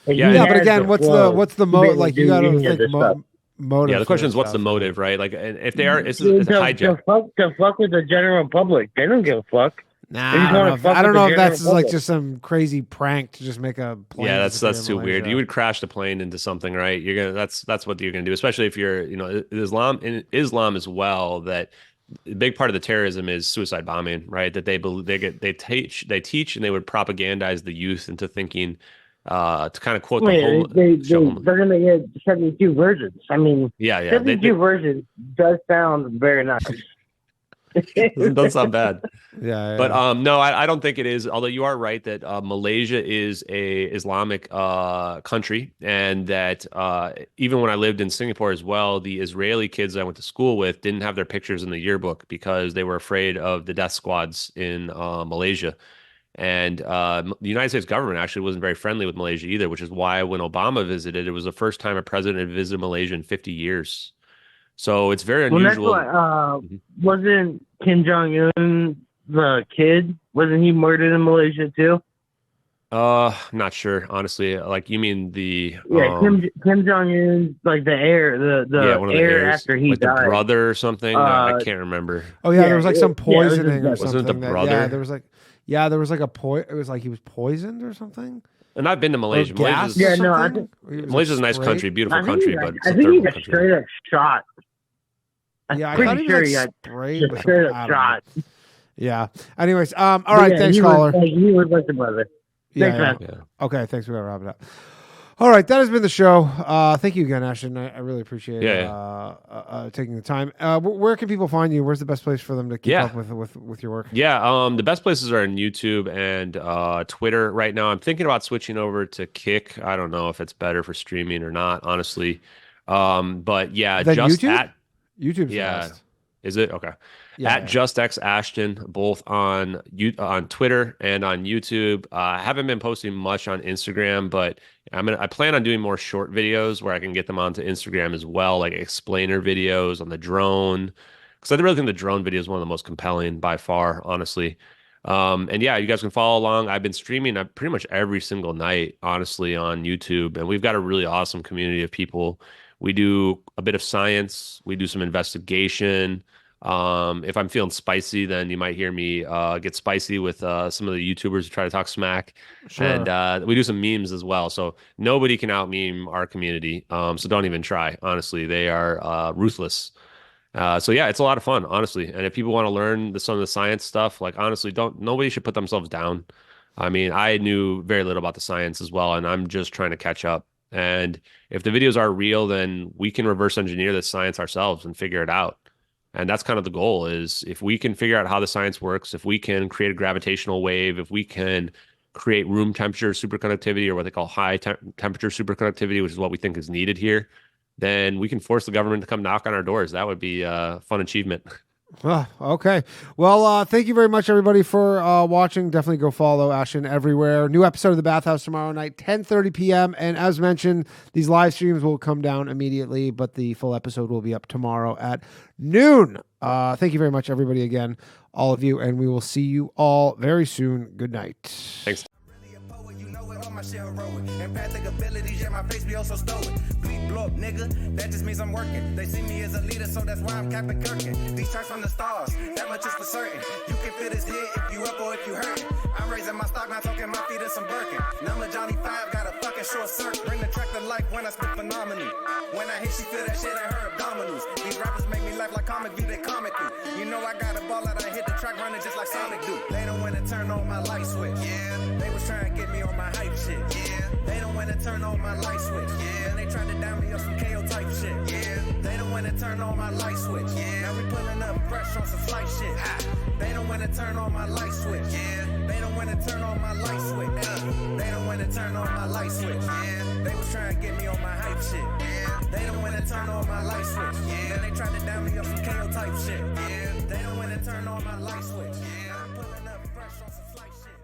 Yeah. Like, but again, what's the motive? Like you got to think motive. Yeah, the question is, what's the motive, right? Like, and if they are, it's hijack. To fuck with the general public. They don't give a fuck. Nah, I don't know if that's like just some crazy prank to just make a plane. Yeah, that's too weird. You would crash the plane into something, right? That's what you're gonna do, especially if you're, you know, Islam as well. That a big part of the terrorism is suicide bombing, right? That they teach and they would propagandize the youth into thinking. To kind of quote they're going to get 72 versions. I mean, 72 versions does sound very nice. It doesn't sound bad. Yeah. But no, I don't think it is. Although you are right that Malaysia is a Islamic country, and that even when I lived in Singapore as well, the Israeli kids I went to school with didn't have their pictures in the yearbook because they were afraid of the death squads in Malaysia. And the United States government actually wasn't very friendly with Malaysia either, which is why when Obama visited, it was the first time a president had visited Malaysia in 50 years. So it's very unusual. Well, that's why, wasn't Kim Jong-un the kid? Wasn't he murdered in Malaysia too? Not sure, honestly. Like, you mean the Kim Jong-un, like the heir, the heir after he like died, the brother or something. I can't remember. Oh yeah, there was like some poisoning or something. Wasn't it the brother? There was like it was like he was poisoned or something. And I've been to Malaysia. Malaysia's a nice country, beautiful country, but I think he got straight up shot. Yeah, I thought he was like sprayed. Straight up shot. Yeah. Anyways, all right, thanks, caller. He was like the brother. Thanks, man. Yeah. Okay, thanks. We gotta wrap it up. All right, that has been the show. Thank you again, Ashton. I really appreciate taking the time. Where can people find you? Where's the best place for them to keep up with your work? Yeah, the best places are on YouTube and Twitter right now. I'm thinking about switching over to Kick. I don't know if it's better for streaming or not, honestly. But yeah, then just YouTube? at YouTube's best. Is it? Okay. Yeah, At JustX Ashton, both on Twitter and on YouTube. I haven't been posting much on Instagram, but I plan on doing more short videos where I can get them onto Instagram as well, like explainer videos on the drone. Because I really think the drone video is one of the most compelling by far, honestly. And yeah, you guys can follow along. I've been streaming pretty much every single night, honestly, on YouTube, and we've got a really awesome community of people. We do a bit of science, we do some investigation. If I'm feeling spicy, then you might hear me get spicy with some of the YouTubers who try to talk smack. Sure. And we do some memes as well. So nobody can out meme our community. So don't even try. Honestly, they are ruthless. So yeah, it's a lot of fun, honestly. And if people want to learn some of the science stuff, like honestly, nobody should put themselves down. I mean, I knew very little about the science as well, and I'm just trying to catch up. And if the videos are real, then we can reverse engineer the science ourselves and figure it out. And that's kind of the goal is if we can figure out how the science works, if we can create a gravitational wave, if we can create room temperature superconductivity or what they call high temperature superconductivity, which is what we think is needed here, then we can force the government to come knock on our doors. That would be a fun achievement. Okay. Well, thank you very much, everybody, for watching. Definitely go follow Ashton everywhere. New episode of The Bathhouse tomorrow night, 10:30 p.m. And as mentioned, these live streams will come down immediately, but the full episode will be up tomorrow at noon. Thank you very much, everybody, again, all of you, and we will see you all very soon. Good night. Thanks. My shit heroic. Empathic abilities, yeah, my face be also stoic. Bleep, blow up, nigga, that just means I'm working. They see me as a leader, so that's why I'm Captain Kirkin. These tracks from the stars, that much is for certain. You can fit this hit if you up or if you hurt. I'm raising my stock, not talking my feet in some Birkin. Number Johnny 5, got a fucking short circuit. Bring the track to life when I spit phenomenal. When I hit, she feel that shit in her abdominals. These rappers make me laugh like comic view, they comic through. You know I got a ball that I hit the track running just like Sonic do. They don't wanna turn on my light switch. Yeah, they was trying to get me on my hype shit. Yeah, they don't wanna turn on my light switch. Yeah, and they tried to down me up some KO type shit. Yeah, they don't wanna turn on my light switch. Yeah, now we pulling up fresh on some flight shit. They don't wanna turn on my light switch. Yeah, they don't wanna turn on my light switch. They don't wanna turn on my light switch. Yeah, they was trying to get me on my hype shit. Yeah, they don't wanna turn on my light switch. Yeah, and they tried to down me up some KO type shit. Yeah, they don't wanna turn on my light switch. Yeah, I'm pulling up fresh on some flight shit.